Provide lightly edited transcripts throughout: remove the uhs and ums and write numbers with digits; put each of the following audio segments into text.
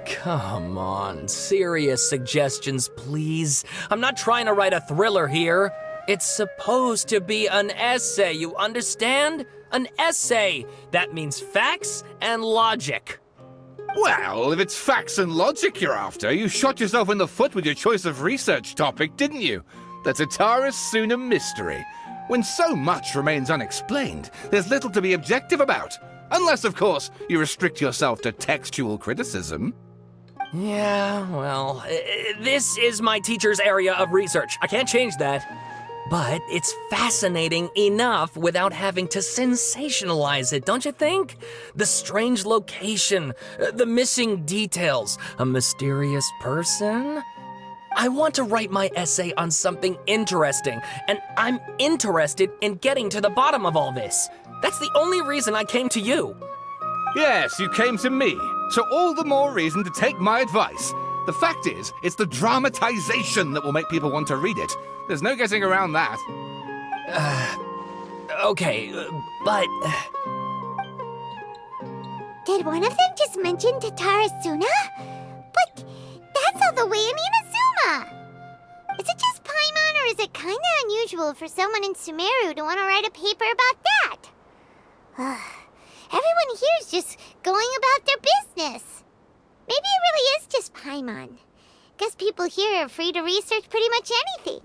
Come on, serious suggestions, please. I'm not trying to write a thriller here. It's supposed to be an essay, you understand? An essay. That means facts and logic. Well, if it's facts and logic you're after, you shot yourself in the foot with your choice of research topic, didn't you? The Tatara Suna mystery. When so much remains unexplained, there's little to be objective about. Unless, of course, you restrict yourself to textual criticism. Yeah, well, this is my teacher's area of research. I can't change that. But it's fascinating enough without having to sensationalize it, don't you think? The strange location, the missing details, a mysterious person. I want to write my essay on something interesting, and I'm interested in getting to the bottom of all this. That's the only reason I came to you. Yes, you came to me, so all the more reason to take my advice. The fact is, it's the dramatization that will make people want to read it. There's no getting around that. Okay, but... Did one of them just mention Tatara Suna? But that's all the way in Inazuma! Is it just Paimon, or is it kinda unusual for someone in Sumeru to want to write a paper about that? Everyone here's just going about their business. Maybe it really is just Paimon. Guess people here are free to research pretty much anything.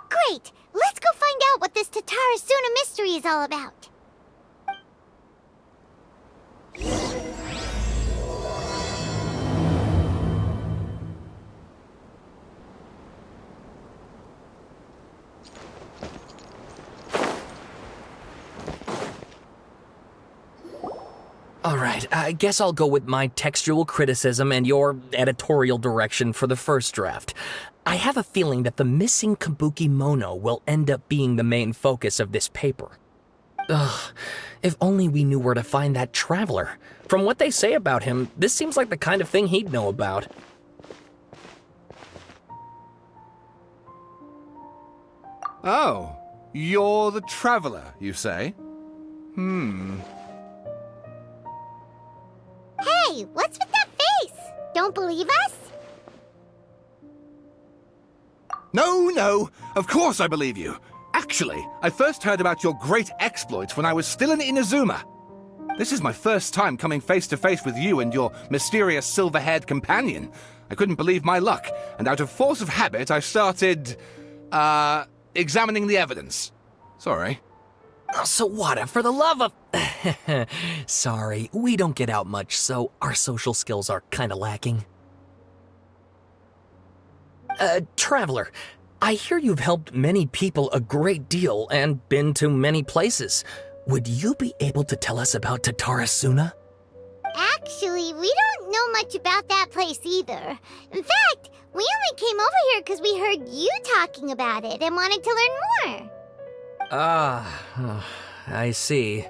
Great! Let's go find out what this Tatara Suna mystery is all about. All right, I guess I'll go with my textual criticism and your editorial direction for the first draft. I have a feeling that the missing Kabuki Mono will end up being the main focus of this paper. Ugh, if only we knew where to find that traveler. From what they say about him, this seems like the kind of thing he'd know about. Oh, you're the traveler, you say? Hey, what's with that face? Don't believe us? No, of course I believe you. Actually, I first heard about your great exploits when I was still in Inazuma. This is my first time coming face to face with you and your mysterious silver-haired companion. I couldn't believe my luck, and out of force of habit, I started, examining the evidence. Sorry. Oh, Sawada, for the love of... Sorry, we don't get out much, so our social skills are kinda lacking. Traveler, I hear you've helped many people a great deal and been to many places. Would you be able to tell us about Tatara Suna? Actually, we don't know much about that place either. In fact, we only came over here because we heard you talking about it and wanted to learn more. I see.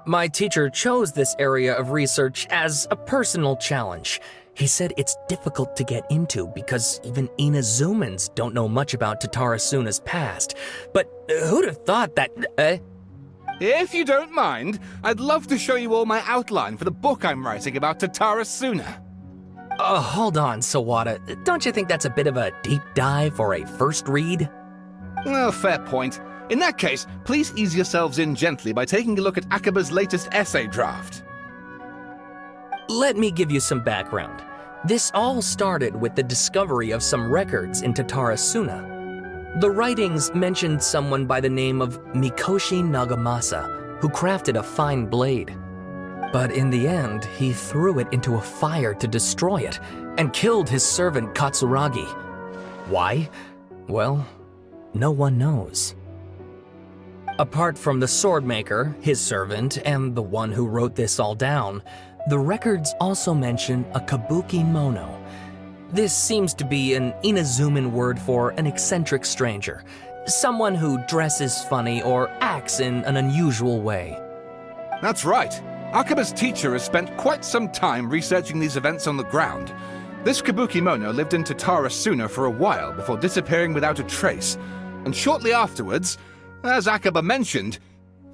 My teacher chose this area of research as a personal challenge. He said it's difficult to get into because even Inazumans don't know much about Tatara Suna's past. But who'd have thought that... If you don't mind, I'd love to show you all my outline for the book I'm writing about Tatara Suna. Hold on, Sawada. Don't you think that's a bit of a deep dive for a first read? Well, fair point. In that case, please ease yourselves in gently by taking a look at Akaba's latest essay draft. Let me give you some background. This all started with the discovery of some records in Tatara Suna. The writings mentioned someone by the name of Mikoshi Nagamasa, who crafted a fine blade. But in the end, he threw it into a fire to destroy it, and killed his servant Katsuragi. Why? Well, no one knows. Apart from the swordmaker, his servant, and the one who wrote this all down, the records also mention a Kabuki Mono. This seems to be an Inazuman word for an eccentric stranger, someone who dresses funny or acts in an unusual way. That's right. Akaba's teacher has spent quite some time researching these events on the ground. This Kabuki-mono lived in Tatarasuna for a while before disappearing without a trace. And shortly afterwards, as Akaba mentioned,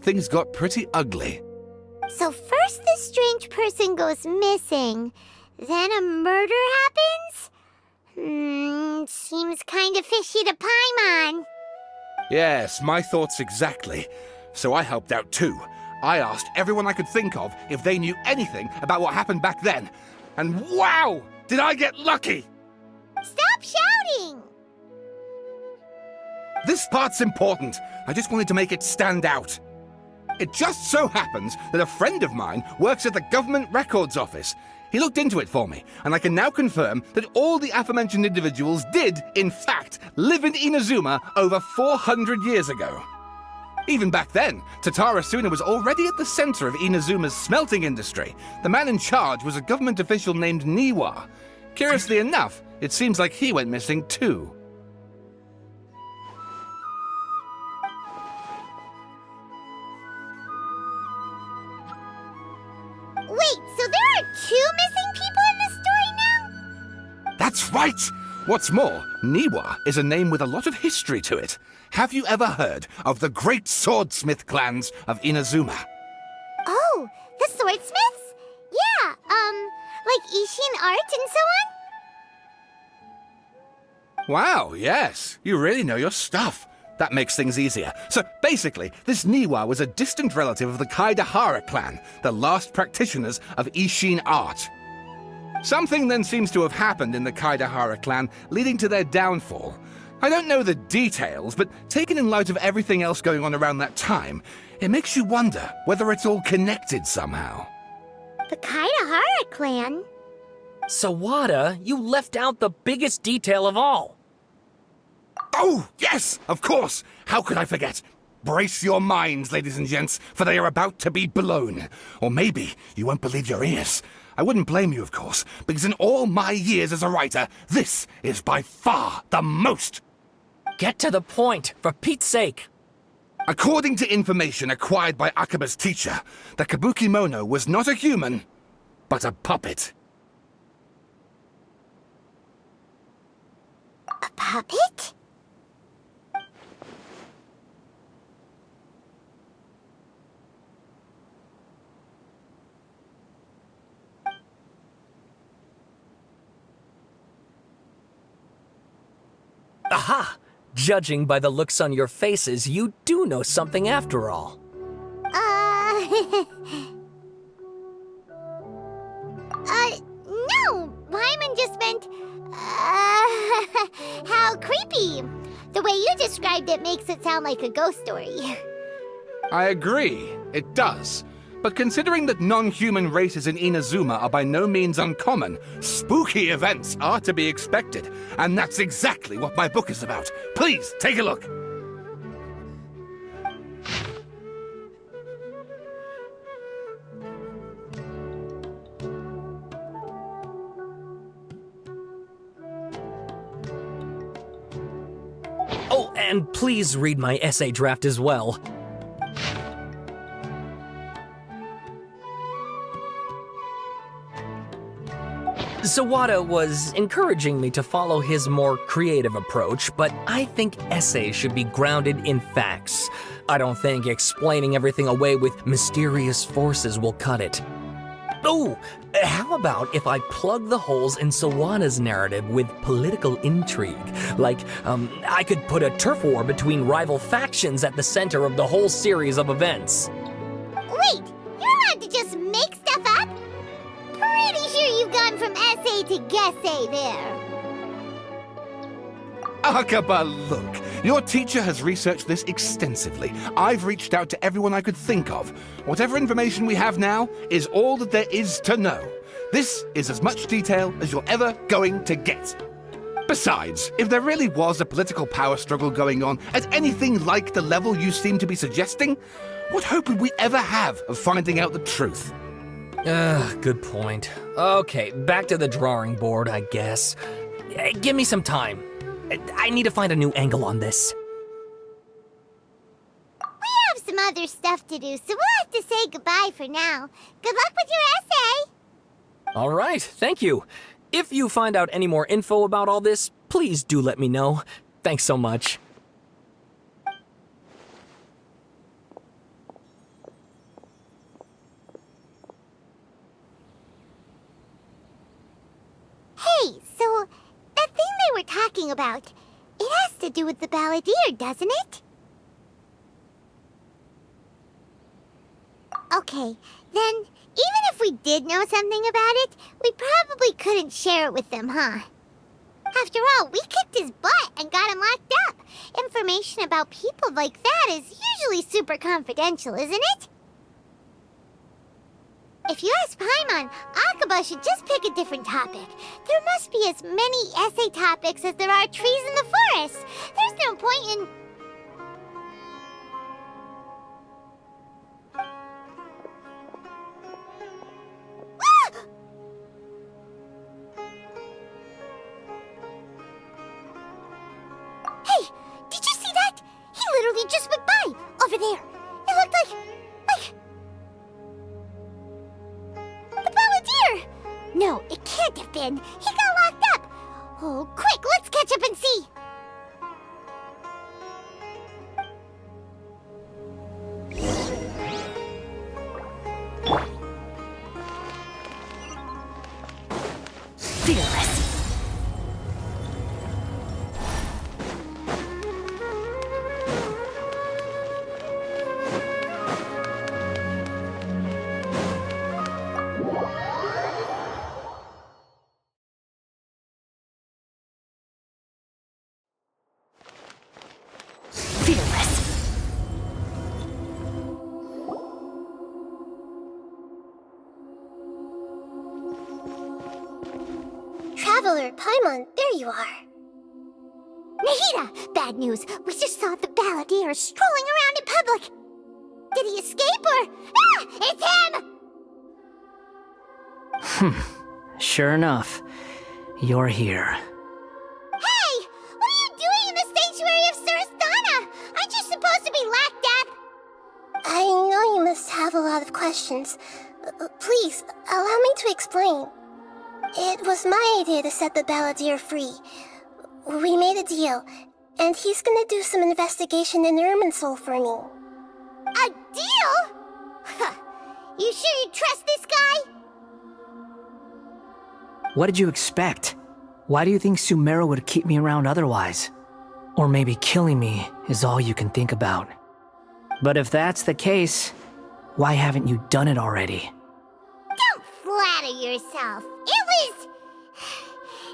things got pretty ugly. So first this strange person goes missing, then a murder happens? Seems kinda fishy to Paimon. Yes, my thoughts exactly. So I helped out too. I asked everyone I could think of if they knew anything about what happened back then. And wow! Did I get lucky! Stop shouting! This part's important. I just wanted to make it stand out. It just so happens that a friend of mine works at the Government Records Office. He looked into it for me, and I can now confirm that all the aforementioned individuals did, in fact, live in Inazuma over 400 years ago. Even back then, Tatarasuna was already at the center of Inazuma's smelting industry. The man in charge was a government official named Niwa. Curiously enough, it seems like he went missing too. Wait, so there are 2 missing people in this story now? That's right! What's more, Niwa is a name with a lot of history to it. Have you ever heard of the great swordsmith clans of Inazuma? Oh, the swordsmiths? Yeah, like Ishin art and so on? Wow, yes. You really know your stuff. That makes things easier. So basically, this Niwa was a distant relative of the Kaidahara clan, the last practitioners of Ishin art. Something then seems to have happened in the Kaidahara clan, leading to their downfall. I don't know the details, but taken in light of everything else going on around that time, it makes you wonder whether it's all connected somehow. The Kaidahara clan? Sawada, you left out the biggest detail of all. Oh, yes, of course. How could I forget? Brace your minds, ladies and gents, for they are about to be blown. Or maybe you won't believe your ears. I wouldn't blame you, of course, because in all my years as a writer, this is by far the most. Get to the point, for Pete's sake. According to information acquired by Akaba's teacher, the Kabuki-mono was not a human, but a puppet. A puppet? Aha! Judging by the looks on your faces, you do know something after all. No! Paimon just meant, how creepy. The way you described it makes it sound like a ghost story. I agree, it does. But considering that non-human races in Inazuma are by no means uncommon, spooky events are to be expected. And that's exactly what my book is about. Please, take a look. Oh, and please read my essay draft as well. Sawada was encouraging me to follow his more creative approach, but I think essays should be grounded in facts. I don't think explaining everything away with mysterious forces will cut it. Oh, how about if I plug the holes in Sawada's narrative with political intrigue? Like, I could put a turf war between rival factions at the center of the whole series of events. Wait, you're allowed to just make stuff up? Pretty sure you've gone from essay to guessay there. Akaba, look. Your teacher has researched this extensively. I've reached out to everyone I could think of. Whatever information we have now is all that there is to know. This is as much detail as you're ever going to get. Besides, if there really was a political power struggle going on at anything like the level you seem to be suggesting, what hope would we ever have of finding out the truth? Good point. Okay, back to the drawing board, I guess. Give me some time. I need to find a new angle on this. We have some other stuff to do, so we'll have to say goodbye for now. Good luck with your essay! All right, thank you. If you find out any more info about all this, please do let me know. Thanks so much. Hey, so that thing they were talking about, it has to do with the balladeer, doesn't it? Okay, then even if we did know something about it, we probably couldn't share it with them, huh? After all, we kicked his butt and got him locked up. Information about people like that is usually super confidential, isn't it? If you ask Paimon, Akaba should just pick a different topic. There must be as many essay topics as there are trees in the forest. There's no point in... Ah! Hey, did you see that? He literally just went by, over there. It looked like... the balladeer! No, it can't have been. He got locked up. Oh, quick, let's catch up and see. Fearless. Traveler, Paimon, there you are. Nahida! Bad news. We just saw the balladeer strolling around in public. Did he escape or... Ah! It's him! Sure enough, you're here. Hey! What are you doing in the sanctuary of Surastana? Aren't you supposed to be locked up? I know you must have a lot of questions. Please, allow me to explain. It was my idea to set the balladeer free. We made a deal, and he's gonna do some investigation in Irminsul for me. A deal? Huh. You sure you trust this guy? What did you expect? Why do you think Sumeru would keep me around otherwise? Or maybe killing me is all you can think about. But if that's the case, why haven't you done it already? Don't flatter yourself. It was...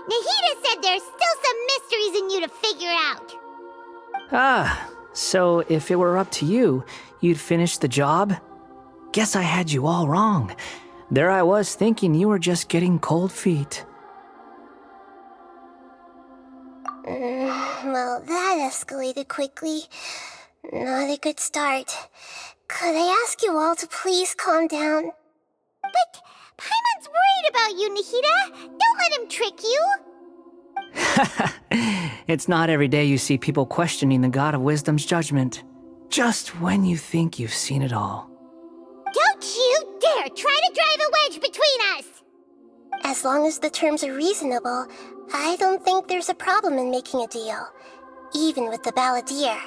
Nahida said there's still some mysteries in you to figure out. Ah, so if it were up to you, you'd finish the job? Guess I had you all wrong. There I was thinking you were just getting cold feet. Well, that escalated quickly. Not a good start. Could I ask you all to please calm down? But Paimon's worried about you, Nahida. Don't let him trick you. It's not every day you see people questioning the God of Wisdom's judgment. Just when you think you've seen it all. Don't you dare try to drive a wedge between us! As long as the terms are reasonable, I don't think there's a problem in making a deal. Even with the balladeer.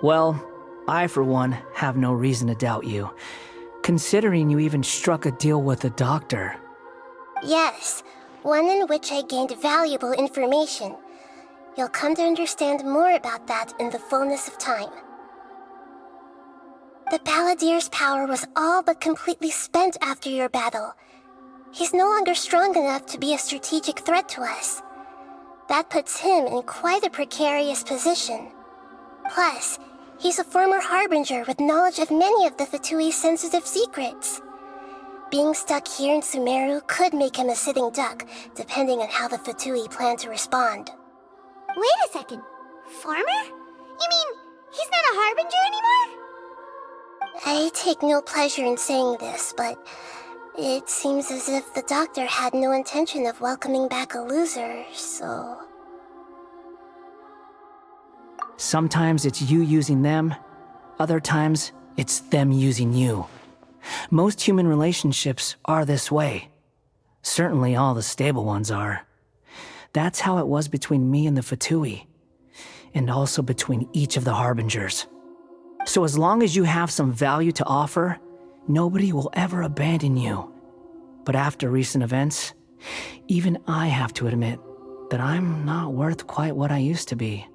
Well, I for one have no reason to doubt you. Considering you even struck a deal with the doctor. Yes, one in which I gained valuable information. You'll come to understand more about that in the fullness of time. The balladeer's power was all but completely spent after your battle. He's no longer strong enough to be a strategic threat to us. That puts him in quite a precarious position. Plus, he's a former harbinger with knowledge of many of the Fatui's sensitive secrets. Being stuck here in Sumeru could make him a sitting duck, depending on how the Fatui plan to respond. Wait a second. Former? You mean, he's not a harbinger anymore? I take no pleasure in saying this, but it seems as if the doctor had no intention of welcoming back a loser, so... Sometimes it's you using them, other times It's them using you. Most human relationships are this way. Certainly all the stable ones are. That's how it was between me and the Fatui, and also between each of the Harbingers. So as long as you have some value to offer, nobody will ever abandon you. But after recent events, even I have to admit that I'm not worth quite what I used to be.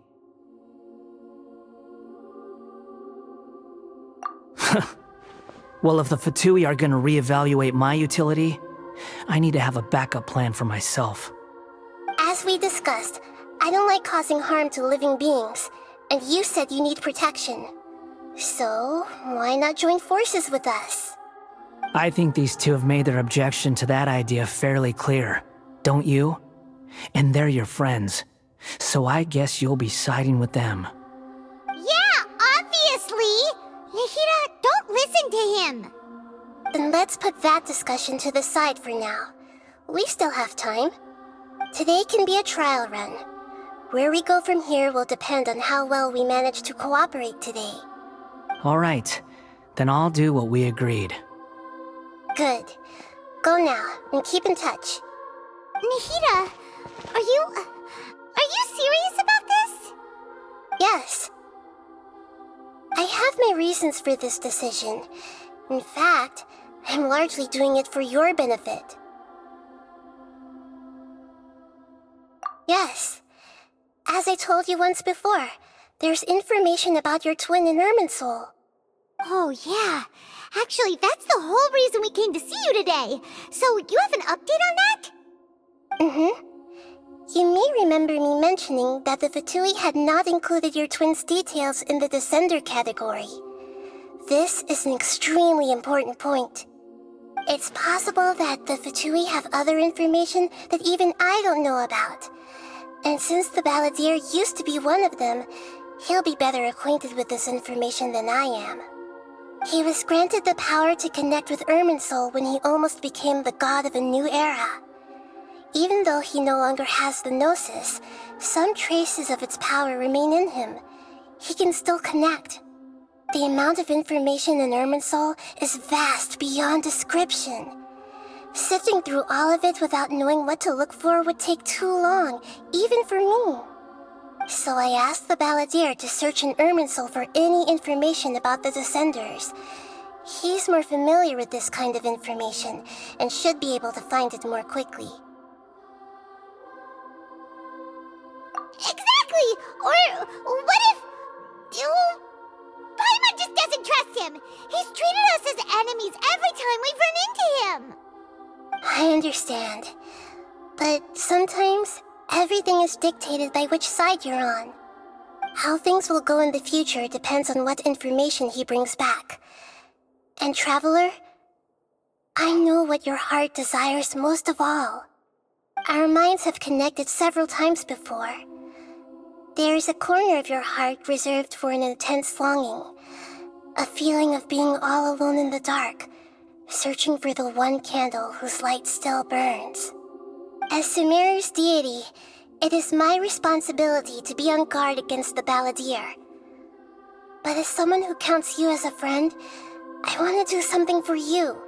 Well, if the Fatui are gonna reevaluate my utility, I need to have a backup plan for myself. As we discussed, I don't like causing harm to living beings, and you said you need protection. So, why not join forces with us? I think these two have made their objection to that idea fairly clear, don't you? And they're your friends, so I guess you'll be siding with them. Yeah, obviously! Nahida, don't listen to him! Then let's put that discussion to the side for now. We still have time. Today can be a trial run. Where we go from here will depend on how well we manage to cooperate today. All right, then I'll do what we agreed. Good. Go now, and keep in touch. Nahida, are you serious about this? Yes. I have my reasons for this decision. In fact, I'm largely doing it for your benefit. Yes. As I told you once before, there's information about your twin in Irminsul. Oh, yeah. Actually, that's the whole reason we came to see you today. So, you have an update on that? Mm-hmm. You may remember me mentioning that the Fatui had not included your twin's details in the Descender category. This is an extremely important point. It's possible that the Fatui have other information that even I don't know about. And since the Balladeer used to be one of them, he'll be better acquainted with this information than I am. He was granted the power to connect with Irminsul when he almost became the god of a new era. Even though he no longer has the Gnosis, some traces of its power remain in him. He can still connect. The amount of information in Irminsul is vast beyond description. Sifting through all of it without knowing what to look for would take too long, even for me. So I asked the Balladeer to search in Irminsul for any information about the Descenders. He's more familiar with this kind of information, and should be able to find it more quickly. Exactly! Or what if... Paimon just doesn't trust him! He's treated us as enemies every time we've run into him! I understand. But sometimes, everything is dictated by which side you're on. How things will go in the future depends on what information he brings back. And Traveler, I know what your heart desires most of all. Our minds have connected several times before. There is a corner of your heart reserved for an intense longing. A feeling of being all alone in the dark, searching for the one candle whose light still burns. As Sumeru's deity, it is my responsibility to be on guard against the Balladeer. But as someone who counts you as a friend, I want to do something for you.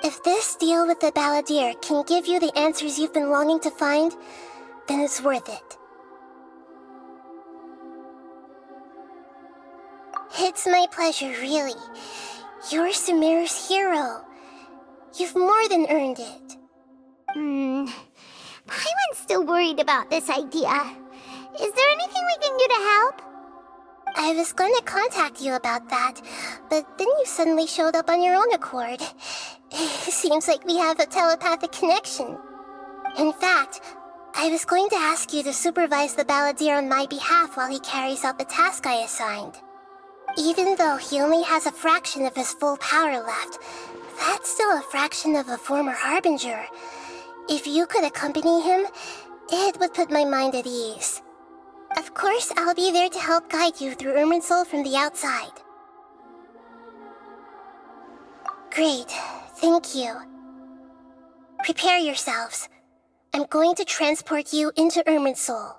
If this deal with the Balladeer can give you the answers you've been longing to find, then it's worth it. It's my pleasure, really. You're Sumeru's hero. You've more than earned it. Paimon's still worried about this idea. Is there anything we can do to help? I was going to contact you about that, but then you suddenly showed up on your own accord. Seems like we have a telepathic connection. In fact, I was going to ask you to supervise the Balladeer on my behalf while he carries out the task I assigned. Even though he only has a fraction of his full power left, that's still a fraction of a former Harbinger. If you could accompany him, it would put my mind at ease. Of course, I'll be there to help guide you through Irminsul from the outside. Great, thank you. Prepare yourselves. I'm going to transport you into Irminsul.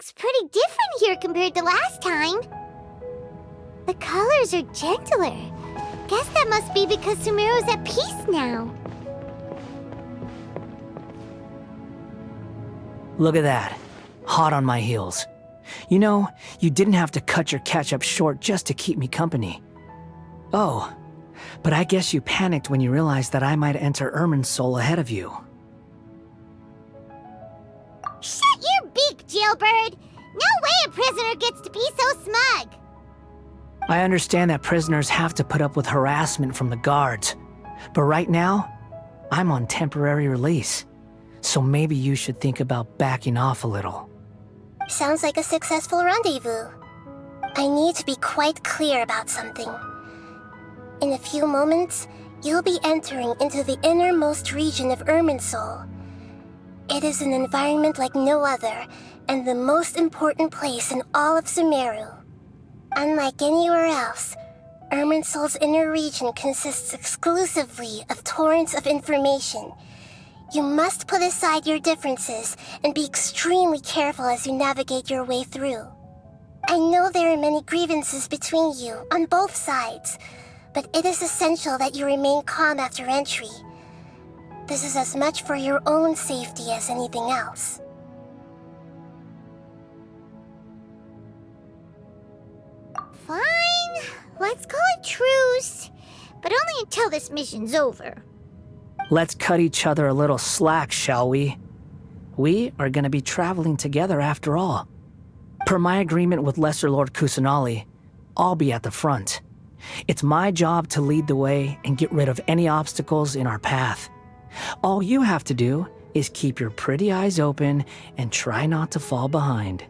looks pretty different here compared to last time. The colors are gentler. Guess that must be because Sumeru's at peace now. Look at that. Hot on my heels. You know, you didn't have to cut your catch-up short just to keep me company. Oh, but I guess you panicked when you realized that I might enter Irminsul ahead of you. Shut your beak, jailbird! No way a prisoner gets to be so smug! I understand that prisoners have to put up with harassment from the guards, but right now, I'm on temporary release, so maybe you should think about backing off a little. Sounds like a successful rendezvous. I need to be quite clear about something. In a few moments, you'll be entering into the innermost region of Irminsul. It is an environment like no other, and the most important place in all of Sumeru. Unlike anywhere else, Irminsul's inner region consists exclusively of torrents of information. You must put aside your differences and be extremely careful as you navigate your way through. I know there are many grievances between you on both sides, but it is essential that you remain calm after entry. This is as much for your own safety as anything else. Fine, let's call it truce, but only until this mission's over. Let's cut each other a little slack, shall we? We are going to be traveling together after all. Per my agreement with Lesser Lord Kusanali, I'll be at the front. It's my job to lead the way and get rid of any obstacles in our path. All you have to do is keep your pretty eyes open and try not to fall behind.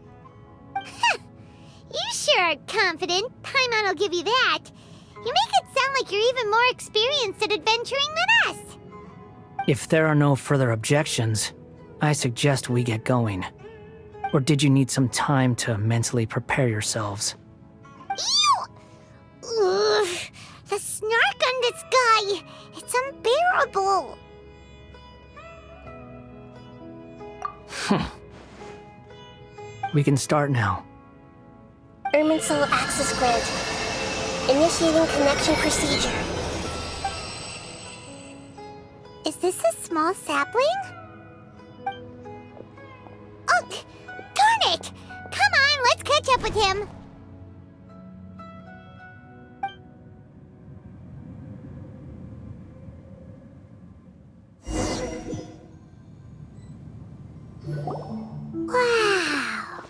You sure are confident. Paimon will give you that. You make it sound like you're even more experienced at adventuring than us. If there are no further objections, I suggest we get going. Or did you need some time to mentally prepare yourselves? Ew! Ugh, the snark on this guy! It's unbearable! We can start now. Irminsul access granted. Initiating connection procedure. Is this a small sapling? Oh, darn it! Come on, let's catch up with him! Wow!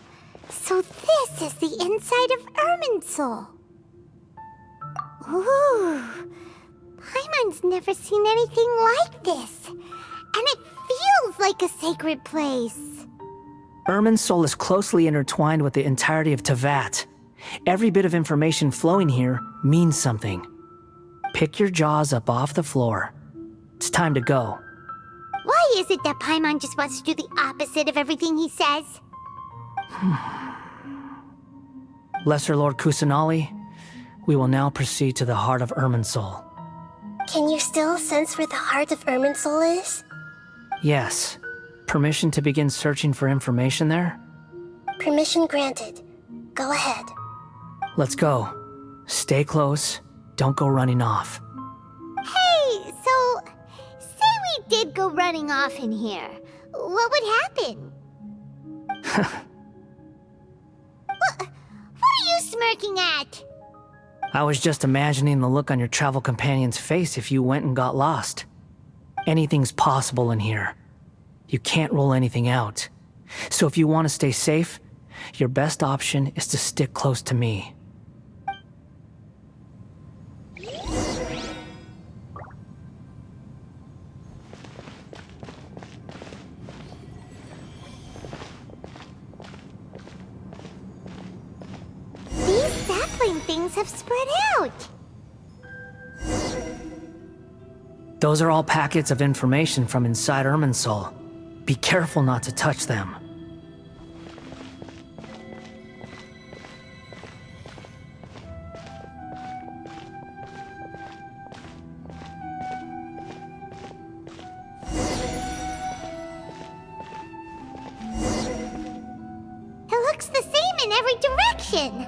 So this is the inside of Irminsul. Ooh! Paimon's never seen anything like this. And it feels like a sacred place. Irminsul is closely intertwined with the entirety of Teyvat. Every bit of information flowing here means something. Pick your jaws up off the floor. It's time to go. Why is it that Paimon just wants to do the opposite of everything he says? Lesser Lord Kusanali, we will now proceed to the heart of Irminsul. Can you still sense where the heart of Irminsul is? Yes. Permission to begin searching for information there? Permission granted. Go ahead. Let's go. Stay close. Don't go running off. Hey, so... say we did go running off in here. What would happen? What are you smirking at? I was just imagining the look on your travel companion's face if you went and got lost. Anything's possible in here. You can't rule anything out. So if you want to stay safe, your best option is to stick close to me. These sapling things have spread out. Those are all packets of information from inside Irminsul. Be careful not to touch them. It looks every direction.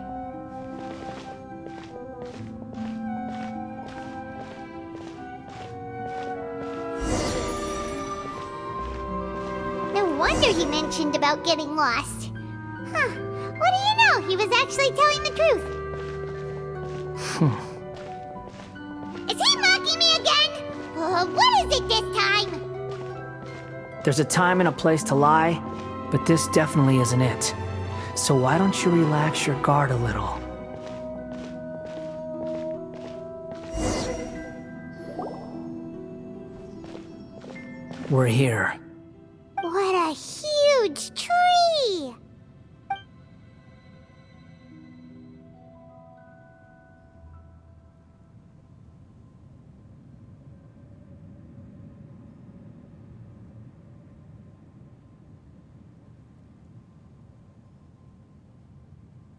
No wonder he mentioned about getting lost. Huh. What do you know? He was actually telling the truth. Is he mocking me again? What is it this time? There's a time and a place to lie, but this definitely isn't it. So why don't you relax your guard a little? We're here. What a huge tree!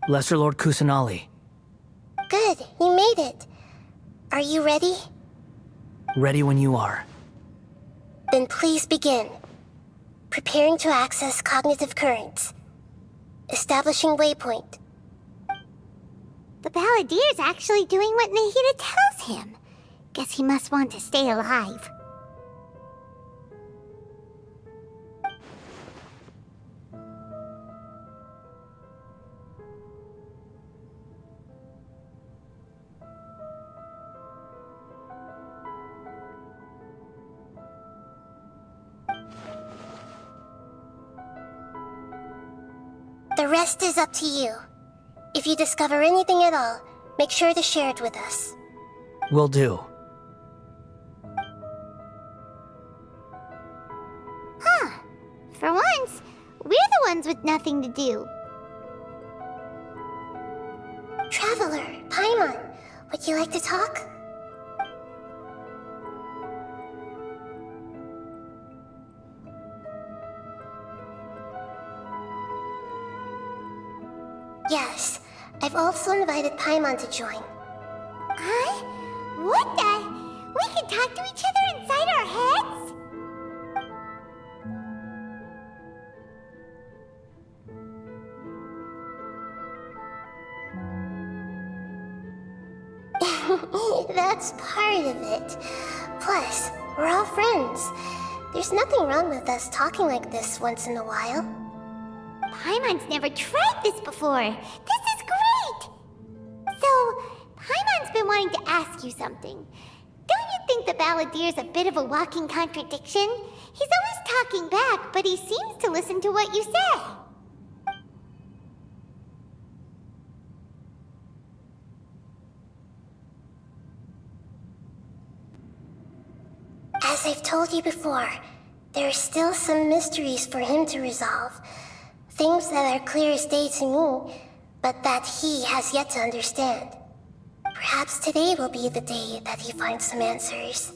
Lesser Lord Kusanali. Good, you made it. Are you ready? Ready when you are. Then please begin. Preparing to access cognitive currents. Establishing waypoint. The Balladier's actually doing what Nahida tells him. Guess he must want to stay alive. The rest is up to you. If you discover anything at all, make sure to share it with us. Will do. Huh. For once, we're the ones with nothing to do. Traveler, Paimon, would you like to talk? Yes, I've also invited Paimon to join. Huh? What the? We can talk to each other inside our heads? That's part of it. Plus, we're all friends. There's nothing wrong with us talking like this once in a while. Paimon's never tried this before. This is great! So, Paimon's been wanting to ask you something. Don't you think the Balladier's a bit of a walking contradiction? He's always talking back, but he seems to listen to what you say. As I've told you before, there are still some mysteries for him to resolve. Things that are clear as day to me, but that he has yet to understand. Perhaps today will be the day that he finds some answers.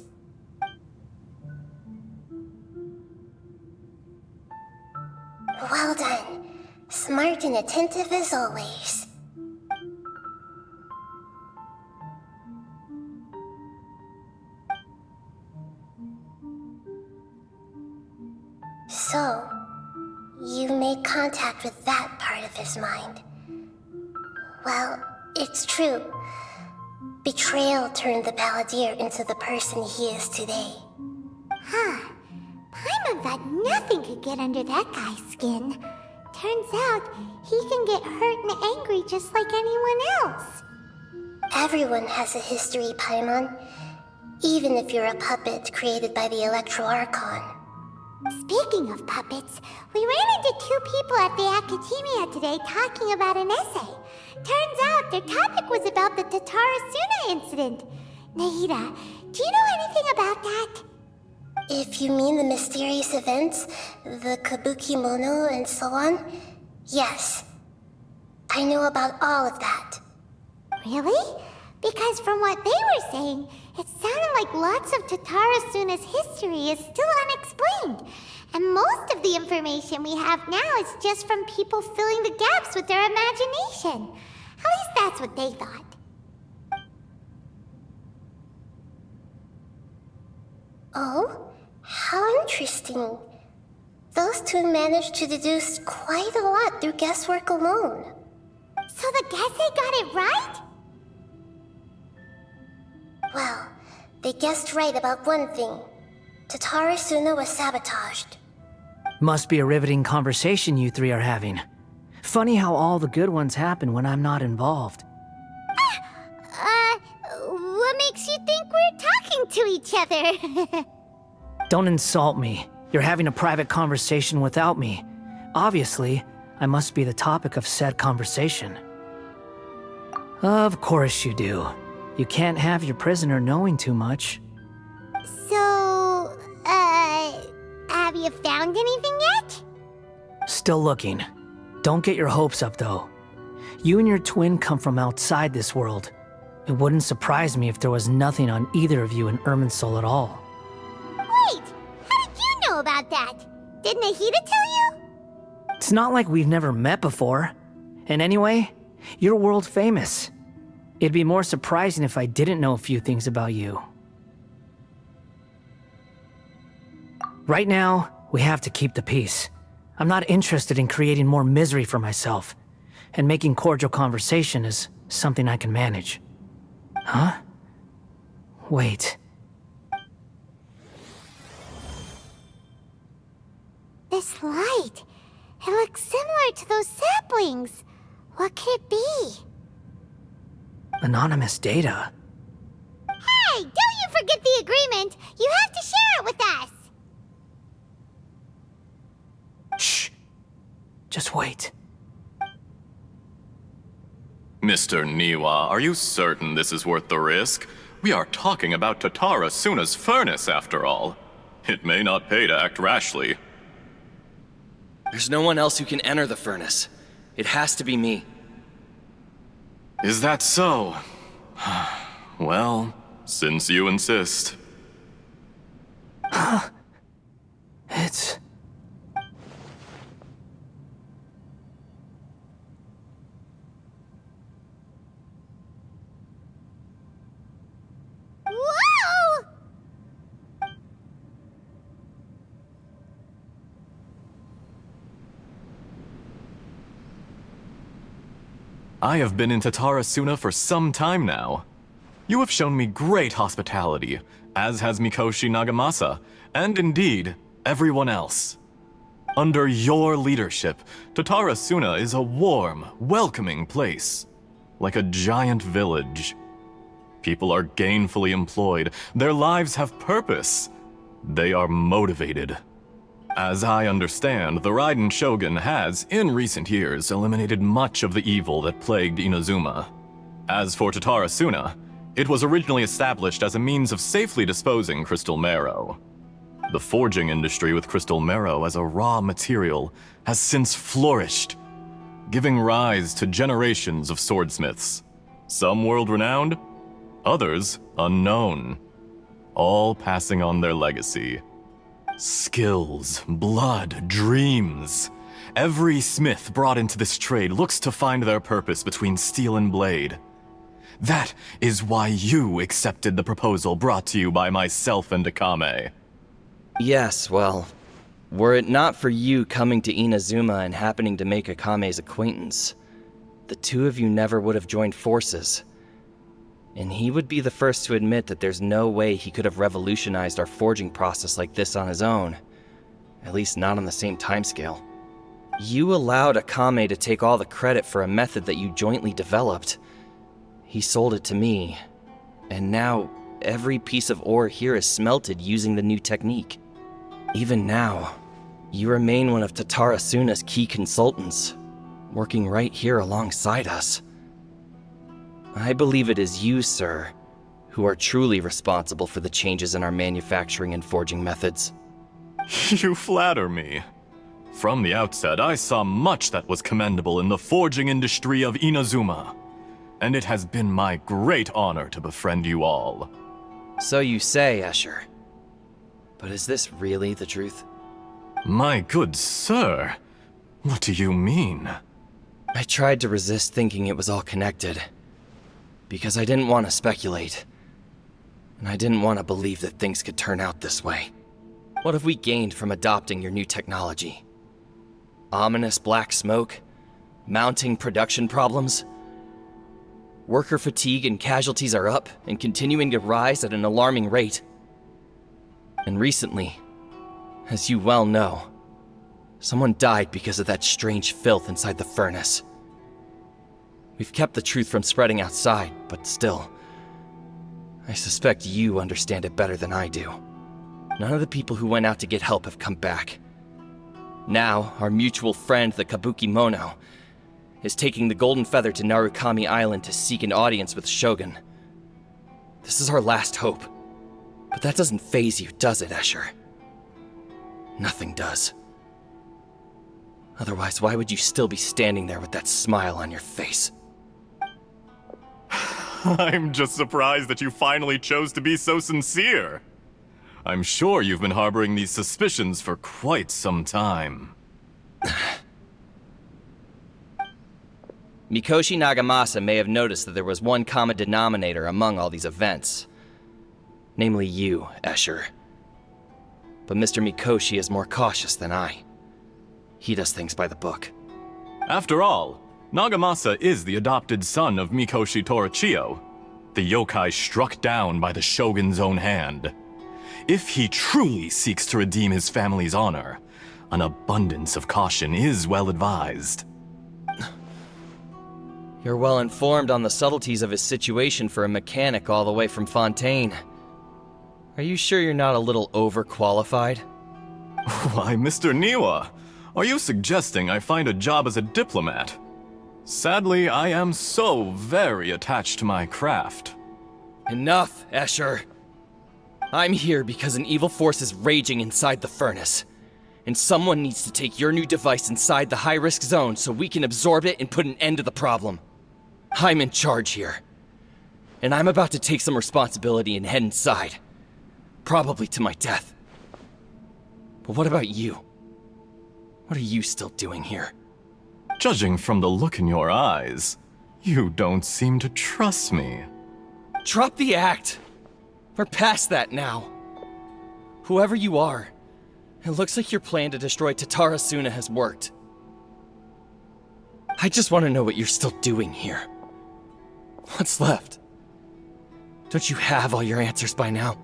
Well done. Smart and attentive as always. So, you made contact with that part of his mind. Well, it's true. Betrayal turned the Balladeer into the person he is today. Huh. Paimon thought nothing could get under that guy's skin. Turns out, he can get hurt and angry just like anyone else. Everyone has a history, Paimon. Even if you're a puppet created by the Electro Archon. Speaking of puppets, we ran into two people at the Academia today talking about an essay. Turns out their topic was about the Tatarasuna incident. Nahida, do you know anything about that? If you mean the mysterious events, the Kabuki Mono and so on, yes. I know about all of that. Really? Because from what they were saying, it sounded like lots of Tatarasuna's history is still unexplained. And most of the information we have now is just from people filling the gaps with their imagination. At least that's what they thought. Oh? How interesting. Those two managed to deduce quite a lot through guesswork alone. So the Gesse got it right? Well, they guessed right about one thing. Tatara Suna was sabotaged. Must be a riveting conversation you three are having. Funny how all the good ones happen when I'm not involved. What makes you think we're talking to each other? Don't insult me. You're having a private conversation without me. Obviously, I must be the topic of said conversation. Of course you do. You can't have your prisoner knowing too much. So, have you found anything yet? Still looking. Don't get your hopes up, though. You and your twin come from outside this world. It wouldn't surprise me if there was nothing on either of you in Irminsul at all. Wait, how did you know about that? Did Nahida tell you? It's not like we've never met before. And anyway, you're world famous. It'd be more surprising if I didn't know a few things about you. Right now, we have to keep the peace. I'm not interested in creating more misery for myself, and making cordial conversation is something I can manage. Huh? Wait. This light, it looks similar to those saplings. What could it be? Anonymous data? Hey, don't you forget the agreement! You have to share it with us! Shh. Just wait. Mr. Niwa, are you certain this is worth the risk? We are talking about Tatara Suna's furnace, after all. It may not pay to act rashly. There's no one else who can enter the furnace. It has to be me. Is that so? Well, since you insist. It's... Whoa! I have been in Tatara Suna for some time now. You have shown me great hospitality, as has Mikoshi Nagamasa, and indeed, everyone else. Under your leadership, Tatara Suna is a warm, welcoming place, like a giant village. People are gainfully employed, their lives have purpose. They are motivated. As I understand, the Raiden Shogun has, in recent years, eliminated much of the evil that plagued Inazuma. As for Tatara Suna, it was originally established as a means of safely disposing crystal marrow. The forging industry with crystal marrow as a raw material has since flourished, giving rise to generations of swordsmiths. Some world-renowned, others unknown, all passing on their legacy. Skills, blood, dreams. Every smith brought into this trade looks to find their purpose between steel and blade. That is why you accepted the proposal brought to you by myself and Akame. Yes, well, were it not for you coming to Inazuma and happening to make Akame's acquaintance, the two of you never would have joined forces. And he would be the first to admit that there's no way he could have revolutionized our forging process like this on his own. At least not on the same timescale. You allowed Akame to take all the credit for a method that you jointly developed. He sold it to me, and now every piece of ore here is smelted using the new technique. Even now, you remain one of Tatara Suna's key consultants, working right here alongside us. I believe it is you, sir, who are truly responsible for the changes in our manufacturing and forging methods. You flatter me. From the outset, I saw much that was commendable in the forging industry of Inazuma, and it has been my great honor to befriend you all. So you say, Escher. But is this really the truth? My good sir, what do you mean? I tried to resist thinking it was all connected, because I didn't want to speculate, and I didn't want to believe that things could turn out this way. What have we gained from adopting your new technology? Ominous black smoke? Mounting production problems? Worker fatigue and casualties are up and continuing to rise at an alarming rate. And recently, as you well know, someone died because of that strange filth inside the furnace. We've kept the truth from spreading outside, but still, I suspect you understand it better than I do. None of the people who went out to get help have come back. Now, our mutual friend, the Kabuki Mono, is taking the Golden Feather to Narukami Island to seek an audience with Shogun. This is our last hope. But that doesn't faze you, does it, Escher? Nothing does. Otherwise, why would you still be standing there with that smile on your face? I'm just surprised that you finally chose to be so sincere. I'm sure you've been harboring these suspicions for quite some time. Mikoshi Nagamasa may have noticed that there was one common denominator among all these events. Namely you, Escher. But Mr. Mikoshi is more cautious than I. He does things by the book. After all, Nagamasa is the adopted son of Mikoshi Torichio, the yokai struck down by the Shogun's own hand. If he truly seeks to redeem his family's honor, an abundance of caution is well advised. You're well informed on the subtleties of his situation for a mechanic all the way from Fontaine. Are you sure you're not a little overqualified? Why, Mr. Niwa, are you suggesting I find a job as a diplomat? Sadly, I am so very attached to my craft. Enough, Escher. I'm here because an evil force is raging inside the furnace. And someone needs to take your new device inside the high-risk zone so we can absorb it and put an end to the problem. I'm in charge here. And I'm about to take some responsibility and head inside. Probably to my death. But what about you? What are you still doing here? Judging from the look in your eyes, you don't seem to trust me. Drop the act! We're past that now. Whoever you are, it looks like your plan to destroy Tatarasuna has worked. I just want to know what you're still doing here. What's left? Don't you have all your answers by now?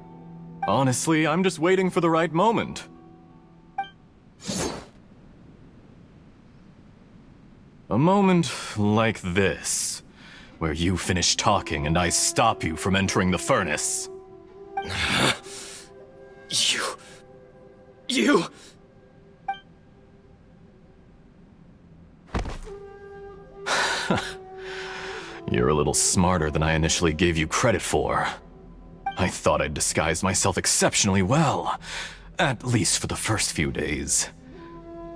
Honestly, I'm just waiting for the right moment. A moment like this, where you finish talking and I stop you from entering the furnace. You... You're a little smarter than I initially gave you credit for. I thought I'd disguised myself exceptionally well, at least for the first few days.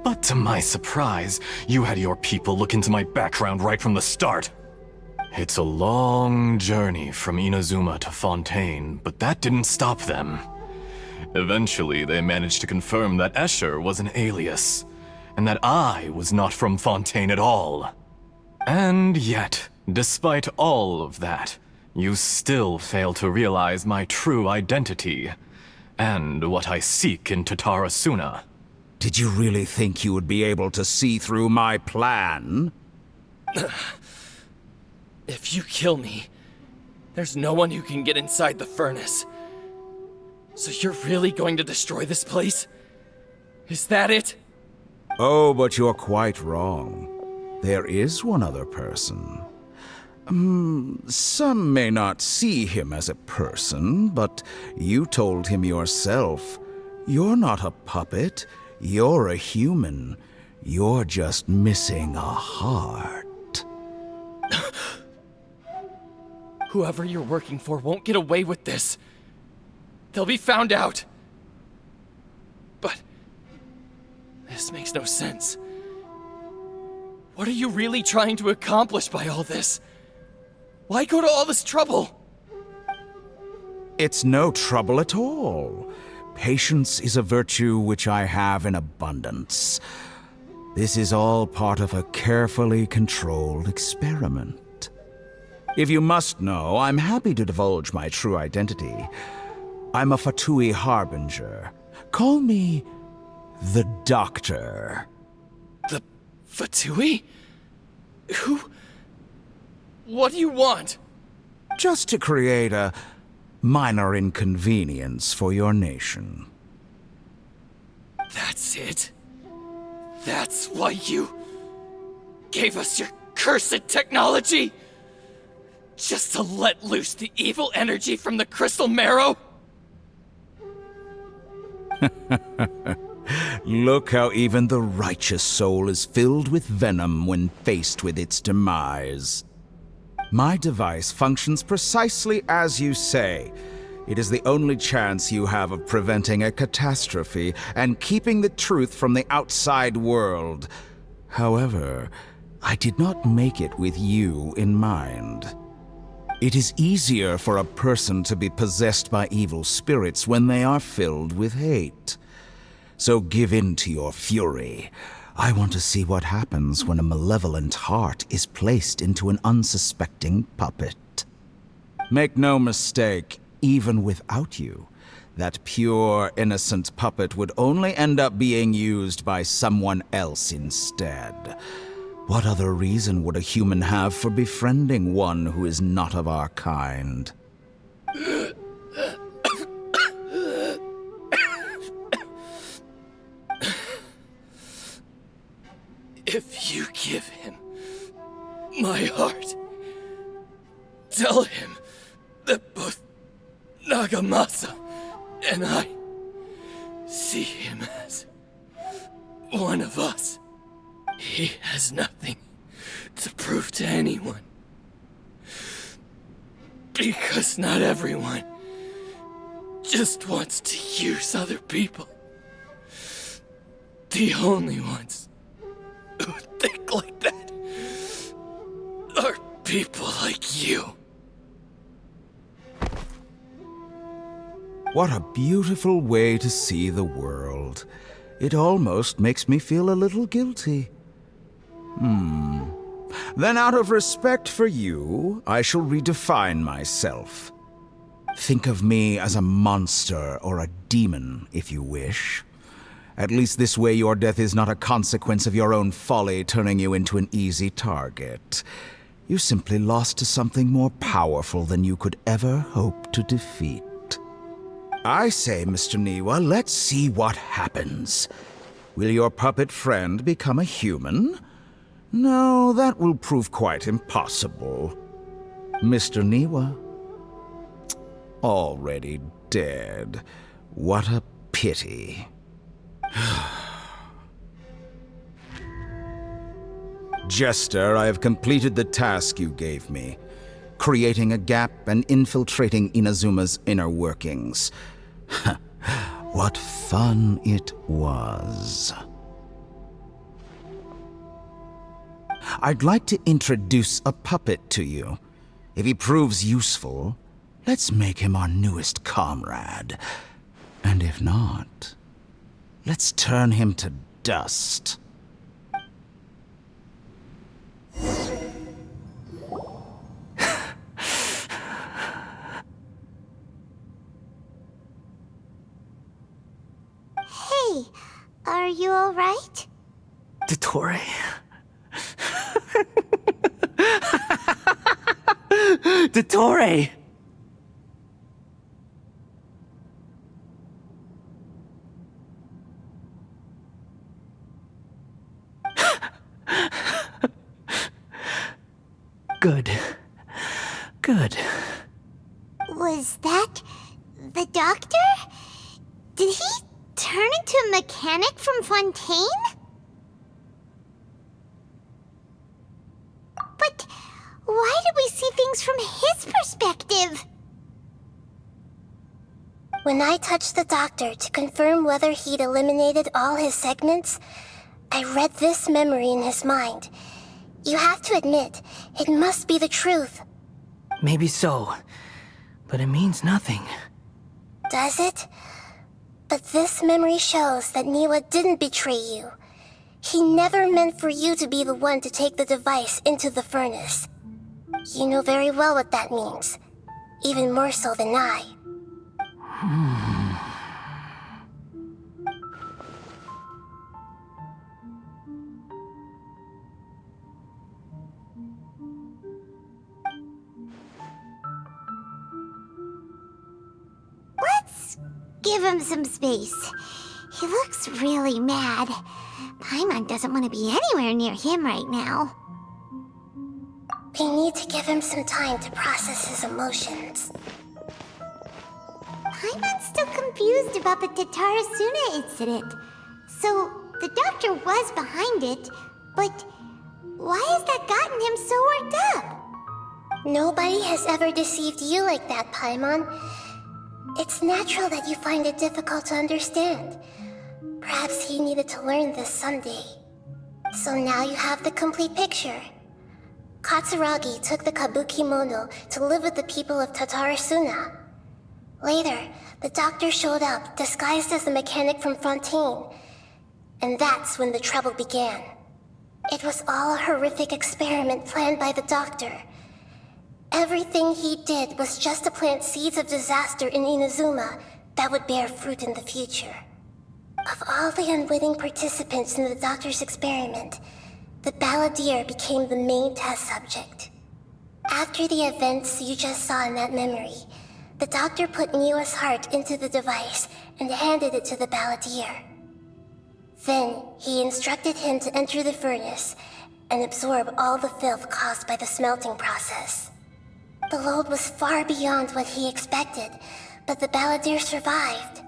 But to my surprise, you had your people look into my background right from the start. It's a long journey from Inazuma to Fontaine, but that didn't stop them. Eventually, they managed to confirm that Escher was an alias, and that I was not from Fontaine at all. And yet, despite all of that, you still fail to realize my true identity, and what I seek in Tatarasuna. Did you really think you would be able to see through my plan? If you kill me, there's no one who can get inside the furnace. So you're really going to destroy this place? Is that it? Oh, but you're quite wrong. There is one other person. Some may not see him as a person, but you told him yourself. You're not a puppet. You're a human. You're just missing a heart. Whoever you're working for won't get away with this. They'll be found out. But this makes no sense. What are you really trying to accomplish by all this? Why go to all this trouble? It's no trouble at all. Patience is a virtue which I have in abundance. This is all part of a carefully controlled experiment. If you must know, I'm happy to divulge my true identity. I'm a Fatui Harbinger. Call me the Doctor. The Fatui? What do you want? Just to create a minor inconvenience for your nation. That's it? That's why you gave us your cursed technology? Just to let loose the evil energy from the crystal marrow? Look how even the righteous soul is filled with venom when faced with its demise. My device functions precisely as you say. It is the only chance you have of preventing a catastrophe and keeping the truth from the outside world. However, I did not make it with you in mind. It is easier for a person to be possessed by evil spirits when they are filled with hate. So give in to your fury. I want to see what happens when a malevolent heart is placed into an unsuspecting puppet. Make no mistake, even without you, that pure, innocent puppet would only end up being used by someone else instead. What other reason would a human have for befriending one who is not of our kind? If you give him my heart, tell him that both Nagamasa and I see him as one of us. He has nothing to prove to anyone. Because not everyone just wants to use other people. The only ones who think like that are people like you. What a beautiful way to see the world. It almost makes me feel a little guilty. Then out of respect for you, I shall redefine myself. Think of me as a monster or a demon, if you wish. At least this way your death is not a consequence of your own folly turning you into an easy target. You simply lost to something more powerful than you could ever hope to defeat. I say, Mr. Niwa, let's see what happens. Will your puppet friend become a human? No, that will prove quite impossible. Mr. Niwa? Already dead. What a pity. Jester, I have completed the task you gave me, creating a gap and infiltrating Inazuma's inner workings. What fun it was. I'd like to introduce a puppet to you. If he proves useful, let's make him our newest comrade. And if not, let's turn him to dust. Hey, are you alright? Dottore? Dottore! Good. Good. Was that the doctor? Did he turn into a mechanic from Fontaine? But why did we see things from his perspective? When I touched the doctor to confirm whether he'd eliminated all his segments, I read this memory in his mind. You have to admit, it must be the truth. Maybe so, but it means nothing. Does it? But this memory shows that Niwa didn't betray you. He never meant for you to be the one to take the device into the furnace. You know very well what that means. Even more so than I. Give him some space. He looks really mad. Paimon doesn't want to be anywhere near him right now. We need to give him some time to process his emotions. Paimon's still confused about the Tatarasuna incident. So, the doctor was behind it, but why has that gotten him so worked up? Nobody has ever deceived you like that, Paimon. It's natural that you find it difficult to understand. Perhaps he needed to learn this someday. So now you have the complete picture. Katsuragi took the kabuki mono to live with the people of Tatarasuna. Later, the doctor showed up, disguised as the mechanic from Fontaine. And that's when the trouble began. It was all a horrific experiment planned by the doctor. Everything he did was just to plant seeds of disaster in Inazuma that would bear fruit in the future. Of all the unwitting participants in the doctor's experiment, the balladeer became the main test subject. After the events you just saw in that memory, the doctor put Niwa's heart into the device and handed it to the balladeer. Then, he instructed him to enter the furnace and absorb all the filth caused by the smelting process. The load was far beyond what he expected, but the balladeer survived.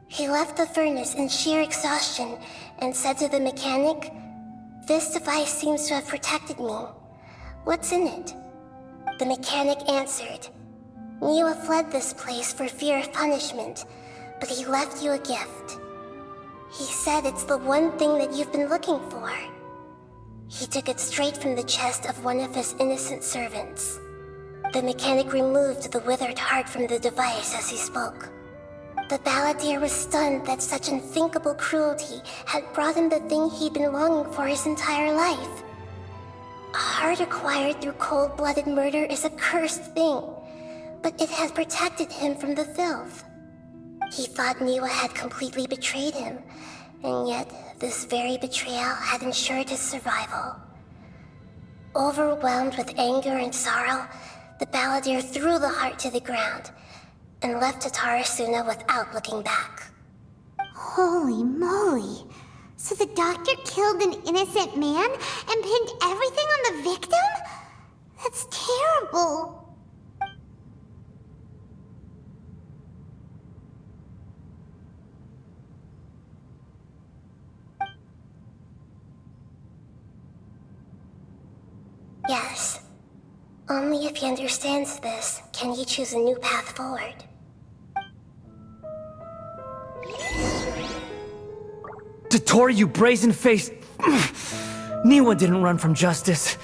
He left the furnace in sheer exhaustion and said to the mechanic, "This device seems to have protected me. What's in it?" The mechanic answered, "Niwa fled this place for fear of punishment, but he left you a gift. He said it's the one thing that you've been looking for." He took it straight from the chest of one of his innocent servants. The mechanic removed the withered heart from the device as he spoke. The balladeer was stunned that such unthinkable cruelty had brought him the thing he'd been longing for his entire life. A heart acquired through cold-blooded murder is a cursed thing, but it had protected him from the filth. He thought Niwa had completely betrayed him, and yet this very betrayal had ensured his survival. Overwhelmed with anger and sorrow, the balladeer threw the heart to the ground and left Tatarasuna without looking back. Holy moly. So the doctor killed an innocent man and pinned everything on the victim? That's terrible. Yes. Only if he understands this can he choose a new path forward. Dottore, you brazen-faced... Niwa didn't run from justice.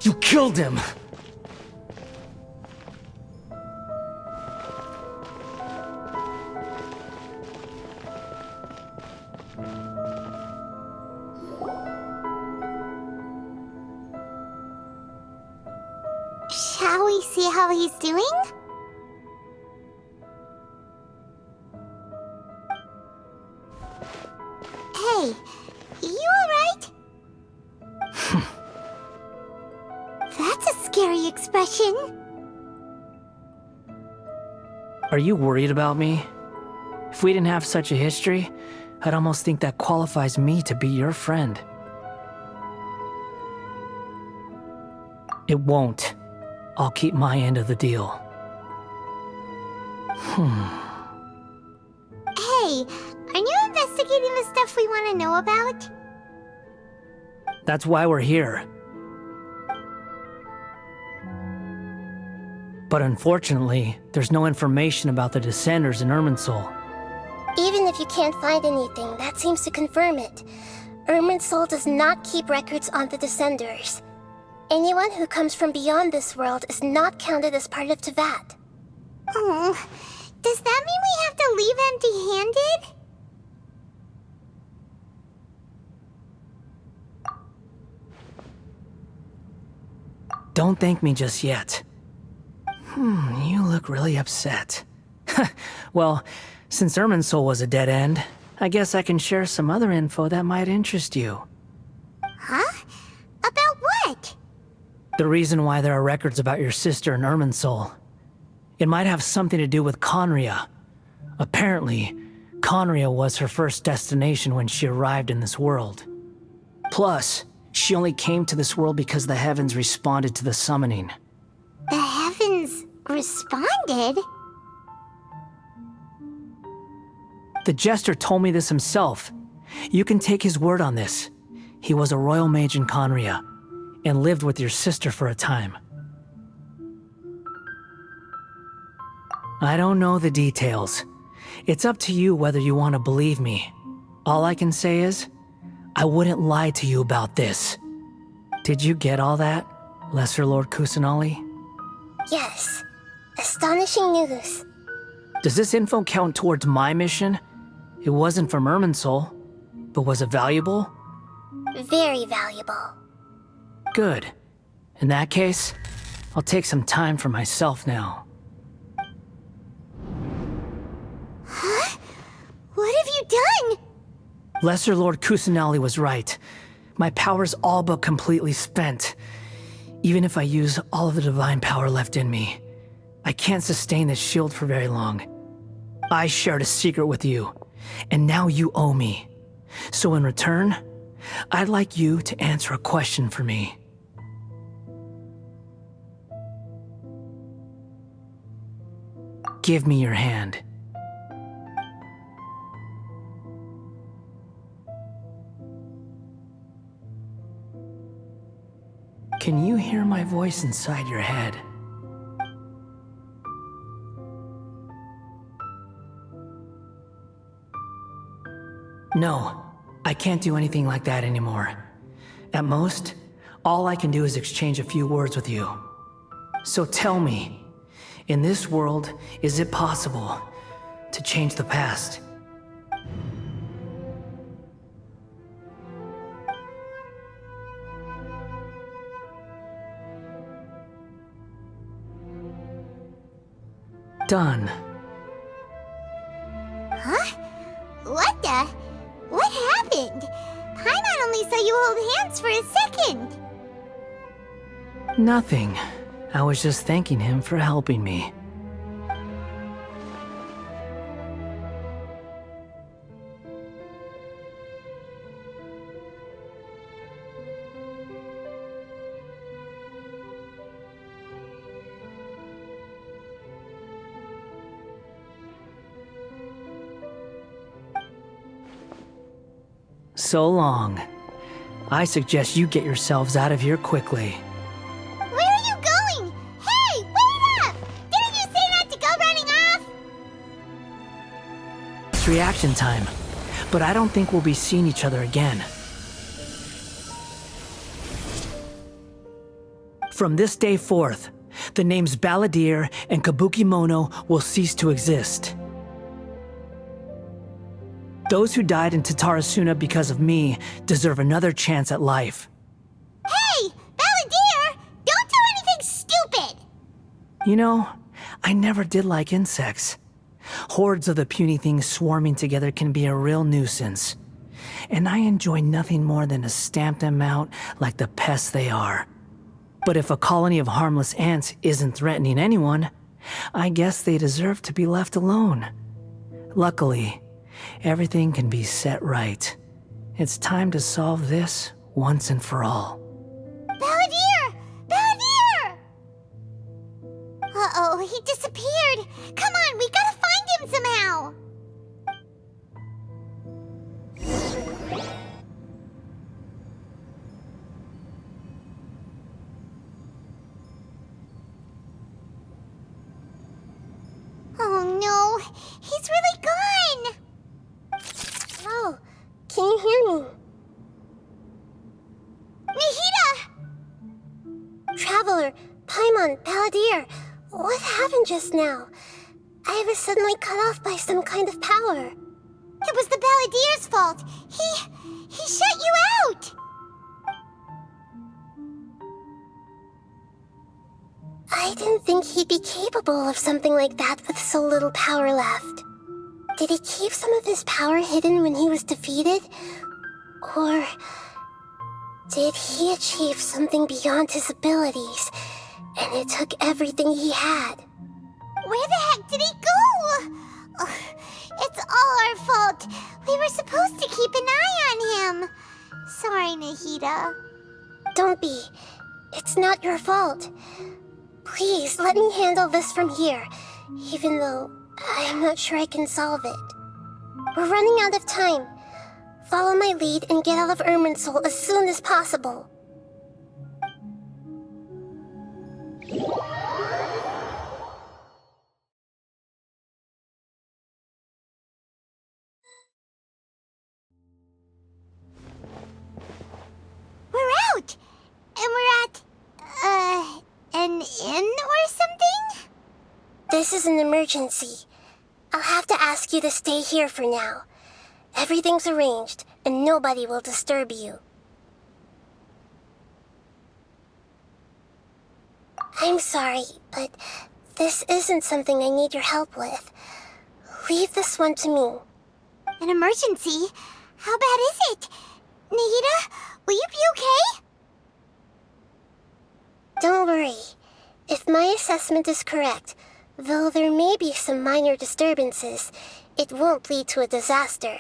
You killed him. Shall we see how he's doing? Hey, you alright? That's a scary expression. Are you worried about me? If we didn't have such a history, I'd almost think that qualifies me to be your friend. It won't. I'll keep my end of the deal. Hey, aren't you investigating the stuff we want to know about? That's why we're here. But unfortunately, there's no information about the Descenders in Irminsul. Even if you can't find anything, that seems to confirm it. Irminsul does not keep records on the Descenders. Anyone who comes from beyond this world is not counted as part of Teyvat. Oh, does that mean we have to leave empty-handed? Don't thank me just yet. You look really upset. Well, since Irminsul was a dead end, I guess I can share some other info that might interest you. Huh? About what? The reason why there are records about your sister in Irminsul. It might have something to do with Conria. Apparently, Conria was her first destination when she arrived in this world. Plus, she only came to this world because the heavens responded to the summoning. The heavens responded? The Jester told me this himself. You can take his word on this. He was a royal mage in Conria, and lived with your sister for a time. I don't know the details. It's up to you whether you want to believe me. All I can say is, I wouldn't lie to you about this. Did you get all that, Lesser Lord Kusanali? Yes. Astonishing news. Does this info count towards my mission? It wasn't from Irminsul, but was it valuable? Very valuable. Good. In that case, I'll take some time for myself now. Huh? What have you done? Lesser Lord Kusanali was right. My power's all but completely spent. Even if I use all of the divine power left in me, I can't sustain this shield for very long. I shared a secret with you, and now you owe me. So in return, I'd like you to answer a question for me. Give me your hand. Can you hear my voice inside your head? No, I can't do anything like that anymore. At most, all I can do is exchange a few words with you. So tell me, in this world, is it possible to change the past? Done. Huh? What the? What happened? Paimon only saw you hold hands for a second. Nothing. I was just thanking him for helping me. So long. I suggest you get yourselves out of here quickly. Where are you going? Hey, wait up! Didn't you say not to go running off? It's reaction time, but I don't think we'll be seeing each other again. From this day forth, the names Balladeer and Kabukimono will cease to exist. Those who died in Tatarasuna because of me deserve another chance at life. Hey, Balladeer! Don't do anything stupid! You know, I never did like insects. Hordes of the puny things swarming together can be a real nuisance. And I enjoy nothing more than to stamp them out like the pests they are. But if a colony of harmless ants isn't threatening anyone, I guess they deserve to be left alone. Luckily, everything can be set right. It's time to solve this once and for all. Balladeer! Balladeer! Uh-oh, he disappeared. Come on, we gotta find him somehow. Oh no, he's really gone. Oh, can you hear me? Nihida! Traveler, Paimon, Balladeer, what happened just now? I was suddenly cut off by some kind of power. It was the Balladeer's fault. He shut you out. I didn't think he'd be capable of something like that with so little power left. Did he keep some of his power hidden when he was defeated? Or did he achieve something beyond his abilities, and it took everything he had? Where the heck did he go? Ugh, it's all our fault. We were supposed to keep an eye on him. Sorry, Nahida. Don't be. It's not your fault. Please, let me handle this from here, even though I'm not sure I can solve it. We're running out of time. Follow my lead and get out of Irminsul as soon as possible. We're out! And we're at, an inn or something? This is an emergency. I'll have to ask you to stay here for now. Everything's arranged, and nobody will disturb you. I'm sorry, but this isn't something I need your help with. Leave this one to me. An emergency? How bad is it? Nahida, will you be okay? Don't worry. If my assessment is correct, though there may be some minor disturbances, it won't lead to a disaster.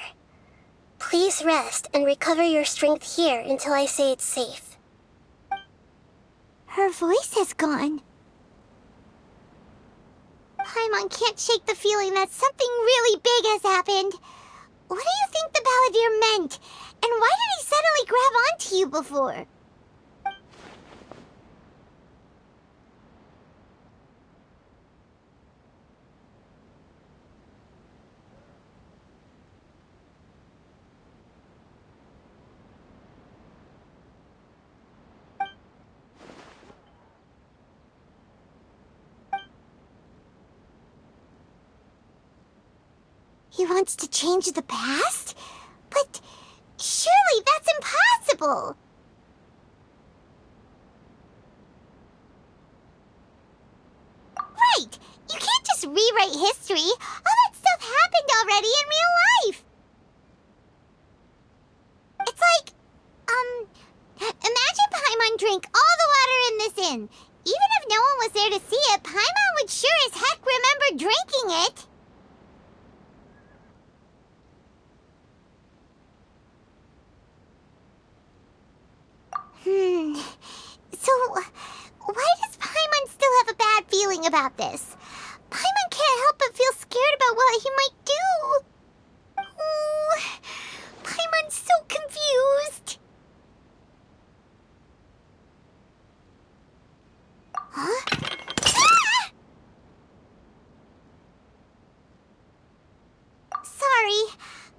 Please rest and recover your strength here until I say it's safe. Her voice has gone. Paimon can't shake the feeling that something really big has happened. What do you think the Balladeer meant? And why did he suddenly grab onto you before? He wants to change the past? But surely that's impossible! Right! You can't just rewrite history! All that stuff happened already in real life! It's like, imagine Paimon drank all the water in this inn. Even if no one was there to see it, Paimon would sure as heck remember drinking it! So, why does Paimon still have a bad feeling about this? Paimon can't help but feel scared about what he might do. Oh, Paimon's so confused. Huh? Ah! Sorry,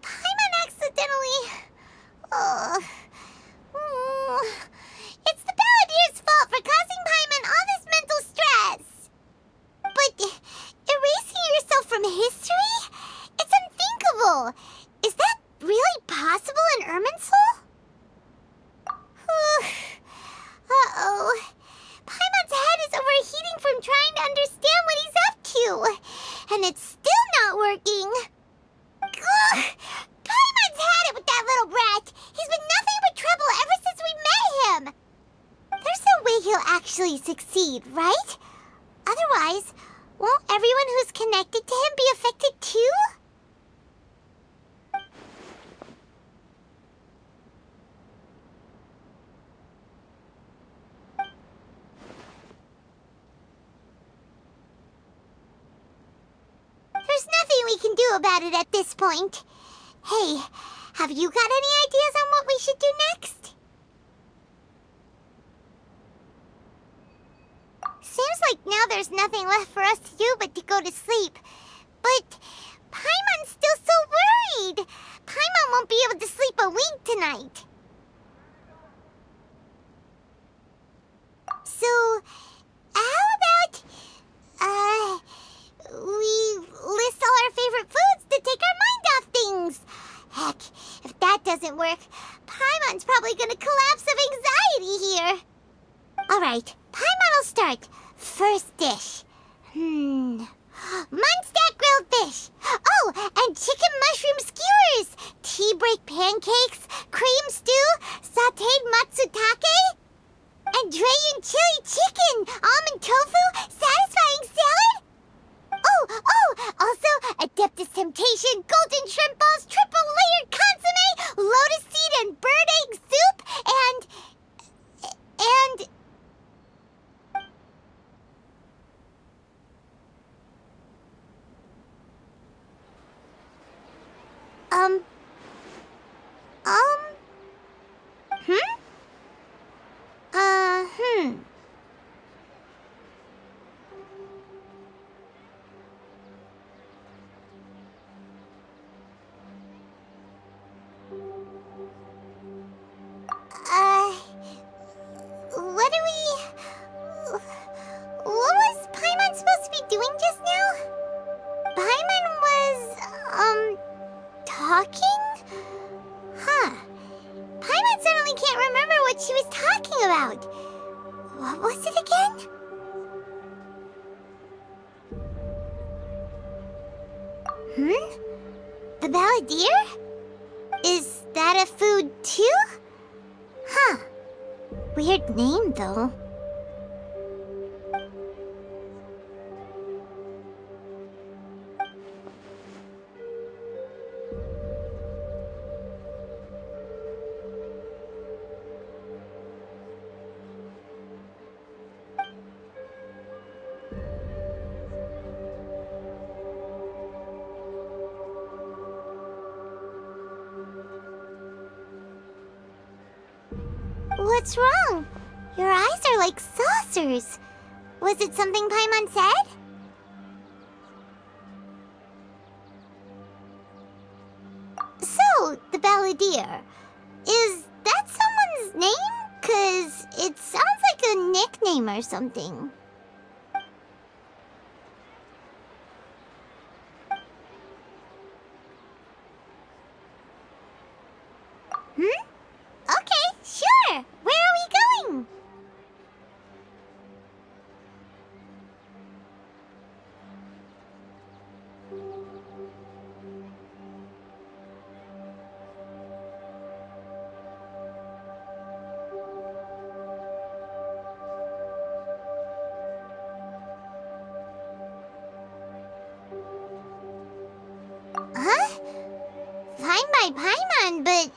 Paimon accidentally... It's the Balladeer's fault for causing Paimon all this mental stress. But erasing yourself from history? It's unthinkable. Is that really possible in Irminsul? Uh-oh. Paimon's head is overheating from trying to understand what he's up to. And it's still not working. Ugh. Paimon's had it with that little brat. He's been nothing but trouble ever since we met him. There's no way he'll actually succeed, right? Otherwise, won't everyone who's connected to him be affected too? There's nothing we can do about it at this point. Hey, have you got any ideas on what we should do next? Seems like now there's nothing left for us to do but to go to sleep. But Paimon's still so worried. Paimon won't be able to sleep a wink tonight. So, how about, we list all our favorite foods to take our mind off things? Heck, if that doesn't work, Paimon's probably gonna collapse of anxiety here. Alright, Paimon will start. First dish. Munstack grilled fish. Oh, and chicken mushroom skewers. Tea break pancakes, cream stew, sauteed matsutake, and Dragon chili chicken, almond tofu, satisfying salad. Oh, also a dip to temptation, golden shrimp balls, triple layered consomme, lotus seed and bird egg soup, and... What was Paimon supposed to be doing just now? Paimon was, talking? Huh. Paimon suddenly can't remember what she was talking about. What was it again? The balladeer? Is that a food too? Huh. Weird name, though. What's wrong? Your eyes are like saucers. Was it something Paimon said? So, the balladeer. Is that someone's name? 'Cause it sounds like a nickname or something. Okay, sure. Where are we going? Huh? Fine by Paimon, but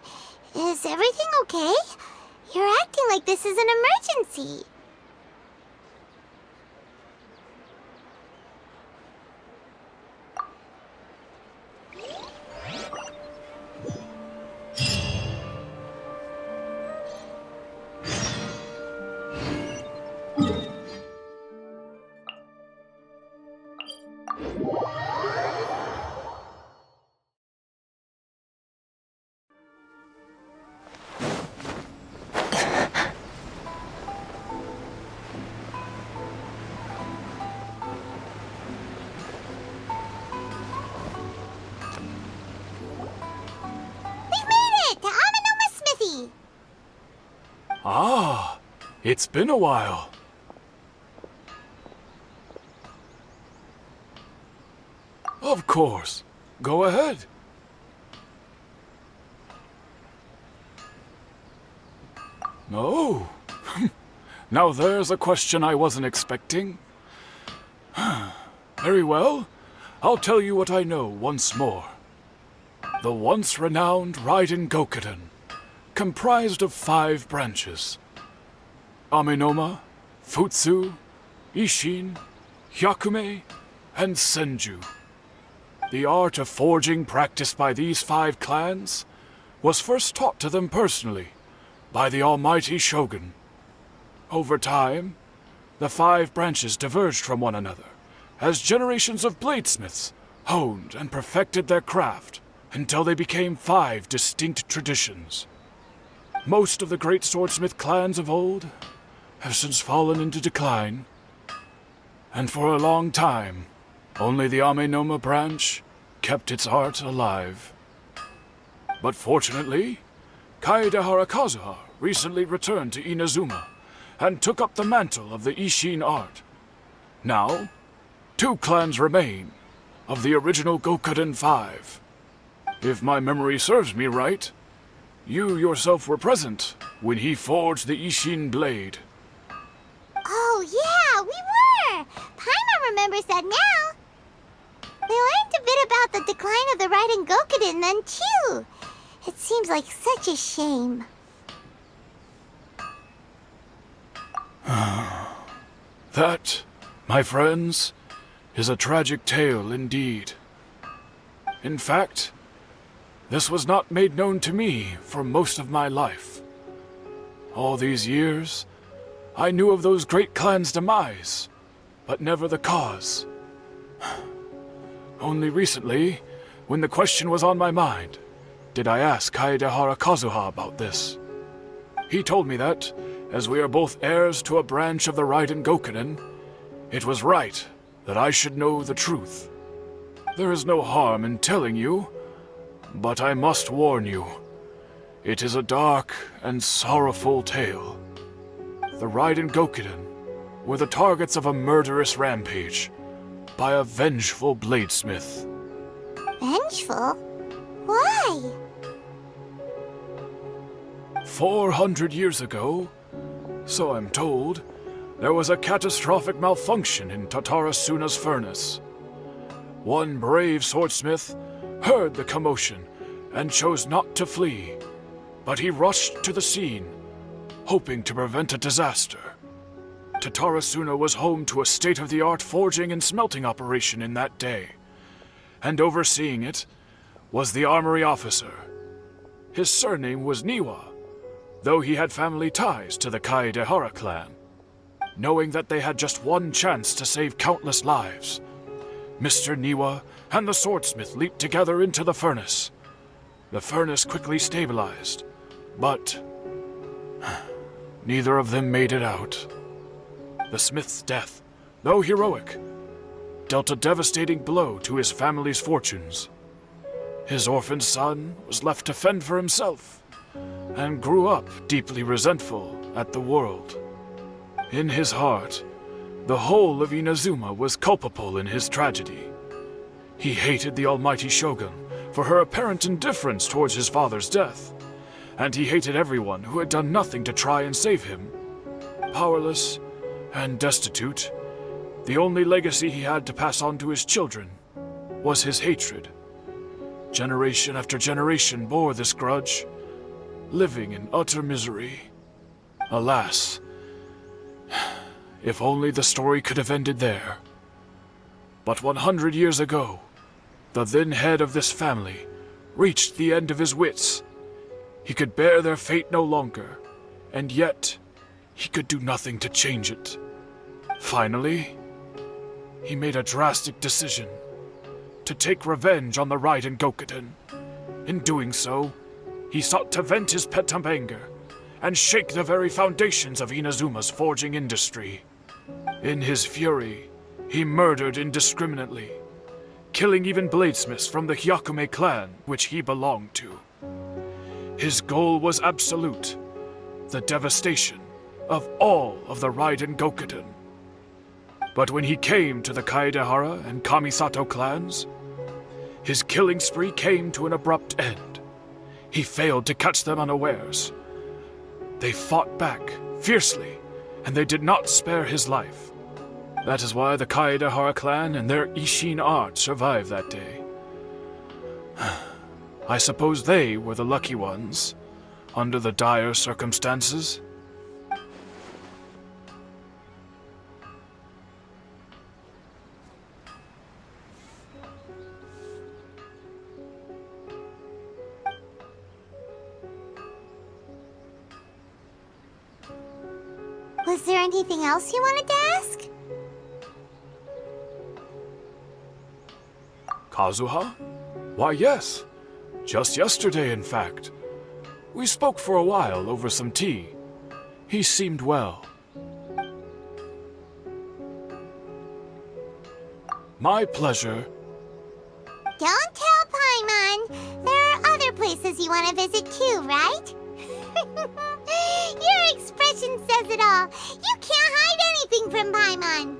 is everything okay? You're acting like this is an emergency. Ah, it's been a while. Of course. Go ahead. Oh. Now there's a question I wasn't expecting. Very well. I'll tell you what I know once more. The once renowned Raiden Gokuden, comprised of 5 branches: Amenoma, Futsu, Ishin, Hyakume, and Senju. The art of forging practiced by these 5 clans was first taught to them personally by the almighty Shogun. Over time, the 5 branches diverged from one another as generations of bladesmiths honed and perfected their craft until they became 5 distinct traditions. Most of the great swordsmith clans of old have since fallen into decline, and for a long time, only the Amenoma branch kept its art alive. But fortunately, Kaede Harakazuha recently returned to Inazuma and took up the mantle of the Ishin art. Now, 2 clans remain of the original Gokuden 5. If my memory serves me right, you yourself were present when he forged the Ishin blade. Oh yeah, we were! Paimon remembers that now. We learned a bit about about the decline of the Raiden Gokuden then, too. It seems like such a shame. That, my friends, is a tragic tale indeed. In fact, this was not made known to me for most of my life. All these years, I knew of those great clans' demise, but never the cause. Only recently, when the question was on my mind, did I ask Kaedehara Kazuha about this. He told me that, as we are both heirs to a branch of the Raiden Gokuden, it was right that I should know the truth. There is no harm in telling you, but I must warn you. It is a dark and sorrowful tale. The Raiden Gokuden were the targets of a murderous rampage by a vengeful bladesmith. Vengeful? Why? 400 years ago, so I'm told, there was a catastrophic malfunction in Tatarasuna's furnace. One brave swordsmith heard the commotion and chose not to flee, but he rushed to the scene, hoping to prevent a disaster. Tatarasuna was home to a state-of-the-art forging and smelting operation in that day, and overseeing it was the armory officer. His surname was Niwa, though he had family ties to the Kaedehara clan. Knowing that they had just one chance to save countless lives, Mr. Niwa and the swordsmith leaped together into the furnace. The furnace quickly stabilized, but neither of them made it out. The smith's death, though heroic, dealt a devastating blow to his family's fortunes. His orphaned son was left to fend for himself, and grew up deeply resentful at the world. In his heart, the whole of Inazuma was culpable in his tragedy. He hated the almighty shogun for her apparent indifference towards his father's death, and he hated everyone who had done nothing to try and save him. Powerless and destitute, the only legacy he had to pass on to his children was his hatred. Generation after generation bore this grudge, living in utter misery. Alas, if only the story could have ended there. But 100 years ago, the then head of this family reached the end of his wits. He could bear their fate no longer, and yet he could do nothing to change it. Finally, he made a drastic decision to take revenge on the Raiden Gokuden. In doing so, he sought to vent his pent-up anger and shake the very foundations of Inazuma's forging industry. In his fury, he murdered indiscriminately, killing even bladesmiths from the Hyakume clan which he belonged to. His goal was absolute, the devastation of all of the Raiden Gokuden. But when he came to the Kaedehara and Kamisato clans, his killing spree came to an abrupt end. He failed to catch them unawares. They fought back fiercely, and they did not spare his life. That is why the Kaedehara clan and their Ishin art survived that day. I suppose they were the lucky ones, under the dire circumstances. Was there anything else you wanted to ask? Kazuha? Why, yes. Just yesterday, in fact. We spoke for a while over some tea. He seemed well. My pleasure. Don't tell Paimon. There are other places you want to visit too, right? Your expression says it all. You can't hide anything from Paimon.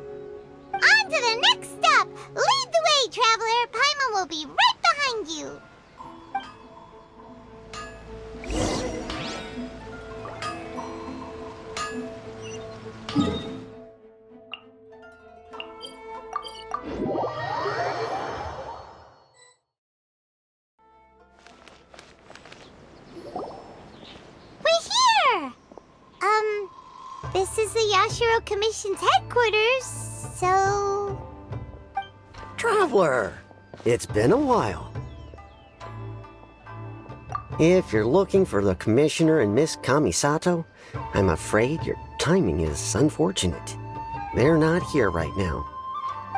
On to the next stop. Lead the way, traveler. Paimon will be right behind you. Yashiro Commission's headquarters, so... Traveler, it's been a while. If you're looking for the Commissioner and Miss Kamisato, I'm afraid your timing is unfortunate. They're not here right now.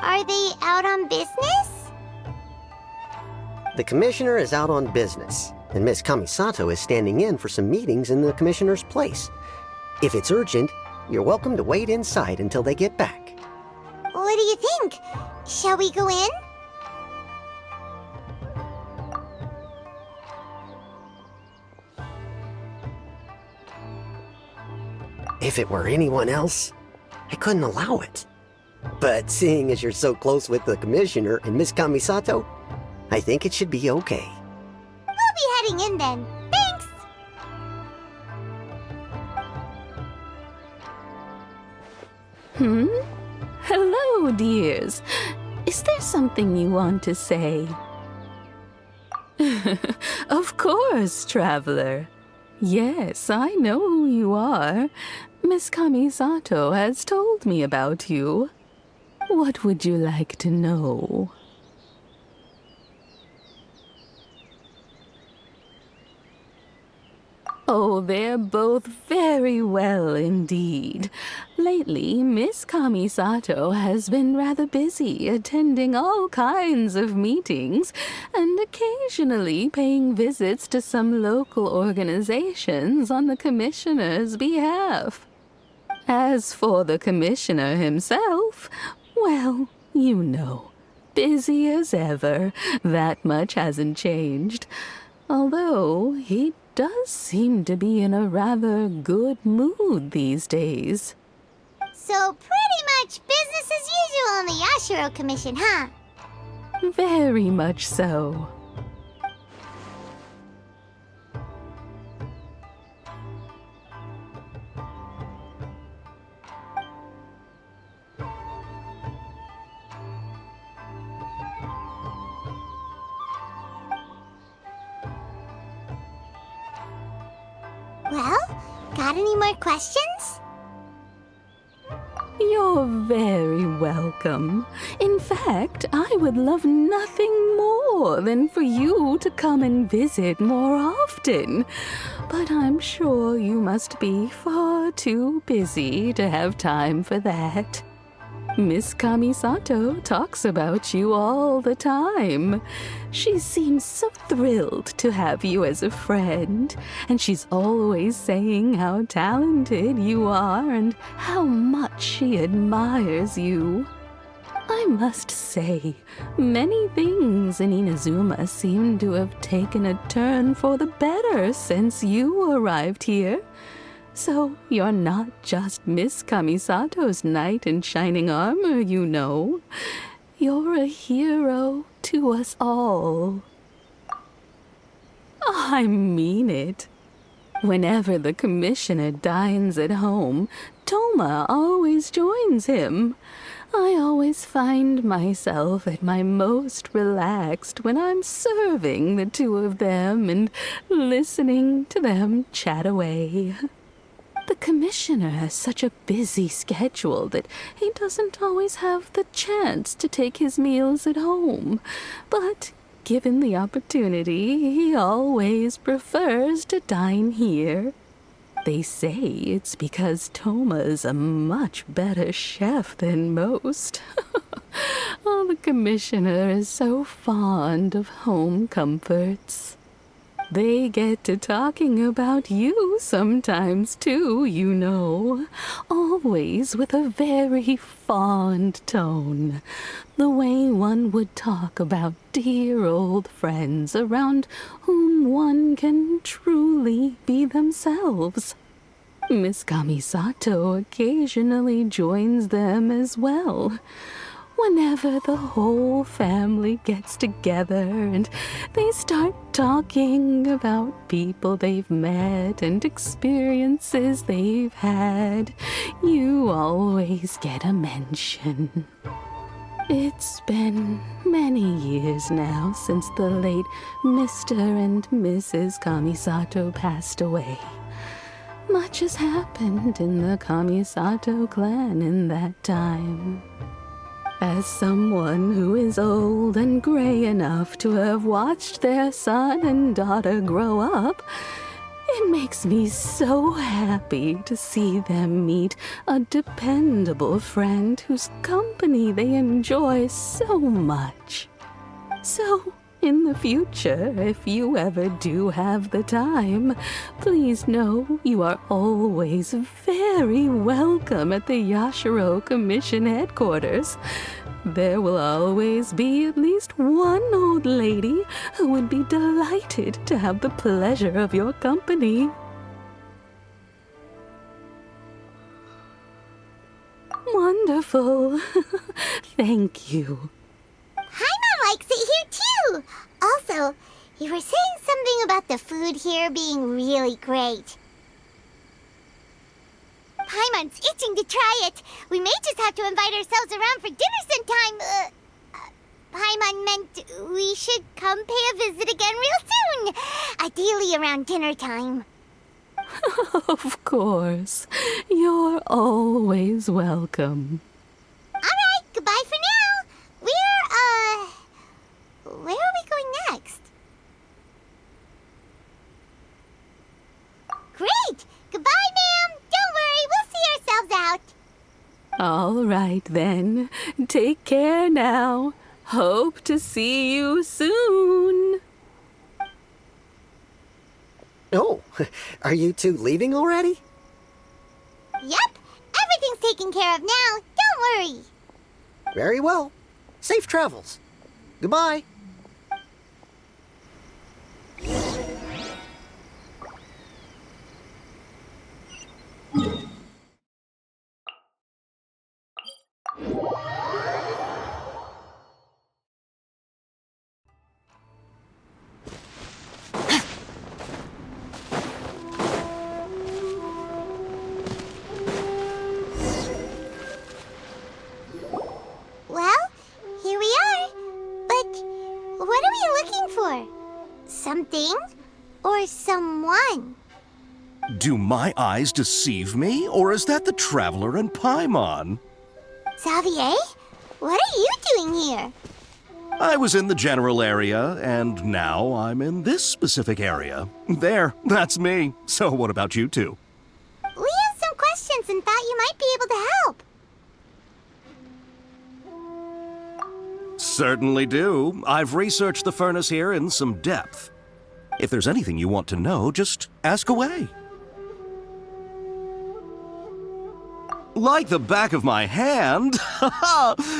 Are they out on business? The Commissioner is out on business, and Miss Kamisato is standing in for some meetings in the Commissioner's place. If it's urgent, you're welcome to wait inside until they get back. What do you think? Shall we go in? If it were anyone else, I couldn't allow it. But seeing as you're so close with the Commissioner and Miss Kamisato, I think it should be okay. We'll be heading in then. Thanks! Hello, dears. Is there something you want to say? Of course, traveler. Yes, I know who you are. Miss Kamisato has told me about you. What would you like to know? Oh, they're both very well indeed. Lately, Miss Kamisato has been rather busy attending all kinds of meetings and occasionally paying visits to some local organizations on the Commissioner's behalf. As for the Commissioner himself, well, you know, busy as ever. That much hasn't changed. Although he does seem to be in a rather good mood these days. So pretty much business as usual on the Yashiro Commission, huh? Very much so. Well, got any more questions? You're very welcome. In fact, I would love nothing more than for you to come and visit more often. But I'm sure you must be far too busy to have time for that. Miss Kamisato talks about you all the time. She seems so thrilled to have you as a friend, and she's always saying how talented you are and how much she admires you. I must say, many things in Inazuma seem to have taken a turn for the better since you arrived here. So you're not just Miss Kamisato's knight in shining armor, you know. You're a hero to us all. I mean it. Whenever the Commissioner dines at home, Toma always joins him. I always find myself at my most relaxed when I'm serving the two of them and listening to them chat away. The Commissioner has such a busy schedule that he doesn't always have the chance to take his meals at home. But given the opportunity, he always prefers to dine here. They say it's because Toma's a much better chef than most. Oh, the Commissioner is so fond of home comforts. They get to talking about you sometimes, too, you know. Always with a very fond tone. The way one would talk about dear old friends around whom one can truly be themselves. Miss Kamisato occasionally joins them as well. Whenever the whole family gets together and they start talking about people they've met and experiences they've had, you always get a mention. It's been many years now since the late Mr. and Mrs. Kamisato passed away. Much has happened in the Kamisato clan in that time. As someone who is old and gray enough to have watched their son and daughter grow up, it makes me so happy to see them meet a dependable friend whose company they enjoy so much. So, in the future, if you ever do have the time, please know you are always very welcome at the Yashiro Commission headquarters. There will always be at least one old lady who would be delighted to have the pleasure of your company. Wonderful. Thank you. Paimon likes it here too! Also, you were saying something about the food here being really great. Paimon's itching to try it. We may just have to invite ourselves around for dinner sometime. Paimon meant we should come pay a visit again real soon. Ideally around dinner time. Of course. You're always welcome. Alright, goodbye for now. Where are we going next? Great! Goodbye, ma'am! Don't worry, we'll see ourselves out. All right, then. Take care now. Hope to see you soon. Oh, are you two leaving already? Yep, everything's taken care of now. Don't worry. Very well. Safe travels. Goodbye. Well, here we are. But what are we looking for? Something or someone? Do my eyes deceive me, or is that the Traveler and Paimon? Xavier, what are you doing here? I was in the general area, and now I'm in this specific area. There, that's me. So what about you two? We have some questions and thought you might be able to help. Certainly do. I've researched the furnace here in some depth. If there's anything you want to know, just ask away. Like the back of my hand?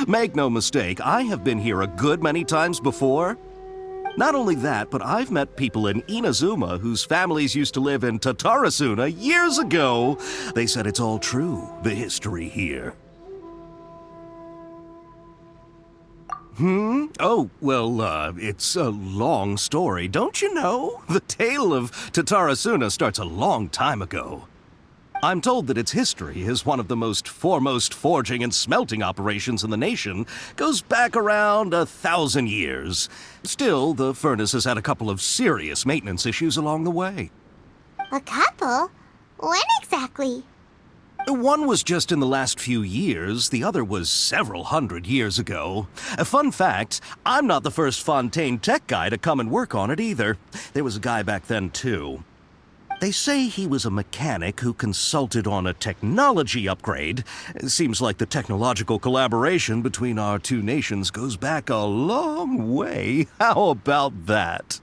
Make no mistake, I have been here a good many times before. Not only that, but I've met people in Inazuma whose families used to live in Tatarasuna years ago. They said it's all true, the history here. Oh, well, it's a long story, don't you know? The tale of Tatarasuna starts a long time ago. I'm told that its history is one of the most foremost forging and smelting operations in the nation, goes back around 1,000 years. Still, the furnace has had a couple of serious maintenance issues along the way. A couple? When exactly? One was just in the last few years, the other was several hundred years ago. A fun fact, I'm not the first Fontaine tech guy to come and work on it either. There was a guy back then too. They say he was a mechanic who consulted on a technology upgrade. It seems like the technological collaboration between our two nations goes back a long way. How about that?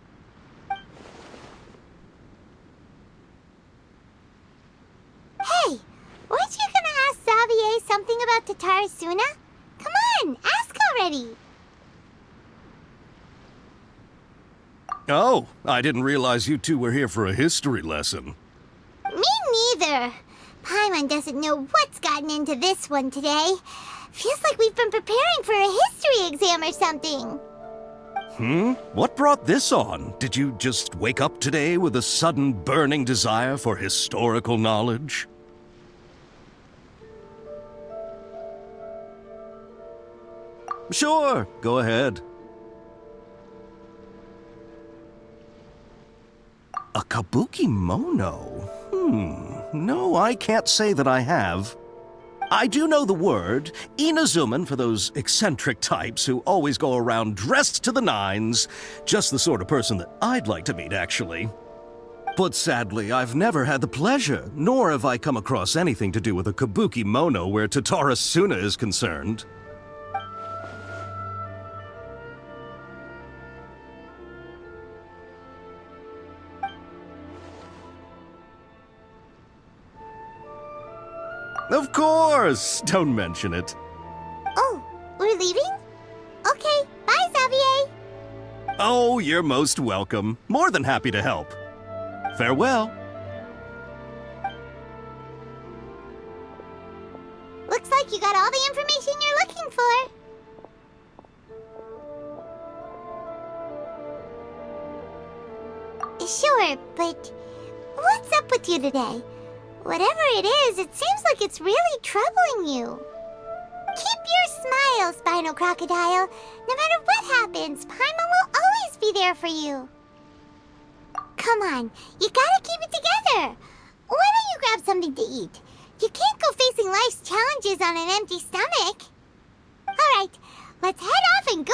Hey, weren't you gonna ask Xavier something about Tatarasuna? Come on, ask already. Oh, I didn't realize you two were here for a history lesson. Me neither. Paimon doesn't know what's gotten into this one today. Feels like we've been preparing for a history exam or something. What brought this on? Did you just wake up today with a sudden burning desire for historical knowledge? Sure, go ahead. A kabuki mono? no, I can't say that I have. I do know the word, Inazuman, for those eccentric types who always go around dressed to the nines. Just the sort of person that I'd like to meet, actually. But sadly, I've never had the pleasure, nor have I come across anything to do with a kabuki mono where Tatara Suna is concerned. Of course! Don't mention it. Oh, we're leaving? Okay, bye, Xavier. Oh, you're most welcome. More than happy to help. Farewell. Looks like you got all the information you're looking for. Sure, but what's up with you today? Whatever it is, it seems like it's really troubling you. Keep your smile, Spinal Crocodile. No matter what happens, Paimon will always be there for you. Come on, you gotta keep it together. Why don't you grab something to eat? You can't go facing life's challenges on an empty stomach. Alright, let's head off and go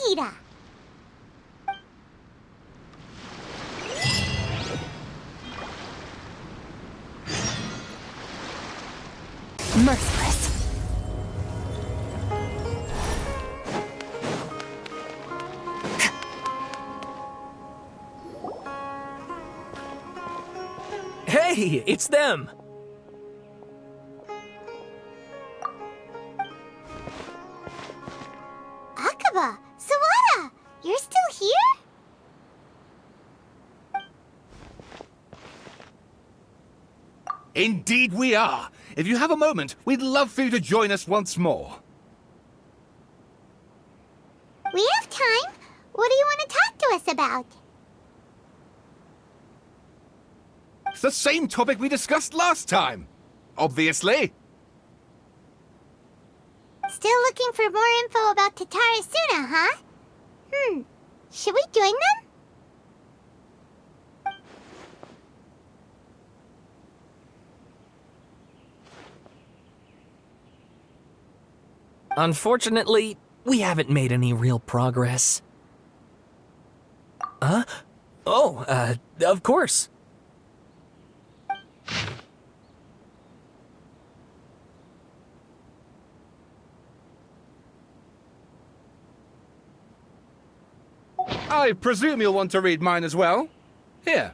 meet Nahida. Merciless. Hey, it's them! Akaba, Sawada, you're still here? Indeed we are. If you have a moment, we'd love for you to join us once more. We have time. What do you want to talk to us about? It's the same topic we discussed last time. Obviously. Still looking for more info about Tatara Suna, huh? Should we join them? Unfortunately, we haven't made any real progress. Huh? Oh, of course. I presume you'll want to read mine as well. Here.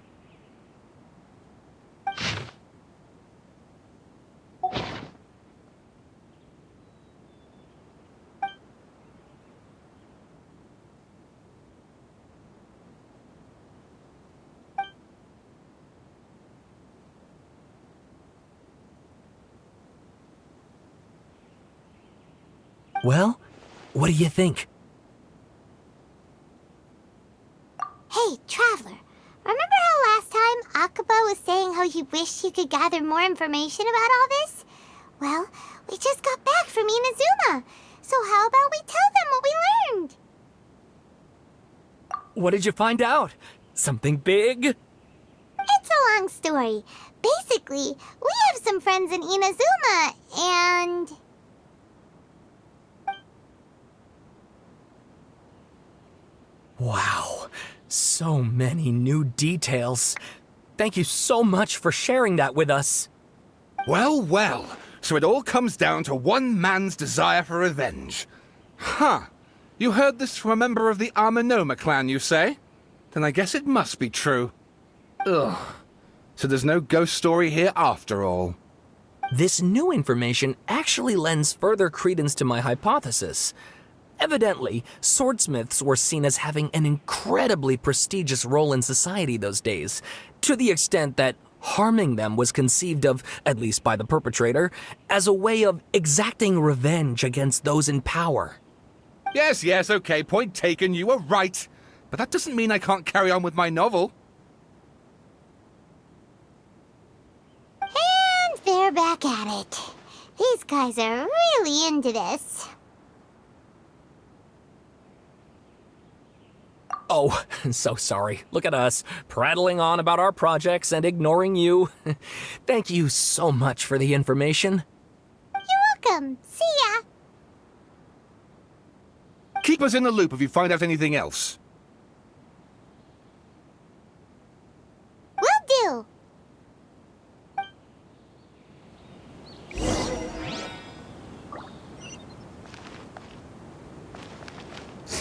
Well, what do you think? Hey, Traveler. Remember how last time Akaba was saying how he wished he could gather more information about all this? Well, we just got back from Inazuma. So how about we tell them what we learned? What did you find out? Something big? It's a long story. Basically, we have some friends in Inazuma, and... Wow, so many new details. Thank you so much for sharing that with us. Well, well. So it all comes down to one man's desire for revenge. Huh. You heard this from a member of the Arminoma clan, you say? Then I guess it must be true. Ugh. So there's no ghost story here after all. This new information actually lends further credence to my hypothesis. Evidently, swordsmiths were seen as having an incredibly prestigious role in society those days, to the extent that harming them was conceived of, at least by the perpetrator, as a way of exacting revenge against those in power. Yes, okay, point taken, you were right. But that doesn't mean I can't carry on with my novel. And they're back at it. These guys are really into this. Oh, so sorry. Look at us, prattling on about our projects and ignoring you. Thank you so much for the information. You're welcome. See ya. Keep us in the loop if you find out anything else. Will do.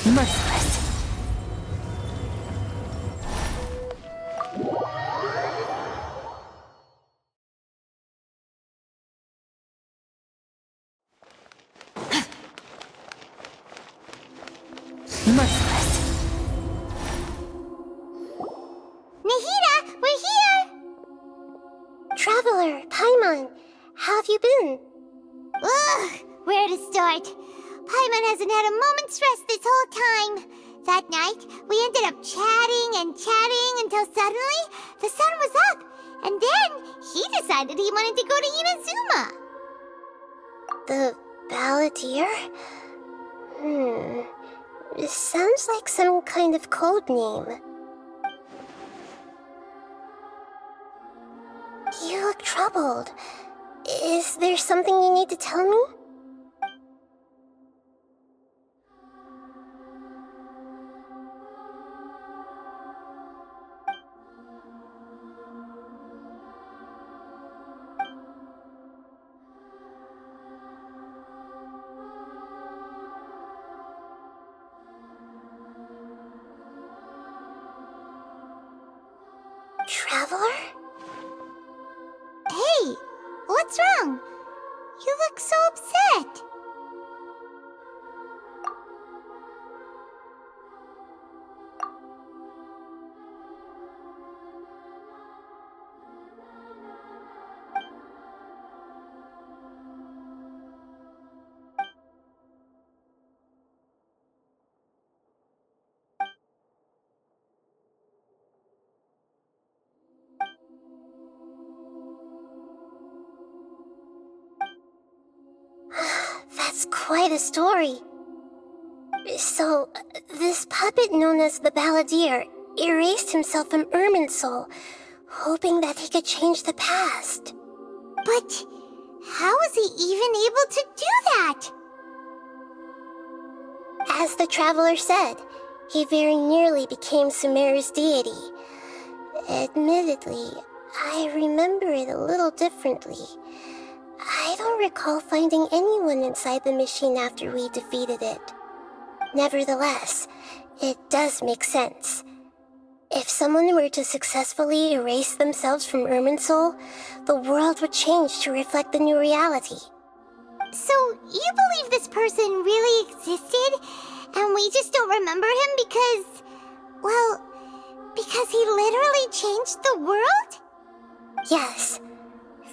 Merciless. Merciless. Nahida, we're here! Traveler, Paimon, how have you been? Ugh, where to start? Paimon hasn't had a moment's rest this whole time. That night, we ended up chatting and chatting until suddenly the sun was up. And then he decided he wanted to go to Inazuma. The Balladeer? It sounds like some kind of code name. You look troubled. Is there something you need to tell me? Traveler? Hey, what's wrong? You look so upset. That's quite a story. So, this puppet known as the Balladeer erased himself from Irminsul, hoping that he could change the past. But how was he even able to do that? As the Traveler said, he very nearly became Sumeru's deity. Admittedly, I remember it a little differently. I don't recall finding anyone inside the machine after we defeated it. Nevertheless, it does make sense. If someone were to successfully erase themselves from Irminsul, the world would change to reflect the new reality. So, you believe this person really existed, and we just don't remember him because... well, because he literally changed the world? Yes.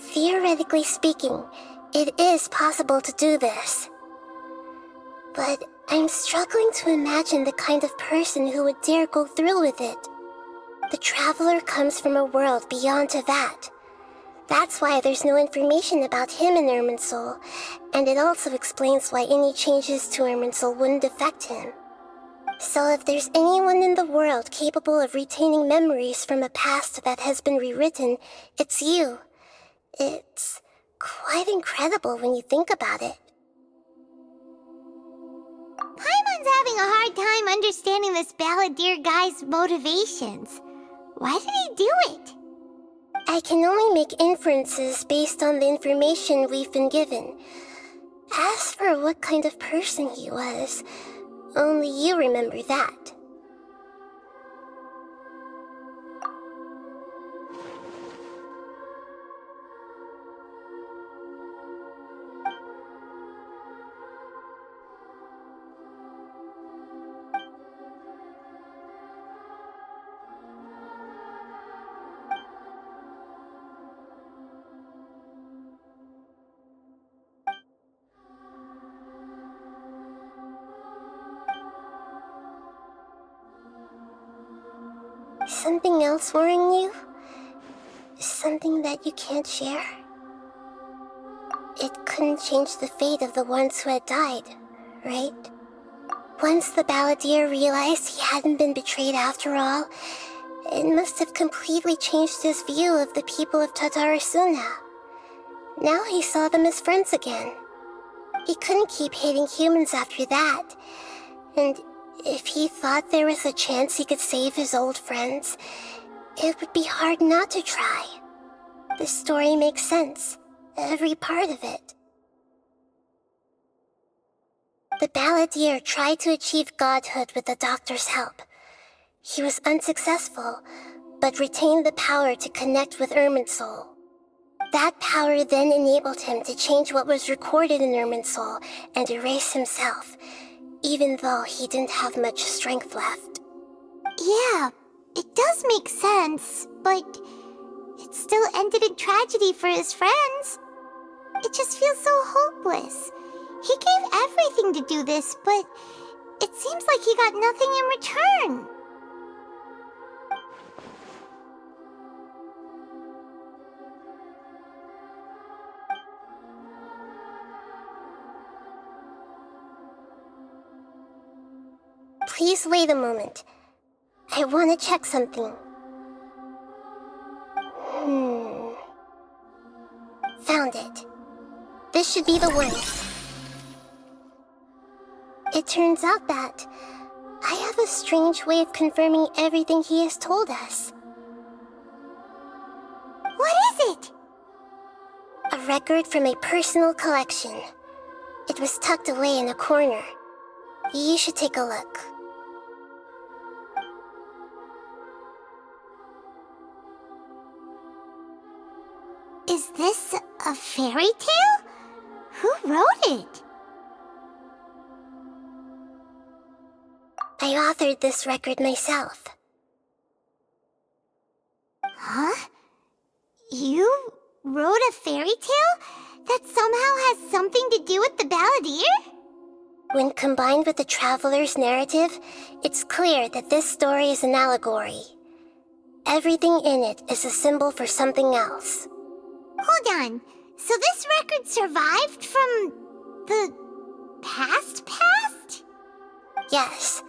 Theoretically speaking, it is possible to do this. But I'm struggling to imagine the kind of person who would dare go through with it. The Traveler comes from a world beyond Teyvat. That's why there's no information about him in Irminsul, and it also explains why any changes to Irminsul wouldn't affect him. So if there's anyone in the world capable of retaining memories from a past that has been rewritten, it's you. It's quite incredible when you think about it. Paimon's having a hard time understanding this Balladeer guy's motivations. Why did he do it? I can only make inferences based on the information we've been given. As for what kind of person he was, only you remember that. Something else worrying you? Something that you can't share? It couldn't change the fate of the ones who had died, right? Once the balladeer realized he hadn't been betrayed after all, it must have completely changed his view of the people of Tatarasuna. Now he saw them as friends again. He couldn't keep hating humans after that, and if he thought there was a chance he could save his old friends, it would be hard not to try. This story makes sense, every part of it. The balladeer tried to achieve godhood with the doctor's help. He was unsuccessful, but retained the power to connect with Irminsul. That power then enabled him to change what was recorded in Irminsul and erase himself, even though he didn't have much strength left. Yeah, it does make sense, but it still ended in tragedy for his friends. It just feels so hopeless. He gave everything to do this, but it seems like he got nothing in return. Please wait a moment. I want to check something. Found it. This should be the one. It turns out that I have a strange way of confirming everything he has told us. What is it? A record from a personal collection. It was tucked away in a corner. You should take a look. Is this a fairy tale? Who wrote it? I authored this record myself. Huh? You wrote a fairy tale that somehow has something to do with the balladeer? When combined with the traveler's narrative, it's clear that this story is an allegory. Everything in it is a symbol for something else. Hold on. So this record survived from the past? Yes.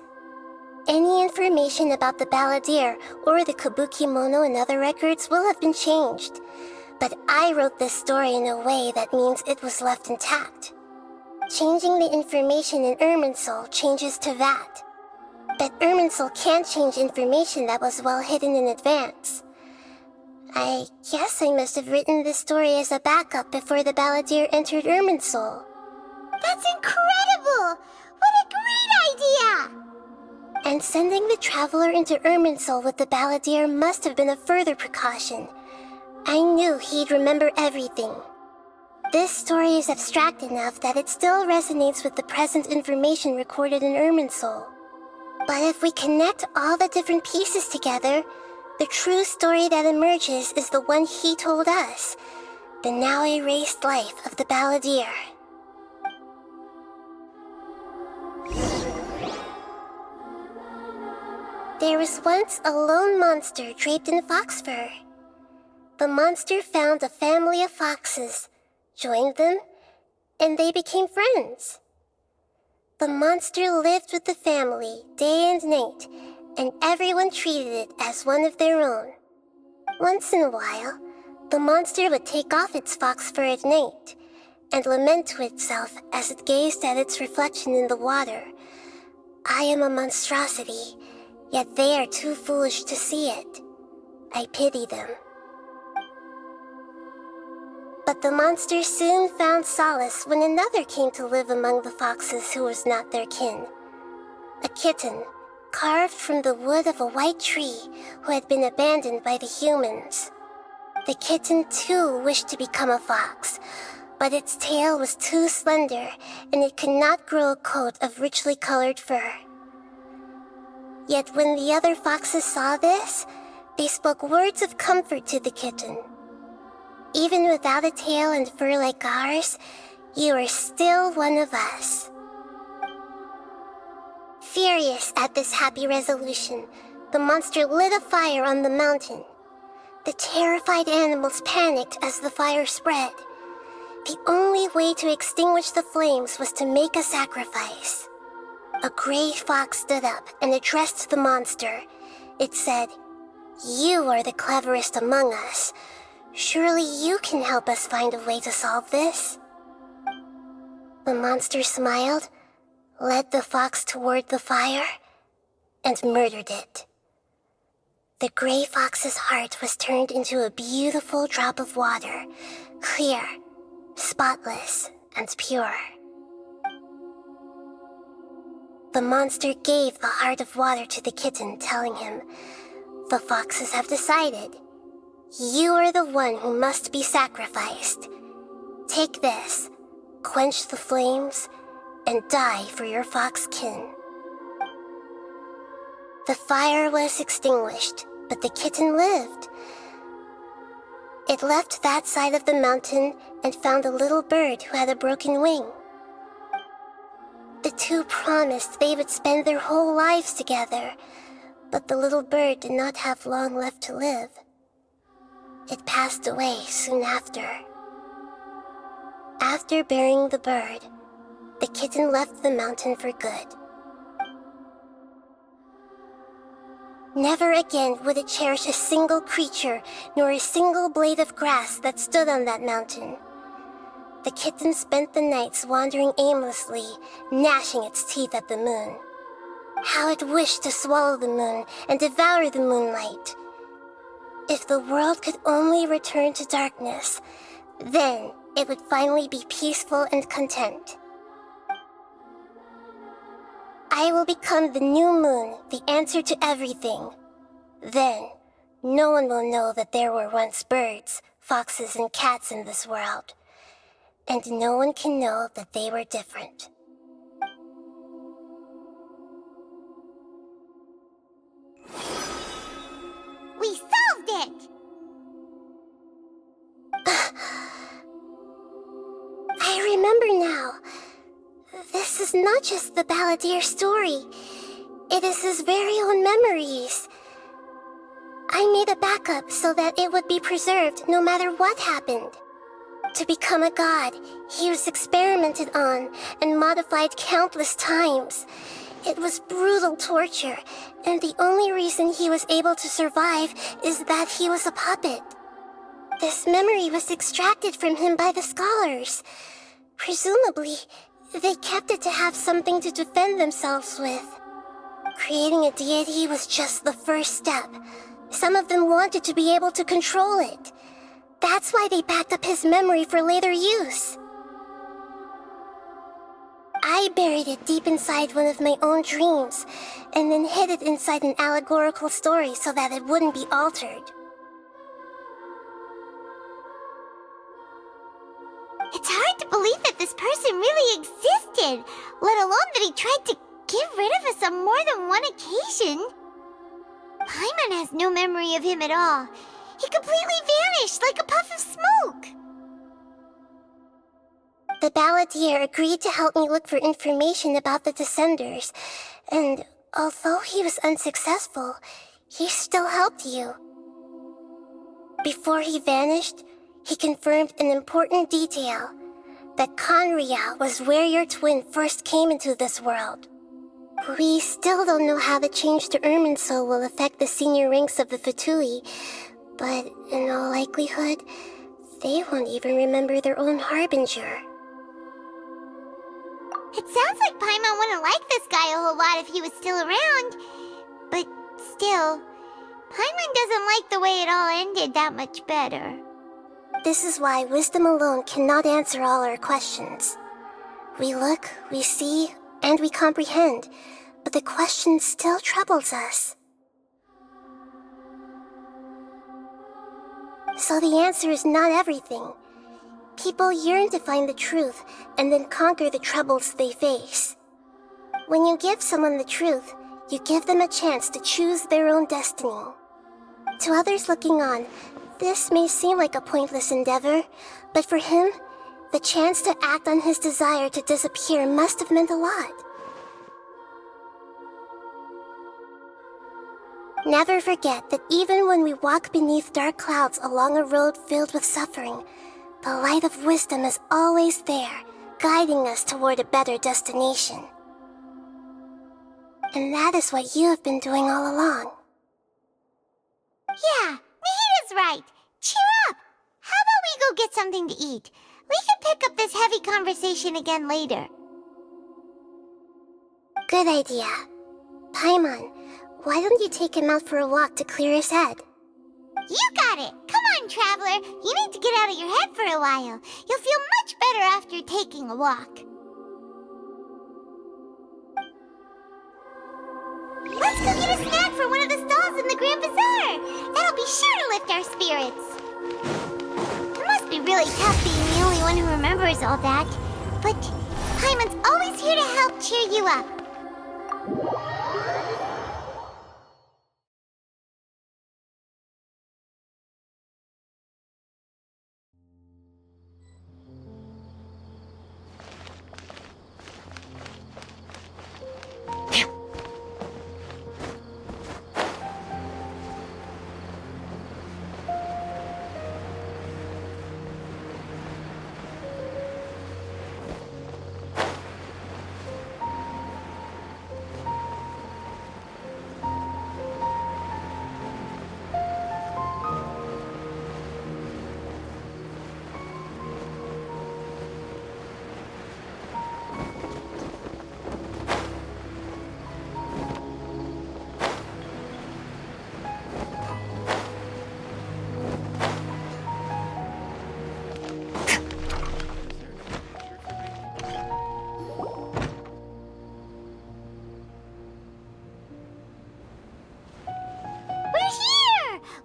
Any information about the balladeer or the kabuki mono and other records will have been changed. But I wrote this story in a way that means it was left intact. Changing the information in Irminsul changes Teyvat. But Irminsul can't change information that was well hidden in advance. I guess I must have written this story as a backup before the balladeer entered Irminsul. That's incredible! What a great idea! And sending the traveler into Irminsul with the balladeer must have been a further precaution. I knew he'd remember everything. This story is abstract enough that it still resonates with the present information recorded in Irminsul. But if we connect all the different pieces together, the true story that emerges is the one he told us, the now erased life of the balladeer. There was once a lone monster draped in fox fur. The monster found a family of foxes, joined them, and they became friends. The monster lived with the family day and night, and everyone treated it as one of their own. Once in a while, the monster would take off its fox fur at night and lament to itself as it gazed at its reflection in the water. I am a monstrosity, yet they are too foolish to see it. I pity them. But the monster soon found solace when another came to live among the foxes who was not their kin. A kitten, carved from the wood of a white tree who had been abandoned by the humans. The kitten too wished to become a fox, but its tail was too slender and it could not grow a coat of richly colored fur. Yet when the other foxes saw this, they spoke words of comfort to the kitten. Even without a tail and fur like ours, you are still one of us. Furious at this happy resolution, the monster lit a fire on the mountain. The terrified animals panicked as the fire spread. The only way to extinguish the flames was to make a sacrifice. A gray fox stood up and addressed the monster. It said, "You are the cleverest among us. Surely you can help us find a way to solve this." The monster smiled, led the fox toward the fire, and murdered it. The gray fox's heart was turned into a beautiful drop of water, clear, spotless, and pure. The monster gave the heart of water to the kitten, telling him, "The foxes have decided. You are the one who must be sacrificed. Take this, quench the flames, and die for your fox kin." The fire was extinguished, but the kitten lived. It left that side of the mountain and found a little bird who had a broken wing. The two promised they would spend their whole lives together, but the little bird did not have long left to live. It passed away soon after. After burying the bird, the kitten left the mountain for good. Never again would it cherish a single creature nor a single blade of grass that stood on that mountain. The kitten spent the nights wandering aimlessly, gnashing its teeth at the moon. How it wished to swallow the moon and devour the moonlight. If the world could only return to darkness, then it would finally be peaceful and content. I will become the new moon, the answer to everything. Then, no one will know that there were once birds, foxes, and cats in this world. And no one can know that they were different. We solved it! I remember now. This is not just the Balladeer's story. It is his very own memories. I made a backup so that it would be preserved no matter what happened. To become a god, he was experimented on and modified countless times. It was brutal torture, and the only reason he was able to survive is that he was a puppet. This memory was extracted from him by the scholars. Presumably, they kept it to have something to defend themselves with. Creating a deity was just the first step. Some of them wanted to be able to control it. That's why they backed up his memory for later use. I buried it deep inside one of my own dreams, and then hid it inside an allegorical story so that it wouldn't be altered. It's hard to believe that this person really existed, let alone that he tried to get rid of us on more than one occasion. Paimon has no memory of him at all. He completely vanished like a puff of smoke. The Balladeer agreed to help me look for information about the Descenders, and although he was unsuccessful, he still helped you. Before he vanished, he confirmed an important detail, that Conria was where your twin first came into this world. We still don't know how the change to Irminsul will affect the senior ranks of the Fatui, but in all likelihood, they won't even remember their own Harbinger. It sounds like Paimon wouldn't like this guy a whole lot if he was still around. But still, Paimon doesn't like the way it all ended that much better. This is why wisdom alone cannot answer all our questions. We look, we see, and we comprehend, but the question still troubles us. So the answer is not everything. People yearn to find the truth and then conquer the troubles they face. When you give someone the truth, you give them a chance to choose their own destiny. To others looking on, this may seem like a pointless endeavor, but for him, the chance to act on his desire to disappear must have meant a lot. Never forget that even when we walk beneath dark clouds along a road filled with suffering, the light of wisdom is always there, guiding us toward a better destination. And that is what you have been doing all along. Yeah, Nahida's right. Cheer up! How about we go get something to eat? We can pick up this heavy conversation again later. Good idea. Paimon, why don't you take him out for a walk to clear his head? You got it! Come on, Traveler! You need to get out of your head for a while. You'll feel much better after taking a walk. Let's go get a snack from one of the stalls in the Grand Bazaar! That'll be sure to lift our spirits. It must be really tough being the only one who remembers all that. But Paimon's always here to help cheer you up.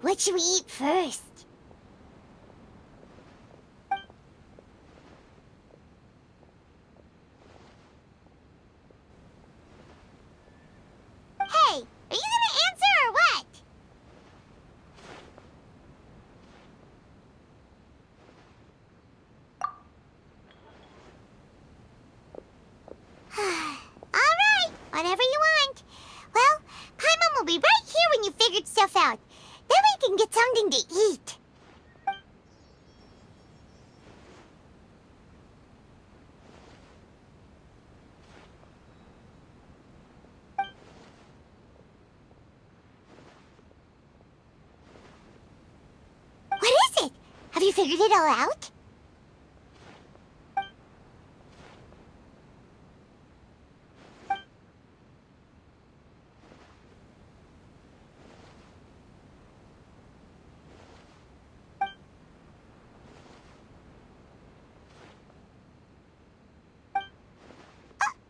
What should we eat first? Hey, are you gonna answer or what? Alright, whatever you want. Well, Paimon will be right here when you figured stuff out. Then we can get something to eat. What is it? Have you figured it all out?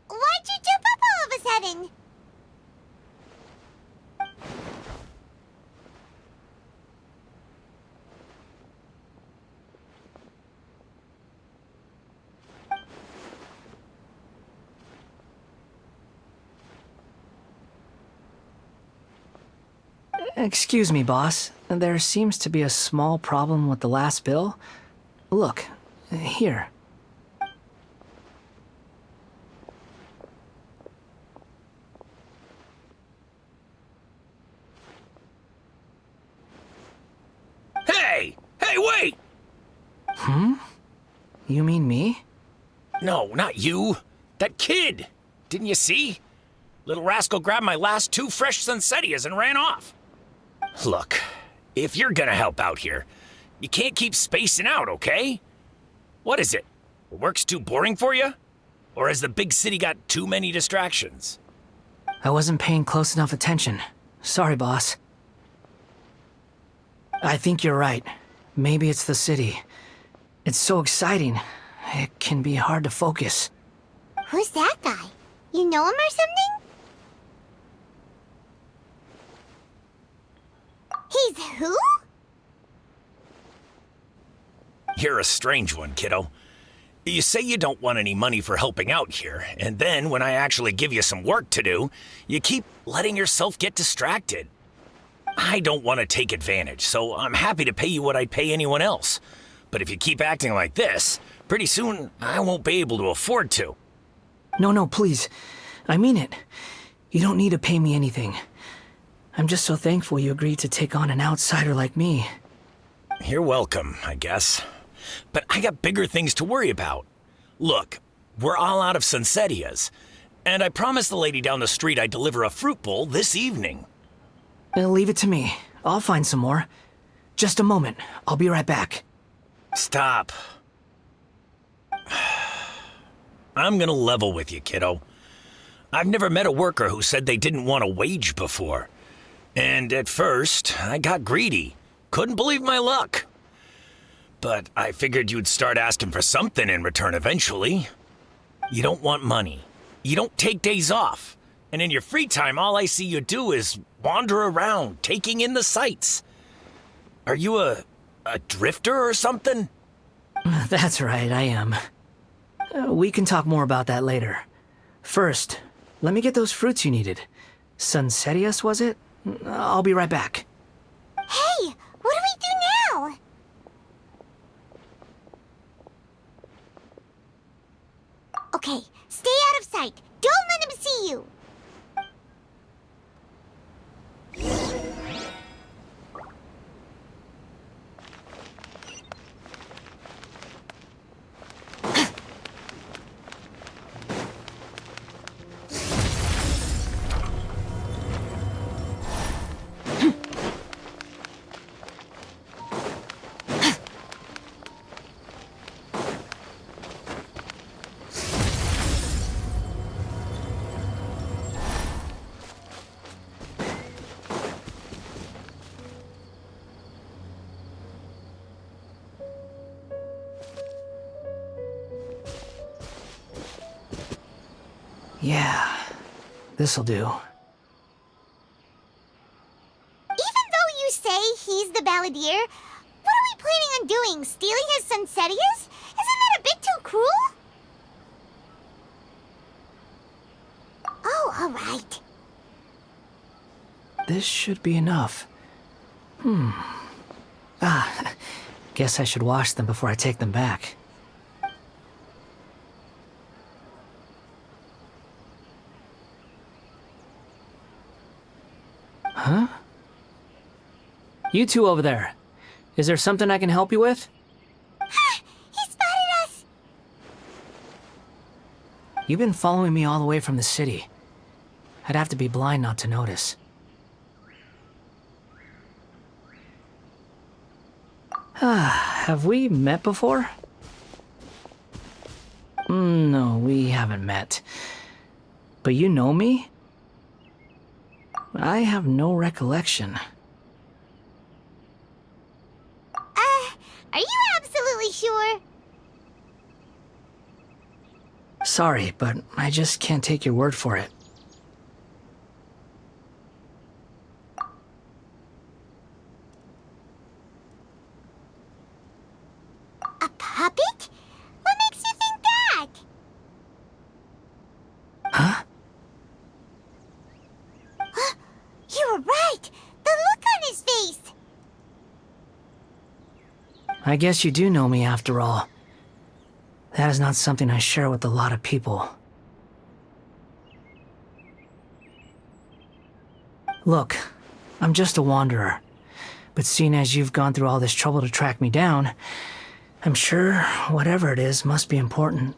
Why'd you jump up all of a sudden? Excuse me, boss. There seems to be a small problem with the last bill. Look, here. Hey! Hey, wait! You mean me? No, not you. That kid! Didn't you see? Little rascal grabbed my last 2 fresh Sunsettias and ran off. Look, if you're gonna help out here, you can't keep spacing out, okay? What is it? Work's too boring for you? Or has the big city got too many distractions? I wasn't paying close enough attention. Sorry, boss. I think you're right. Maybe it's the city. It's so exciting. It can be hard to focus. Who's that guy? You know him or something? He's who? You're a strange one, kiddo. You say you don't want any money for helping out here, and then when I actually give you some work to do, you keep letting yourself get distracted. I don't want to take advantage, so I'm happy to pay you what I'd pay anyone else. But if you keep acting like this, pretty soon I won't be able to afford to. No, please. I mean it. You don't need to pay me anything. I'm just so thankful you agreed to take on an outsider like me. You're welcome, I guess. But I got bigger things to worry about. Look, we're all out of Sunsettias. And I promised the lady down the street I'd deliver a fruit bowl this evening. Leave it to me. I'll find some more. Just a moment. I'll be right back. Stop. I'm gonna level with you, kiddo. I've never met a worker who said they didn't want a wage before. And at first, I got greedy. Couldn't believe my luck. But I figured you'd start asking for something in return eventually. You don't want money. You don't take days off. And in your free time, all I see you do is wander around, taking in the sights. Are you a drifter or something? That's right, I am. We can talk more about that later. First, let me get those fruits you needed. Sunsetius, was it? I'll be right back. Hey, what do we do now? Okay, stay out of sight. Don't let him see you. Yeah, this'll do. Even though you say he's the balladeer, what are we planning on doing? Stealing his Sunsetius? Isn't that a bit too cruel? Oh, alright. This should be enough. Guess I should wash them before I take them back. Huh? You two over there. Is there something I can help you with? He spotted us! You've been following me all the way from the city. I'd have to be blind not to notice. Have we met before? No, we haven't met. But you know me? I have no recollection. Are you absolutely sure? Sorry, but I just can't take your word for it. A puppet? What makes you think that? Huh? You were right! The look on his face! I guess you do know me after all. That is not something I share with a lot of people. Look, I'm just a wanderer. But seeing as you've gone through all this trouble to track me down, I'm sure whatever it is must be important.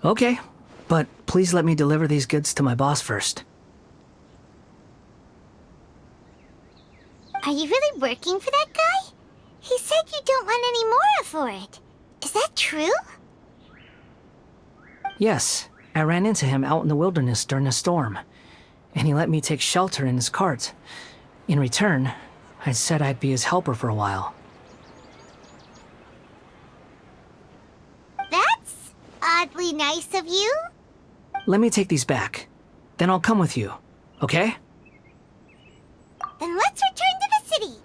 Okay, but please let me deliver these goods to my boss first. Are you really working for that guy? He said you don't want any more for it. Is that true? Yes, I ran into him out in the wilderness during a storm, and he let me take shelter in his cart. In return, I said I'd be his helper for a while. That's oddly nice of you. Let me take these back. Then I'll come with you, okay? Then let's return to the city.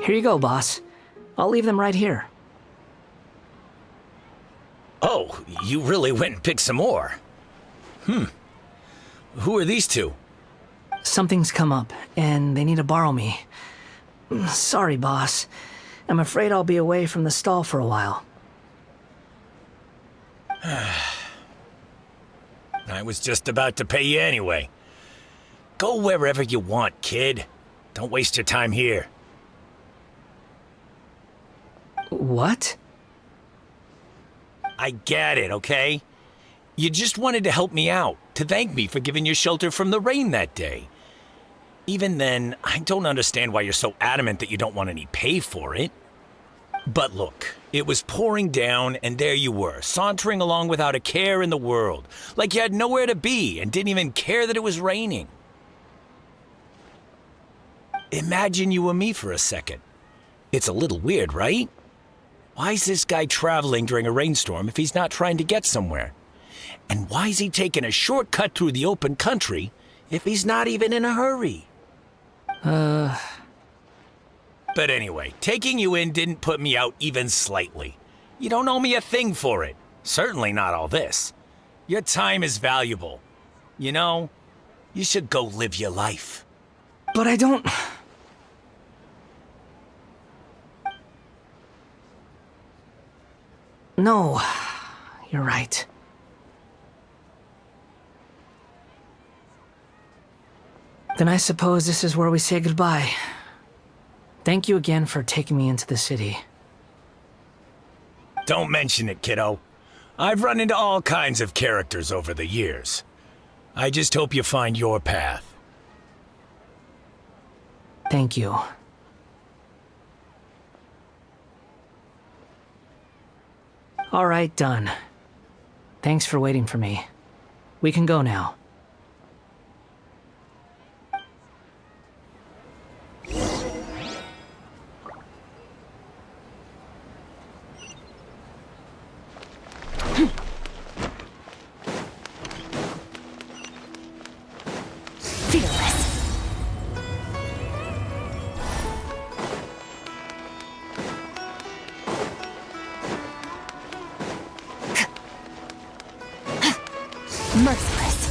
Here you go, boss. I'll leave them right here. Oh, you really went and picked some more. Who are these two? Something's come up, and they need to borrow me. Sorry, boss. I'm afraid I'll be away from the stall for a while. I was just about to pay you anyway. Go wherever you want, kid. Don't waste your time here. What? I get it, okay? You just wanted to help me out, to thank me for giving you shelter from the rain that day. Even then, I don't understand why you're so adamant that you don't want any pay for it. But look, it was pouring down, and there you were, sauntering along without a care in the world, like you had nowhere to be and didn't even care that it was raining. Imagine you were me for a second. It's a little weird, right? Why's this guy traveling during a rainstorm if he's not trying to get somewhere? And why's he taking a shortcut through the open country if he's not even in a hurry? But anyway, taking you in didn't put me out even slightly. You don't owe me a thing for it. Certainly not all this. Your time is valuable. You know, you should go live your life. But I don't... No, you're right. Then I suppose this is where we say goodbye. Thank you again for taking me into the city. Don't mention it, kiddo. I've run into all kinds of characters over the years. I just hope you find your path. Thank you. All right, done. Thanks for waiting for me. We can go now. Merciless.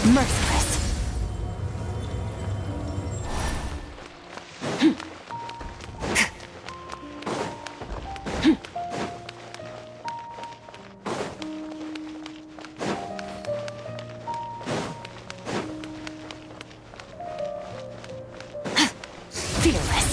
Merciless. Fearless.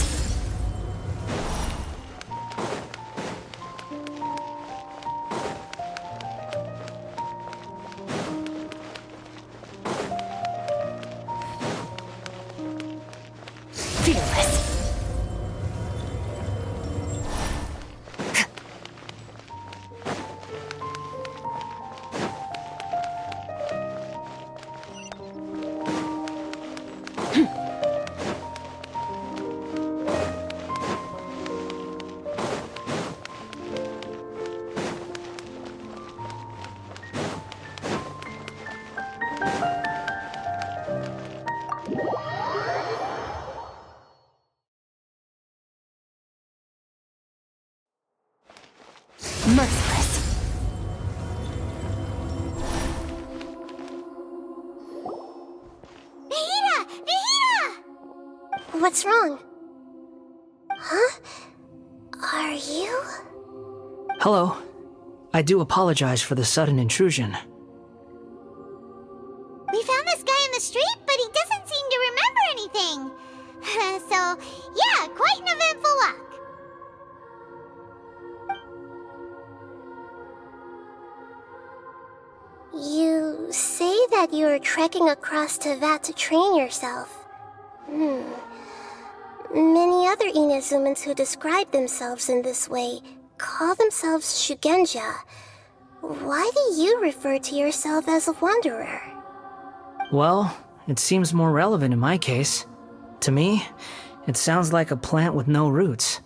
Merciless. Nahida! Nahida! What's wrong? Huh? Are you? Hello. I do apologize for the sudden intrusion. We found this guy in the street, but yeah, quite an eventful walk. You say that you are trekking across Teyvat to train yourself. Many other Inazumans who describe themselves in this way call themselves Shugenja. Why do you refer to yourself as a wanderer? Well, it seems more relevant in my case. To me, it sounds like a plant with no roots.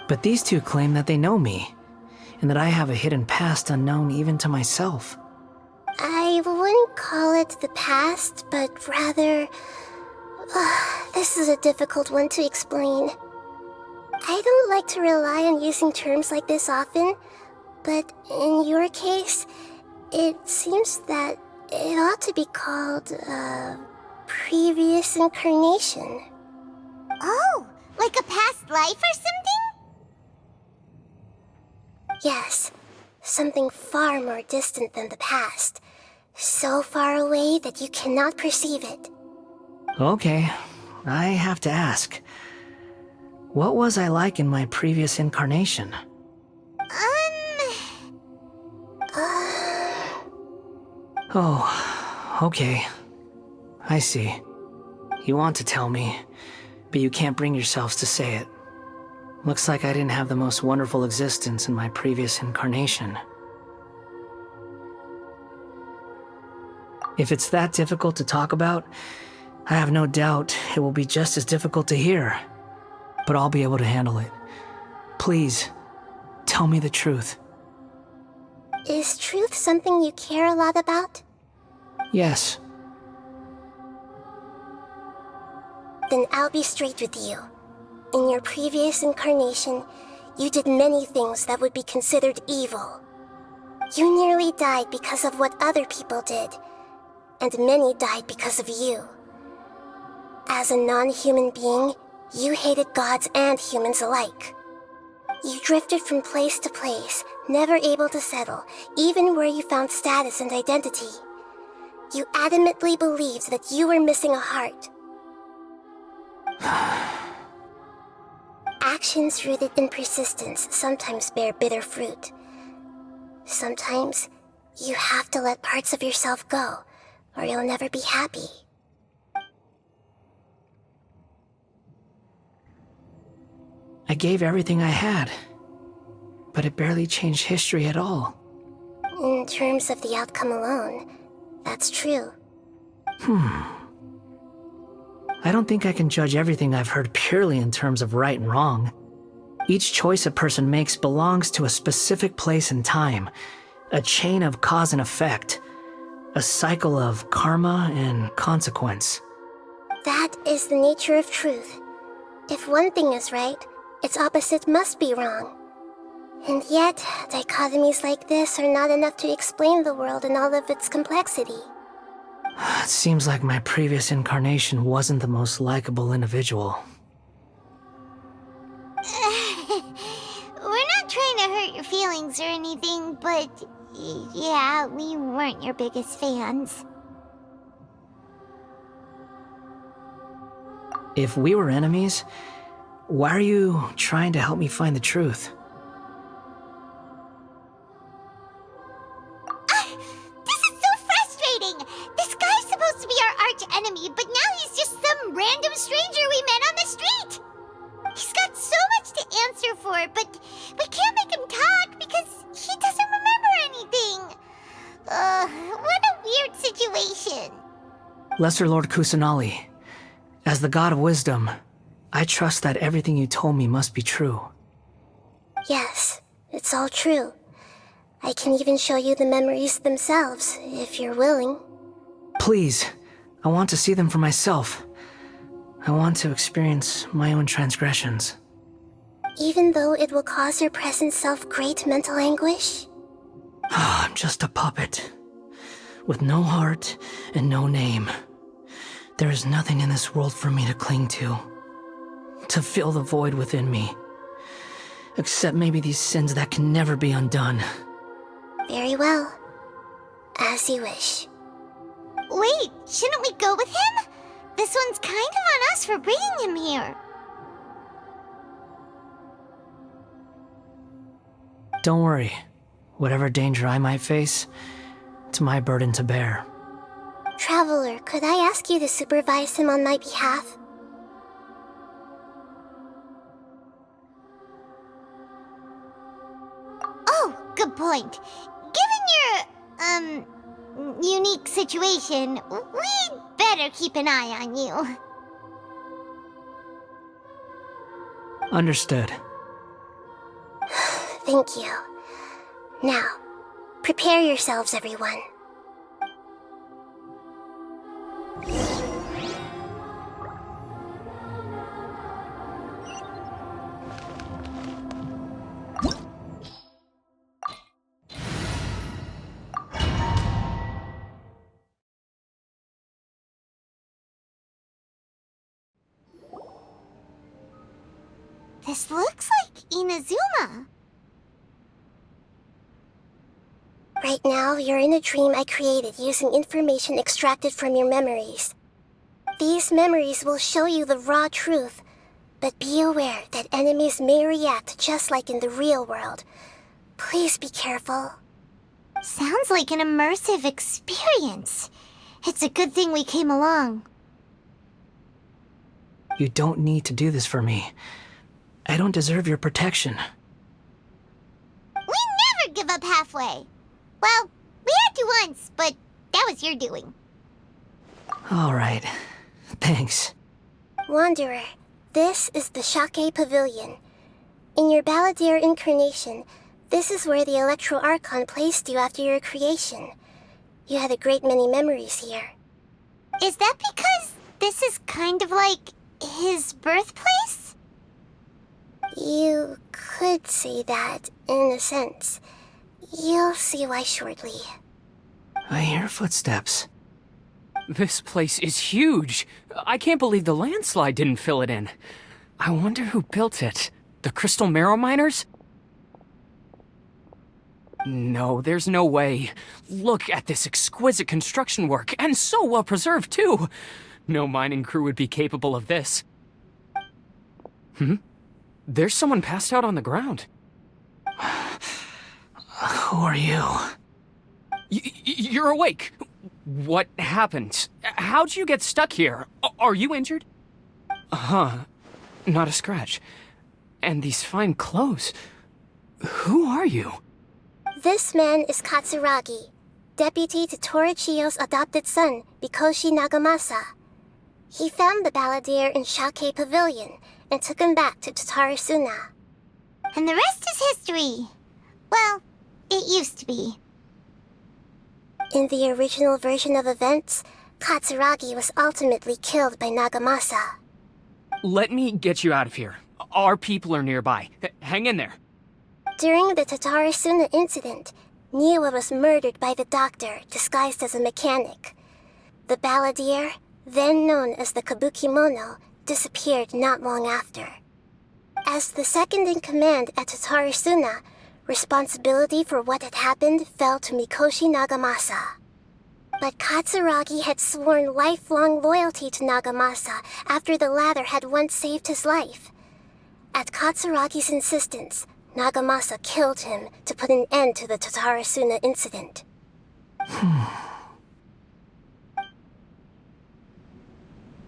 But these two claim that they know me, and that I have a hidden past unknown even to myself. I wouldn't call it the past, but rather... this is a difficult one to explain. I don't like to rely on using terms like this often, but in your case, it seems that it ought to be called previous incarnation. Oh, like a past life or something? Yes, something far more distant than the past. So far away that you cannot perceive it. Okay, I have to ask. What was I like in my previous incarnation? Oh, okay. I see. You want to tell me, but you can't bring yourselves to say it. Looks like I didn't have the most wonderful existence in my previous incarnation. If it's that difficult to talk about, I have no doubt it will be just as difficult to hear. But I'll be able to handle it. Please, tell me the truth. Is truth something you care a lot about? Yes. Then I'll be straight with you. In your previous incarnation, you did many things that would be considered evil. You nearly died because of what other people did, and many died because of you. As a non-human being, you hated gods and humans alike. You drifted from place to place, never able to settle, even where you found status and identity. You adamantly believed that you were missing a heart. Actions rooted in persistence sometimes bear bitter fruit. Sometimes, you have to let parts of yourself go, or you'll never be happy. I gave everything I had, but it barely changed history at all. In terms of the outcome alone, that's true. I don't think I can judge everything I've heard purely in terms of right and wrong. Each choice a person makes belongs to a specific place and time, a chain of cause and effect, a cycle of karma and consequence. That is the nature of truth. If one thing is right, its opposite must be wrong. And yet, dichotomies like this are not enough to explain the world in all of its complexity. It seems like my previous incarnation wasn't the most likable individual. We're not trying to hurt your feelings or anything, but yeah, we weren't your biggest fans. If we were enemies, why are you trying to help me find the truth? This is so frustrating! This guy's supposed to be our arch enemy, but now he's just some random stranger we met on the street! He's got so much to answer for, but we can't make him talk because he doesn't remember anything. What a weird situation. Lesser Lord Kusanali, as the God of Wisdom, I trust that everything you told me must be true. Yes, it's all true. I can even show you the memories themselves, if you're willing. Please, I want to see them for myself. I want to experience my own transgressions. Even though it will cause your present self great mental anguish? I'm just a puppet, with no heart and no name. There is nothing in this world for me to cling to fill the void within me. Except maybe these sins that can never be undone. Very well. As you wish. Wait, shouldn't we go with him? This one's kind of on us for bringing him here. Don't worry. Whatever danger I might face, it's my burden to bear. Traveler, could I ask you to supervise him on my behalf? Oh, good point. Given your, unique situation, we'd better keep an eye on you. Understood. Thank you. Now, prepare yourselves, everyone. This looks like Inazuma. Right now, you're in a dream I created using information extracted from your memories. These memories will show you the raw truth, but be aware that enemies may react just like in the real world. Please be careful. Sounds like an immersive experience. It's a good thing we came along. You don't need to do this for me. I don't deserve your protection. We never give up halfway. Well, we had to once, but that was your doing. Alright. Thanks. Wanderer, this is the Shake Pavilion. In your Balladeer incarnation, this is where the Electro Archon placed you after your creation. You had a great many memories here. Is that because this is kind of like his birthplace? You could say that, in a sense. You'll see why shortly. I hear footsteps. This place is huge. I can't believe the landslide didn't fill it in. I wonder who built it. The Crystal Marrow Miners? No, there's no way. Look at this exquisite construction work, and so well preserved, too. No mining crew would be capable of this. There's someone passed out on the ground. Who are you? You're awake. What happened? How'd you get stuck here? Are you injured? Huh. Not a scratch. And these fine clothes. Who are you? This man is Katsuragi, deputy to Torichiyo's adopted son, Mikoshi Nagamasa. He found the Balladeer in Shake Pavilion and took him back to Tatarasuna. And the rest is history. Well, it used to be. In the original version of events, Katsuragi was ultimately killed by Nagamasa. Let me get you out of here. Our people are nearby. Hang in there. During the Tatarasuna incident, Niwa was murdered by the doctor disguised as a mechanic. The Balladeer, then known as the Kabukimono, disappeared not long after. As the second in command at Tatarasuna, responsibility for what had happened fell to Mikoshi Nagamasa. But Katsuragi had sworn lifelong loyalty to Nagamasa after the latter had once saved his life. At Katsuragi's insistence, Nagamasa killed him to put an end to the Tatarasuna incident.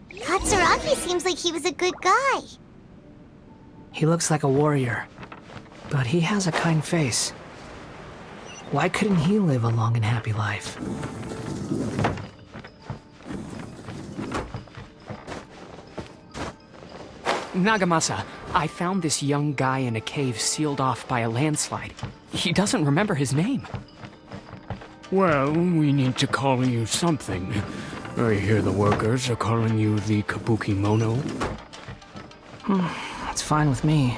Katsuragi seems like he was a good guy. He looks like a warrior, but he has a kind face. Why couldn't he live a long and happy life? Nagamasa, I found this young guy in a cave sealed off by a landslide. He doesn't remember his name. Well, we need to call you something. I hear the workers are calling you the Kabukimono. That's fine with me.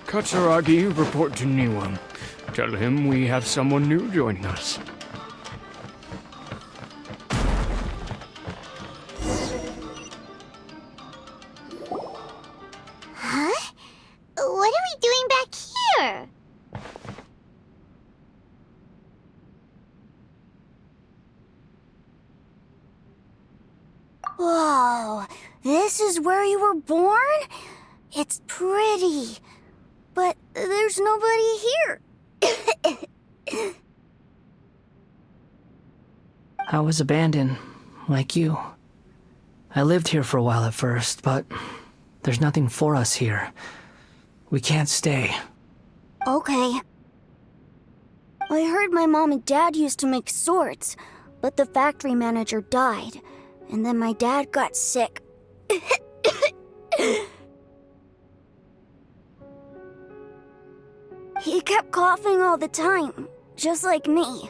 Katsuragi, report to Niwa. Tell him we have someone new joining us. Huh? What are we doing back here? Whoa, this is where you were born? It's pretty, but there's nobody here. I was abandoned, like you. I lived here for a while at first, but there's nothing for us here. We can't stay. Okay. I heard my mom and dad used to make swords, but the factory manager died, and then my dad got sick. He kept coughing all the time, just like me.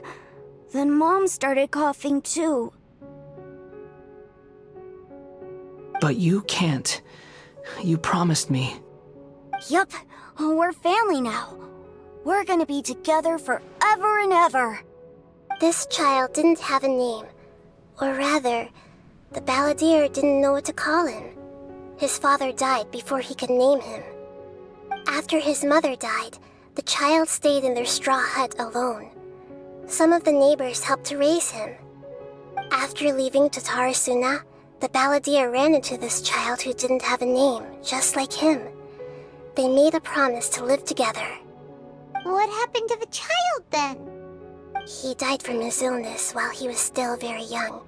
Then Mom started coughing too. But you can't. You promised me. Yup, we're family now. We're gonna be together forever and ever. This child didn't have a name. Or rather, the balladeer didn't know what to call him. His father died before he could name him. After his mother died, the child stayed in their straw hut alone. Some of the neighbors helped to raise him. After leaving Tatarasuna, the balladeer ran into this child who didn't have a name, just like him. They made a promise to live together. What happened to the child then? He died from his illness while he was still very young.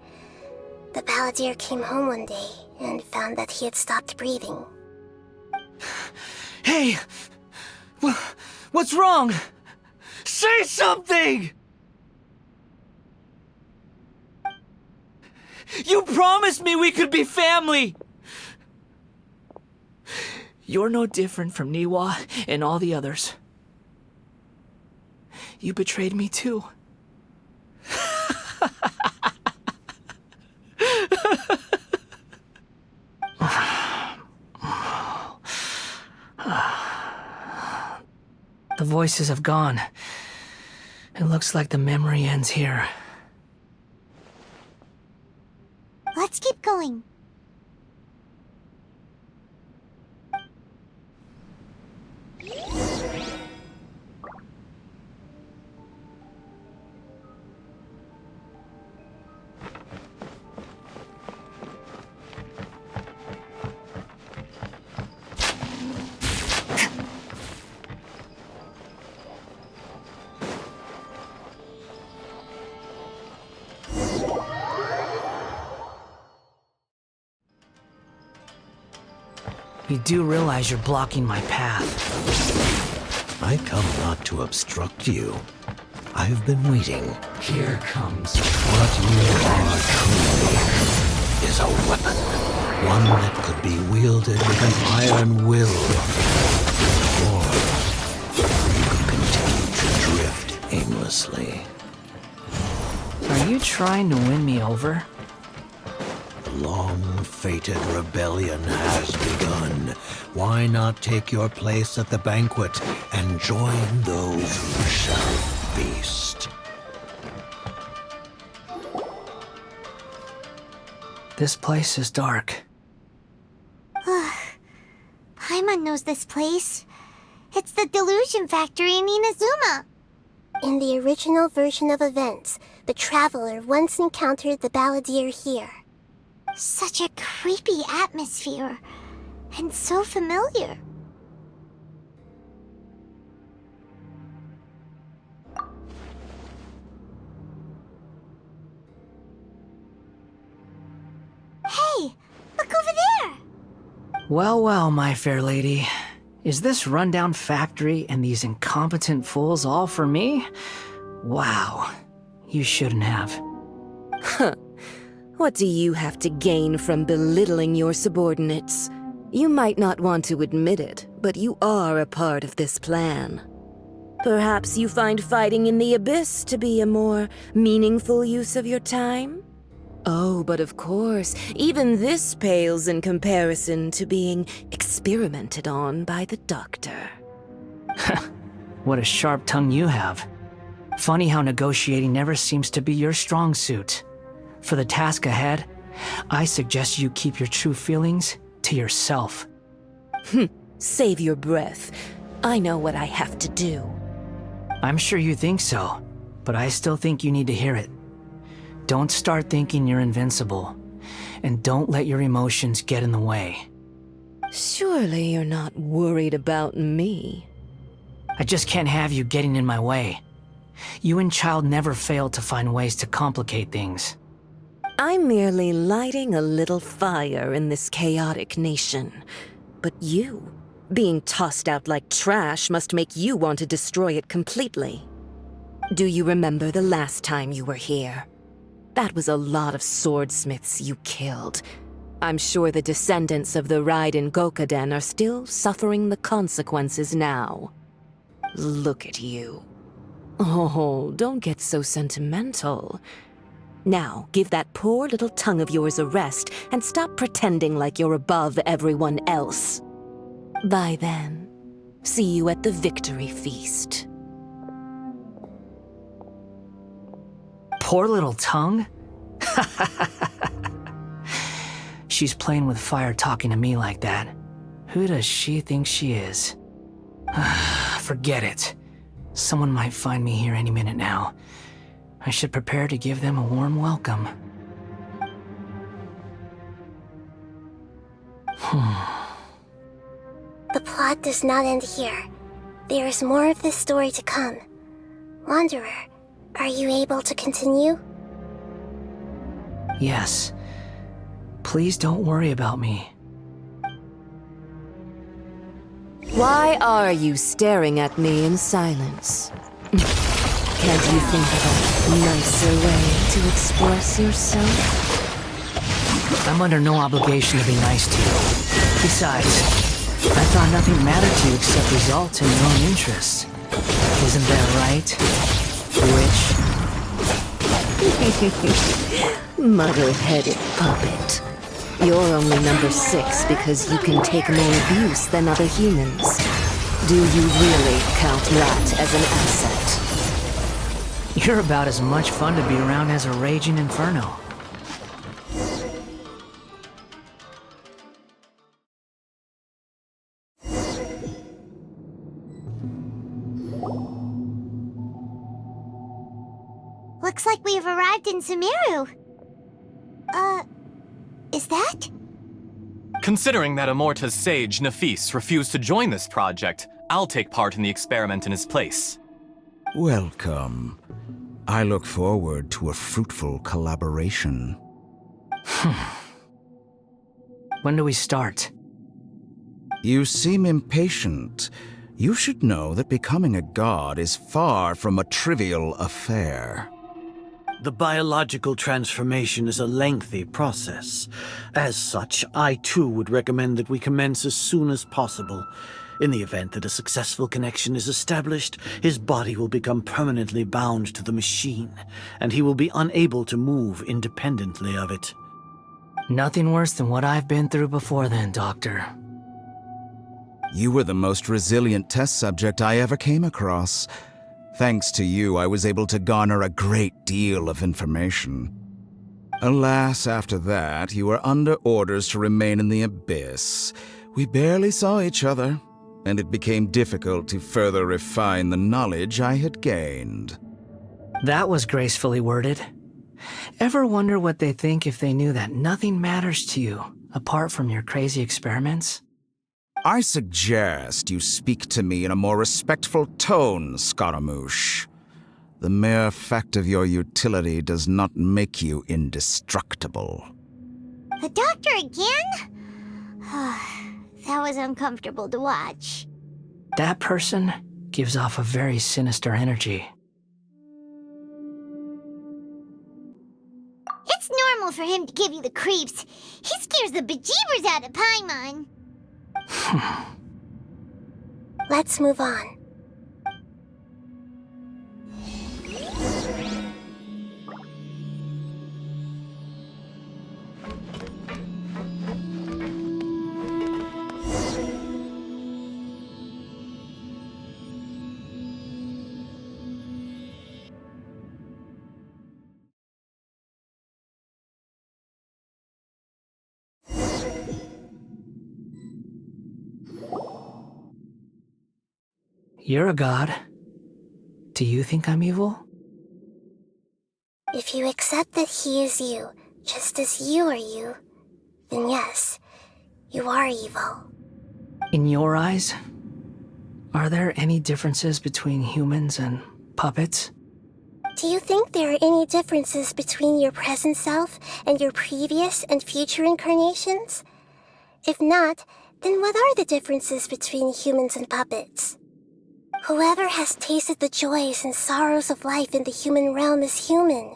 The balladeer came home one day and found that he had stopped breathing. Hey! What's wrong? Say something! You promised me we could be family! You're no different from Niwa and all the others. You betrayed me too. The voices have gone. It looks like the memory ends here. Let's keep going. You do realize you're blocking my path. I come not to obstruct you. I've been waiting. Here comes. What you are truly is a weapon. One that could be wielded with an iron will. Or you could continue to drift aimlessly. Are you trying to win me over? The long-fated rebellion has begun. Why not take your place at the banquet and join those who shall feast? This place is dark. Paimon knows this place. It's the Delusion Factory in Inazuma. In the original version of events, the Traveler once encountered the balladeer here. Such a creepy atmosphere. And so familiar. Hey, look over there! Well, well, my fair lady. Is this rundown factory and these incompetent fools all for me? Wow. You shouldn't have. Huh. What do you have to gain from belittling your subordinates? You might not want to admit it, but you are a part of this plan. Perhaps you find fighting in the Abyss to be a more meaningful use of your time? Oh, but of course, even this pales in comparison to being experimented on by the Doctor. What a sharp tongue you have. Funny how negotiating never seems to be your strong suit. For the task ahead, I suggest you keep your true feelings to yourself. Save your breath. I know what I have to do. I'm sure you think so, but I still think you need to hear it. Don't start thinking you're invincible. and don't let your emotions get in the way. Surely you're not worried about me. I just can't have you getting in my way. You and Child never fail to find ways to complicate things. I'm merely lighting a little fire in this chaotic nation. But you, being tossed out like trash, must make you want to destroy it completely. Do you remember the last time you were here? That was a lot of swordsmiths you killed. I'm sure the descendants of the Raiden Gokaden are still suffering the consequences now. Look at you. Oh, don't get so sentimental. Now, give that poor little tongue of yours a rest and stop pretending like you're above everyone else. Bye then. See you at the victory feast. Poor little tongue? She's playing with fire talking to me like that. Who does she think she is? Forget it. Someone might find me here any minute now. I should prepare to give them a warm welcome. The plot does not end here. There is more of this story to come. Wanderer, are you able to continue? Yes. Please don't worry about me. Why are you staring at me in silence? Can't you think of a nicer way to express yourself? I'm under no obligation to be nice to you. Besides, I thought nothing mattered to you except results and your own interests. Isn't that right, witch? Muddle-headed puppet. You're only number 6 because you can take more abuse than other humans. Do you really count that as an asset? You're about as much fun to be around as a raging inferno. Looks like we've arrived in Sumeru. Is that? Considering that Amorta's sage, Nafis, refused to join this project, I'll take part in the experiment in his place. Welcome. I look forward to a fruitful collaboration. When do we start? You seem impatient. You should know that becoming a god is far from a trivial affair. The biological transformation is a lengthy process. As such, I too would recommend that we commence as soon as possible. In the event that a successful connection is established, his body will become permanently bound to the machine, and he will be unable to move independently of it. Nothing worse than what I've been through before then, Doctor. You were the most resilient test subject I ever came across. Thanks to you, I was able to garner a great deal of information. Alas, after that, you were under orders to remain in the Abyss. We barely saw each other, and it became difficult to further refine the knowledge I had gained. That was gracefully worded. Ever wonder what they think if they knew that nothing matters to you, apart from your crazy experiments? I suggest you speak to me in a more respectful tone, Scaramouche. The mere fact of your utility does not make you indestructible. The doctor again? That was uncomfortable to watch. That person gives off a very sinister energy. It's normal for him to give you the creeps. He scares the bejeebers out of Paimon. Let's move on. You're a god. Do you think I'm evil? If you accept that he is you, just as you are you, then yes, you are evil. In your eyes, are there any differences between humans and puppets? Do you think there are any differences between your present self and your previous and future incarnations? If not, then what are the differences between humans and puppets? Whoever has tasted the joys and sorrows of life in the human realm is human.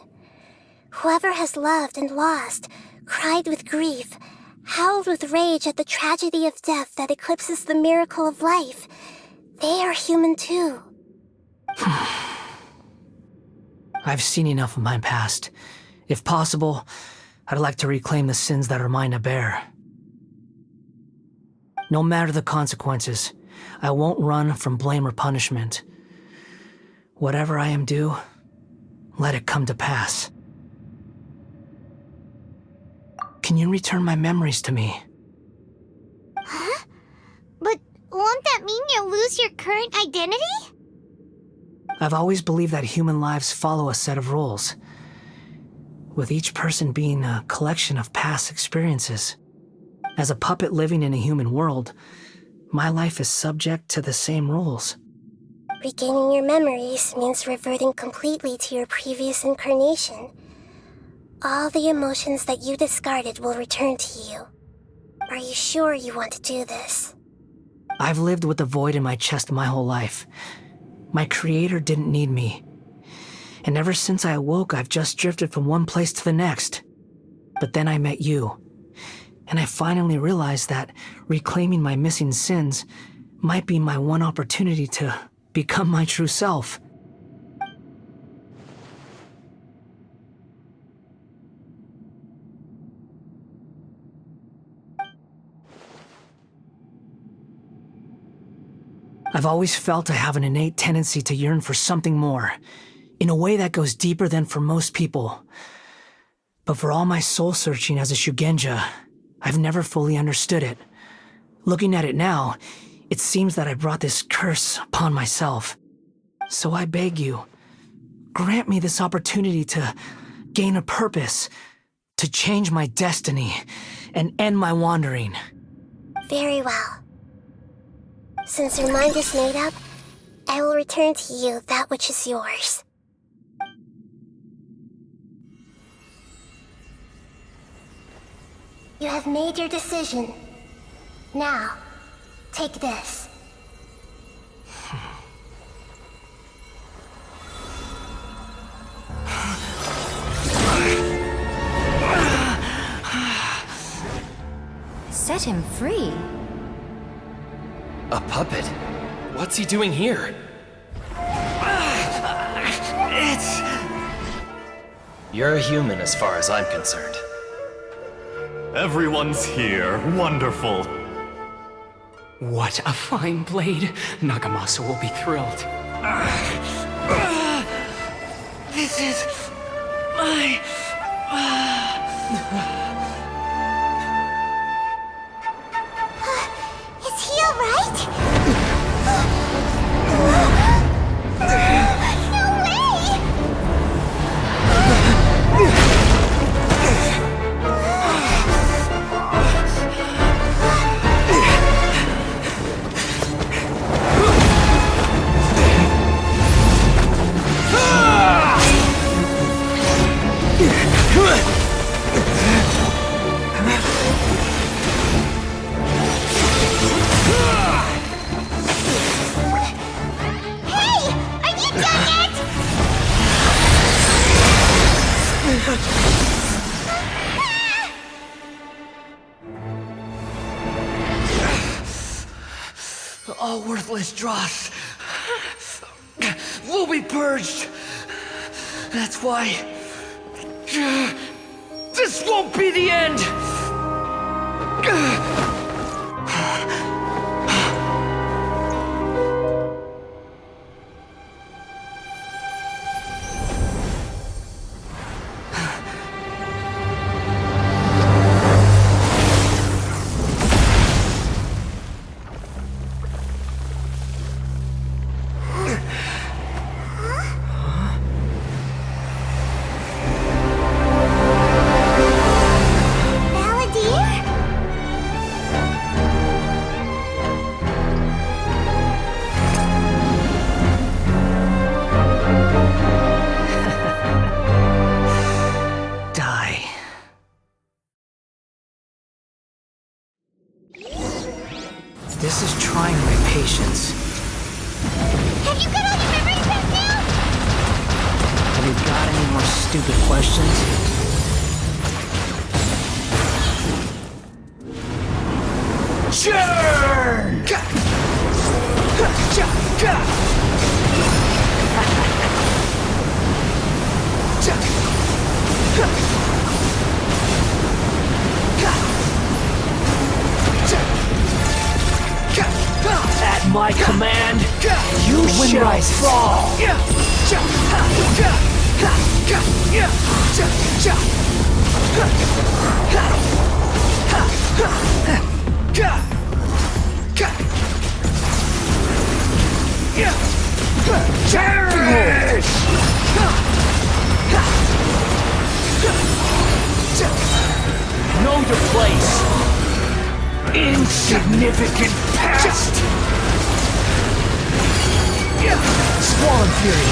Whoever has loved and lost, cried with grief, howled with rage at the tragedy of death that eclipses the miracle of life, they are human too. I've seen enough of my past. If possible, I'd like to reclaim the sins that are mine to bear. No matter the consequences, I won't run from blame or punishment. Whatever I am due, let it come to pass. Can you return my memories to me? Huh? But won't that mean you'll lose your current identity? I've always believed that human lives follow a set of rules, with each person being a collection of past experiences. As a puppet living in a human world, my life is subject to the same rules. Regaining your memories means reverting completely to your previous incarnation. All the emotions that you discarded will return to you. Are you sure you want to do this? I've lived with the void in my chest my whole life. My creator didn't need me. And ever since I awoke, I've just drifted from one place to the next. But then I met you. And I finally realized that reclaiming my missing sins might be my one opportunity to become my true self. I've always felt I have an innate tendency to yearn for something more, in a way that goes deeper than for most people. But for all my soul-searching as a Shugenja, I've never fully understood it. Looking at it now, it seems that I brought this curse upon myself. So I beg you, grant me this opportunity to gain a purpose, to change my destiny, and end my wandering. Very well. Since your mind is made up, I will return to you that which is yours. You have made your decision. Now, take this. Set him free. A puppet? What's he doing here? You're a human as far as I'm concerned. Everyone's here. Wonderful. What a fine blade. Nagamasa will be thrilled. This is my... Is he alright? No way! All worthless dross will be purged. That's why this won't be the end. This is trying my patience. Have you got all your memories back now? Have you got any more stupid questions? Churn! At my command, you shall fall! Know your place. Insignificant past. Swollen Fury!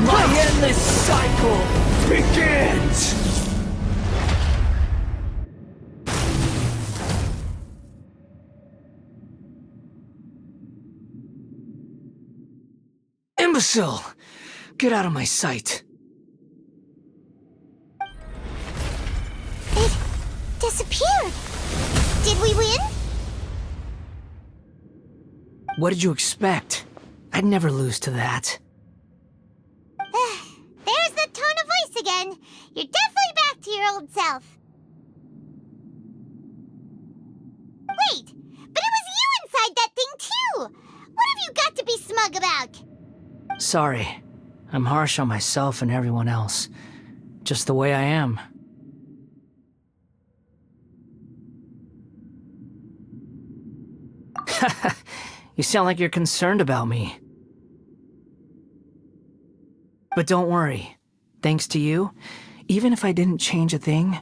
My endless cycle begins! Imbecile! Get out of my sight. It disappeared. Did we win? What did you expect? I'd never lose to that. There's the tone of voice again. You're definitely back to your old self. Wait, but it was you inside that thing too! What have you got to be smug about? Sorry. I'm harsh on myself and everyone else. Just the way I am. You sound like you're concerned about me. But don't worry. Thanks to you, even if I didn't change a thing,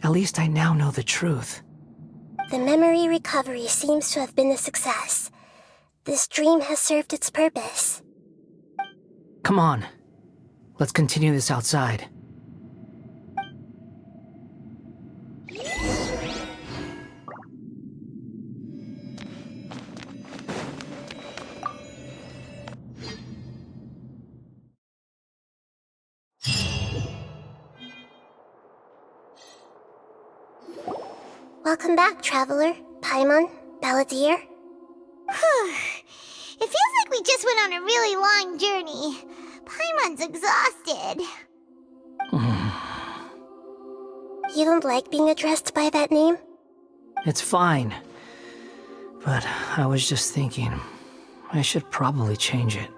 at least I now know the truth. The memory recovery seems to have been a success. This dream has served its purpose. Come on. Let's continue this outside. Welcome back, Traveler, Paimon, Balladeer. It feels like we just went on a really long journey. Paimon's exhausted. You don't like being addressed by that name? It's fine. But I was just thinking, I should probably change it.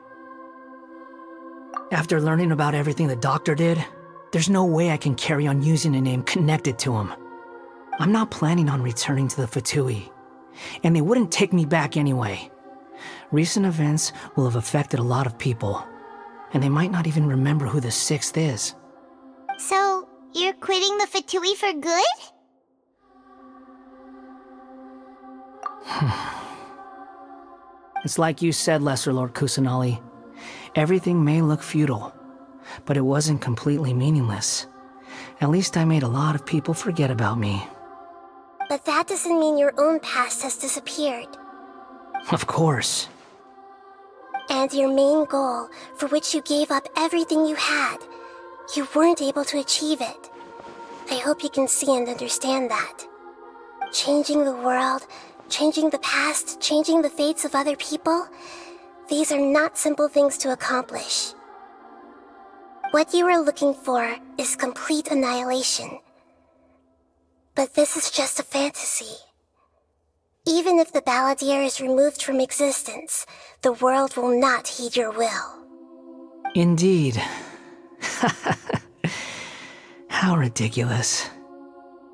After learning about everything the doctor did, there's no way I can carry on using a name connected to him. I'm not planning on returning to the Fatui, and they wouldn't take me back anyway. Recent events will have affected a lot of people, and they might not even remember who the Sixth is. So, you're quitting the Fatui for good? It's like you said, Lesser Lord Kusanali. Everything may look futile, but it wasn't completely meaningless. At least I made a lot of people forget about me. But that doesn't mean your own past has disappeared. Of course. And your main goal, for which you gave up everything you had, you weren't able to achieve it. I hope you can see and understand that. Changing the world, changing the past, changing the fates of other people, these are not simple things to accomplish. What you are looking for is complete annihilation. But this is just a fantasy. Even if the Balladeer is removed from existence, the world will not heed your will. Indeed. How ridiculous.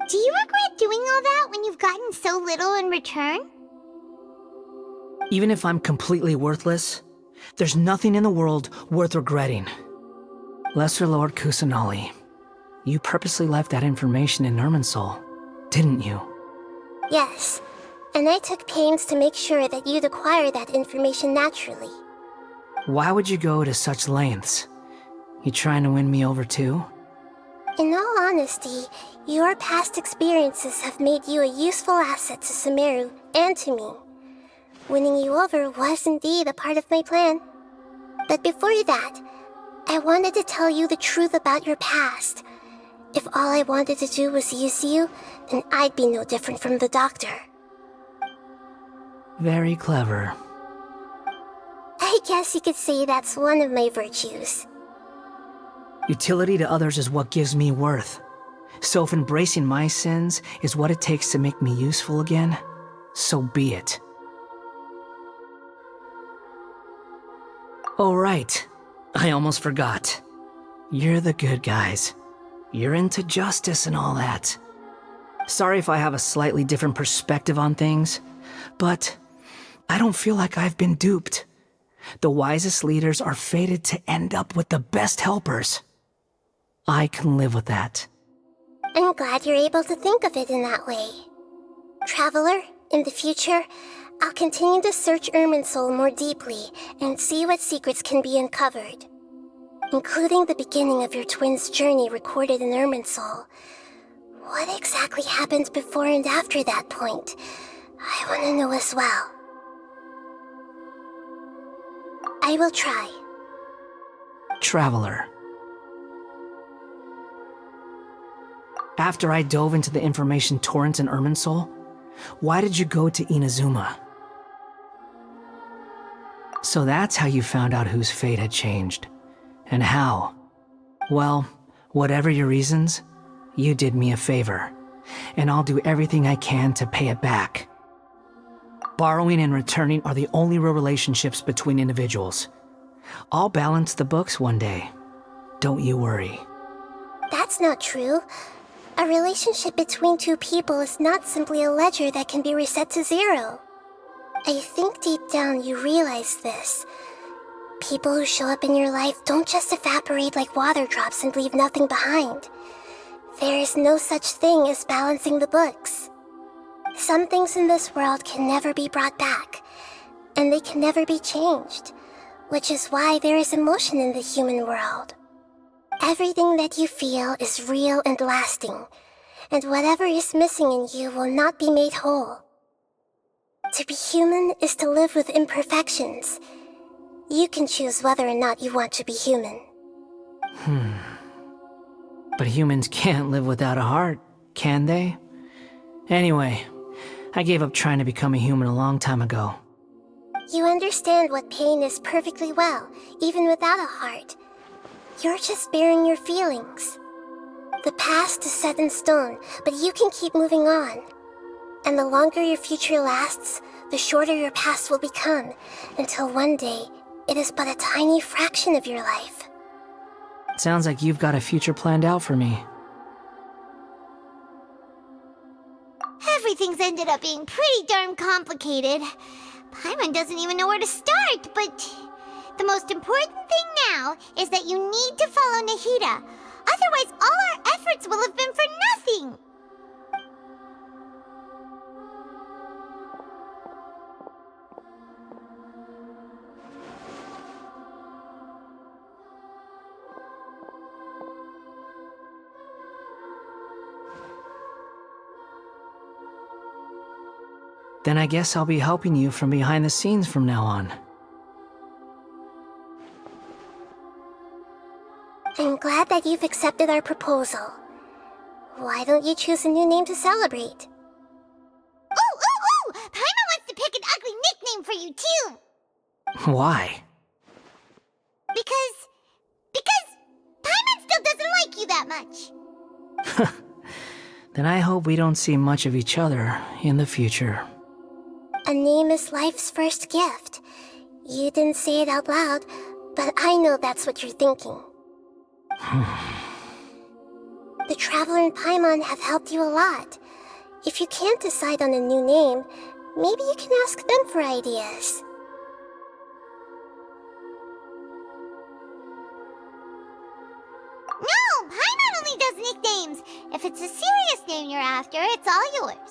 Do you regret doing all that when you've gotten so little in return? Even if I'm completely worthless, there's nothing in the world worth regretting. Lesser Lord Kusanali, you purposely left that information in Irminsul, didn't you? Yes, and I took pains to make sure that you'd acquire that information naturally. Why would you go to such lengths? You trying to win me over too? In all honesty, your past experiences have made you a useful asset to Sumeru and to me. Winning you over was indeed a part of my plan. But before that, I wanted to tell you the truth about your past. If all I wanted to do was use you, then I'd be no different from the doctor. Very clever. I guess you could say that's one of my virtues. Utility to others is what gives me worth. So if embracing my sins is what it takes to make me useful again, so be it. Oh right, I almost forgot. You're the good guys. You're into justice and all that. Sorry if I have a slightly different perspective on things, but I don't feel like I've been duped. The wisest leaders are fated to end up with the best helpers. I can live with that. I'm glad you're able to think of it in that way. Traveler, in the future, I'll continue to search Irminsul more deeply and see what secrets can be uncovered, including the beginning of your twins' journey recorded in Irminsul. What exactly happened before and after that point? I want to know as well. I will try. Traveler. After I dove into the information torrents in Irminsul, why did you go to Inazuma? So that's how you found out whose fate had changed. And how? Well, whatever your reasons, you did me a favor, and I'll do everything I can to pay it back. Borrowing and returning are the only real relationships between individuals. I'll balance the books one day. Don't you worry. That's not true. A relationship between two people is not simply a ledger that can be reset to zero. I think deep down you realize this. People who show up in your life don't just evaporate like water drops and leave nothing behind. There is no such thing as balancing the books. Some things in this world can never be brought back, and they can never be changed, which is why there is emotion in the human world. Everything that you feel is real and lasting, and whatever is missing in you will not be made whole. To be human is to live with imperfections. You can choose whether or not you want to be human. But humans can't live without a heart, can they? Anyway, I gave up trying to become a human a long time ago. You understand what pain is perfectly well, even without a heart. You're just bearing your feelings. The past is set in stone, but you can keep moving on. And the longer your future lasts, the shorter your past will become, until one day, it is but a tiny fraction of your life. Sounds like you've got a future planned out for me. Everything's ended up being pretty darn complicated. Paimon doesn't even know where to start, but the most important thing now is that you need to follow Nahida. Otherwise, all our efforts will have been for nothing. Then I guess I'll be helping you from behind the scenes from now on. I'm glad that you've accepted our proposal. Why don't you choose a new name to celebrate? Ooh! Paimon wants to pick an ugly nickname for you, too! Why? Because Paimon still doesn't like you that much. Then I hope we don't see much of each other in the future. A name is life's first gift. You didn't say it out loud, but I know that's what you're thinking. The Traveler and Paimon have helped you a lot. If you can't decide on a new name, maybe you can ask them for ideas. No! Paimon only does nicknames! If it's a serious name you're after, it's all yours.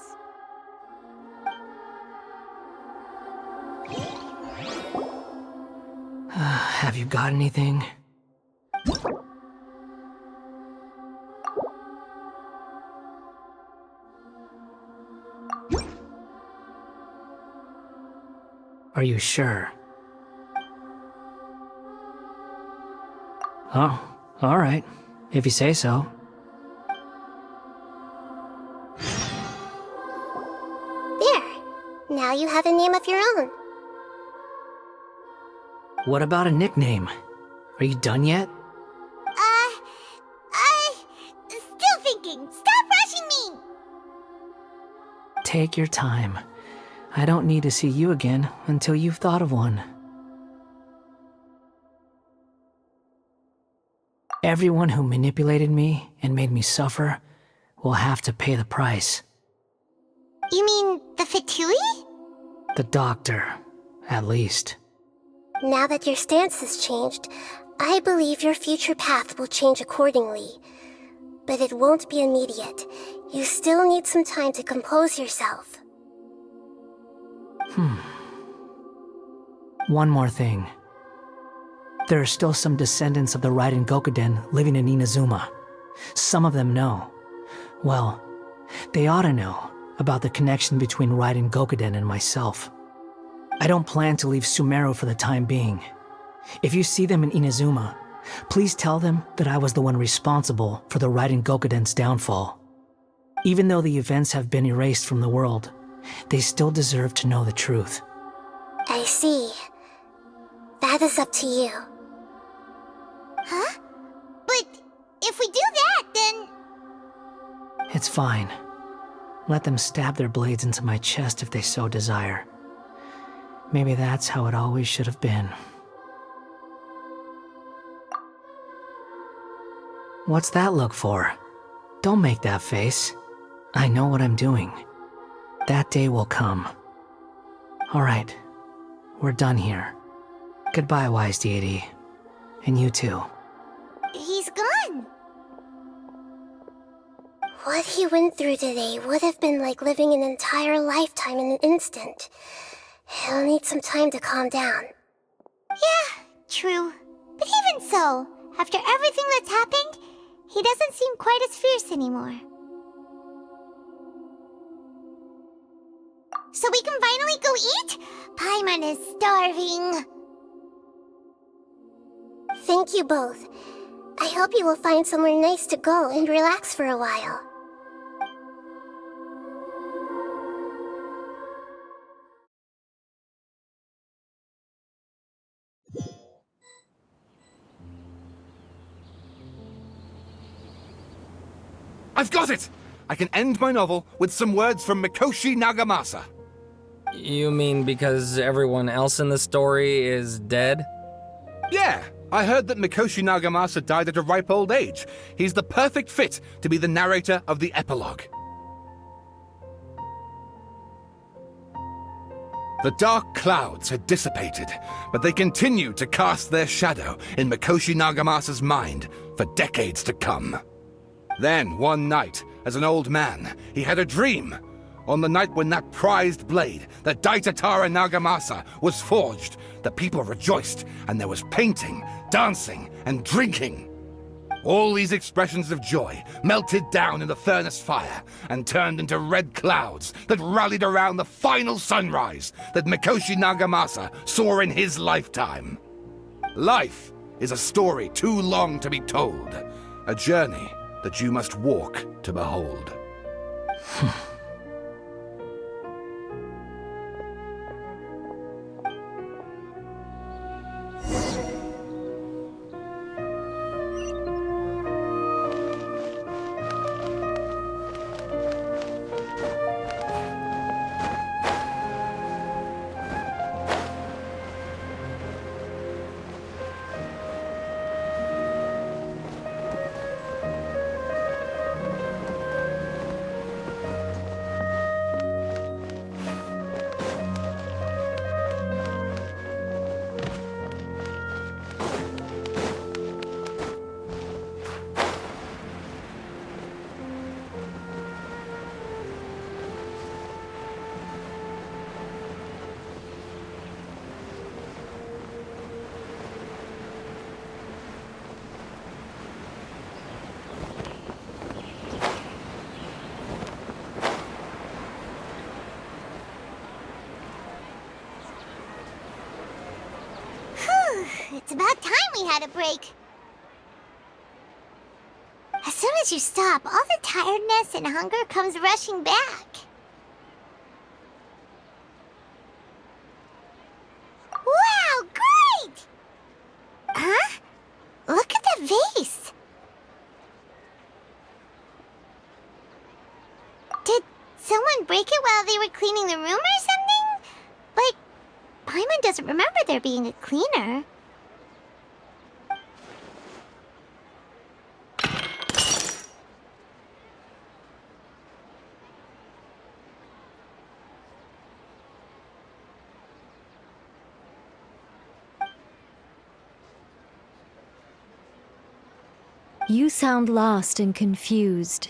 Have you got anything? Are you sure? Oh, alright. If you say so. There. Now you have a name of your own. What about a nickname? Are you done yet? Still thinking. Stop rushing me! Take your time. I don't need to see you again until you've thought of one. Everyone who manipulated me and made me suffer will have to pay the price. You mean the Fatui? The doctor, at least. Now that your stance has changed, I believe your future path will change accordingly. But it won't be immediate. You still need some time to compose yourself. One more thing. There are still some descendants of the Raiden Gokuden living in Inazuma. Some of them know. Well, they ought to know about the connection between Raiden Gokuden and myself. I don't plan to leave Sumeru for the time being. If you see them in Inazuma, please tell them that I was the one responsible for the Raiden Gokuden's downfall. Even though the events have been erased from the world, they still deserve to know the truth. I see. That is up to you. Huh? But if we do that, then... It's fine. Let them stab their blades into my chest if they so desire. Maybe that's how it always should have been. What's that look for? Don't make that face. I know what I'm doing. That day will come. Alright, we're done here. Goodbye, wise deity. And you too. He's gone. What he went through today would have been like living an entire lifetime in an instant. He'll need some time to calm down. Yeah, true. But even so, after everything that's happened, he doesn't seem quite as fierce anymore. So we can finally go eat? Paimon is starving. Thank you both. I hope you will find somewhere nice to go and relax for a while. I've got it! I can end my novel with some words from Mikoshi Nagamasa. You mean because everyone else in the story is dead? Yeah, I heard that Mikoshi Nagamasa died at a ripe old age. He's the perfect fit to be the narrator of the epilogue. The dark clouds had dissipated, but they continued to cast their shadow in Mikoshi Nagamasa's mind for decades to come. Then, one night, as an old man, he had a dream. On the night when that prized blade, the Daitatara Nagamasa, was forged, the people rejoiced, and there was painting, dancing, and drinking. All these expressions of joy melted down in the furnace fire and turned into red clouds that rallied around the final sunrise that Mikoshi Nagamasa saw in his lifetime. Life is a story too long to be told, a journey that you must walk to behold. It's about time we had a break. As soon as you stop, all the tiredness and hunger comes rushing back. Wow, great! Huh? Look at the vase. Did someone break it while they were cleaning the room or something? But Paimon doesn't remember there being a cleaner. You sound lost and confused.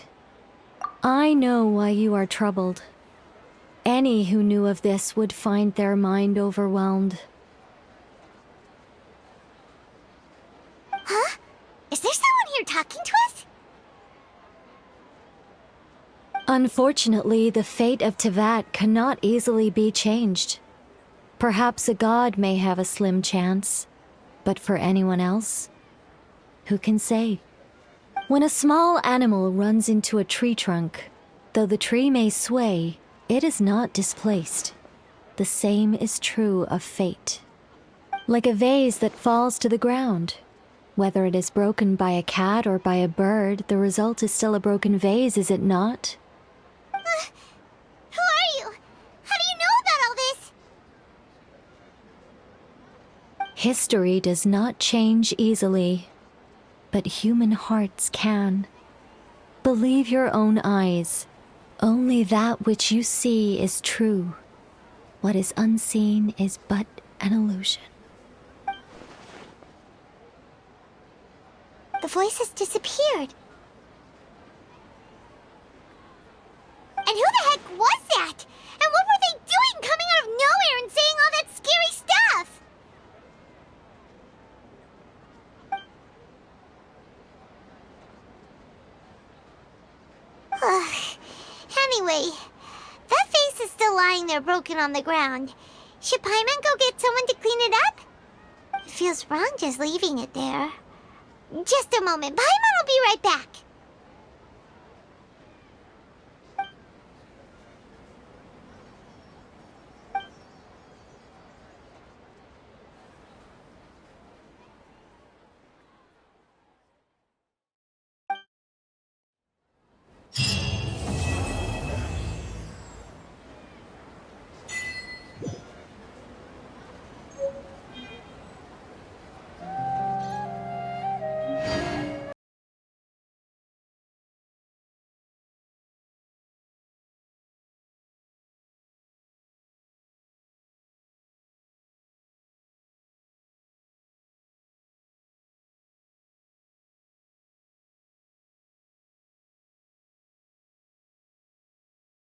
I know why you are troubled. Any who knew of this would find their mind overwhelmed. Huh? Is there someone here talking to us? Unfortunately, the fate of Teyvat cannot easily be changed. Perhaps a god may have a slim chance, but for anyone else, who can say? When a small animal runs into a tree trunk, though the tree may sway, it is not displaced. The same is true of fate. Like a vase that falls to the ground. Whether it is broken by a cat or by a bird, the result is still a broken vase, is it not? Who are you? How do you know about all this? History does not change easily, but human hearts can. Believe your own eyes. Only that which you see is true. What is unseen is but an illusion. The voice has disappeared. And who the heck was that? And what were they doing coming out of nowhere and saying all that scary stuff? Anyway, that vase is still lying there broken on the ground. Should Paimon go get someone to clean it up? It feels wrong just leaving it there. Just a moment, Paimon will be right back.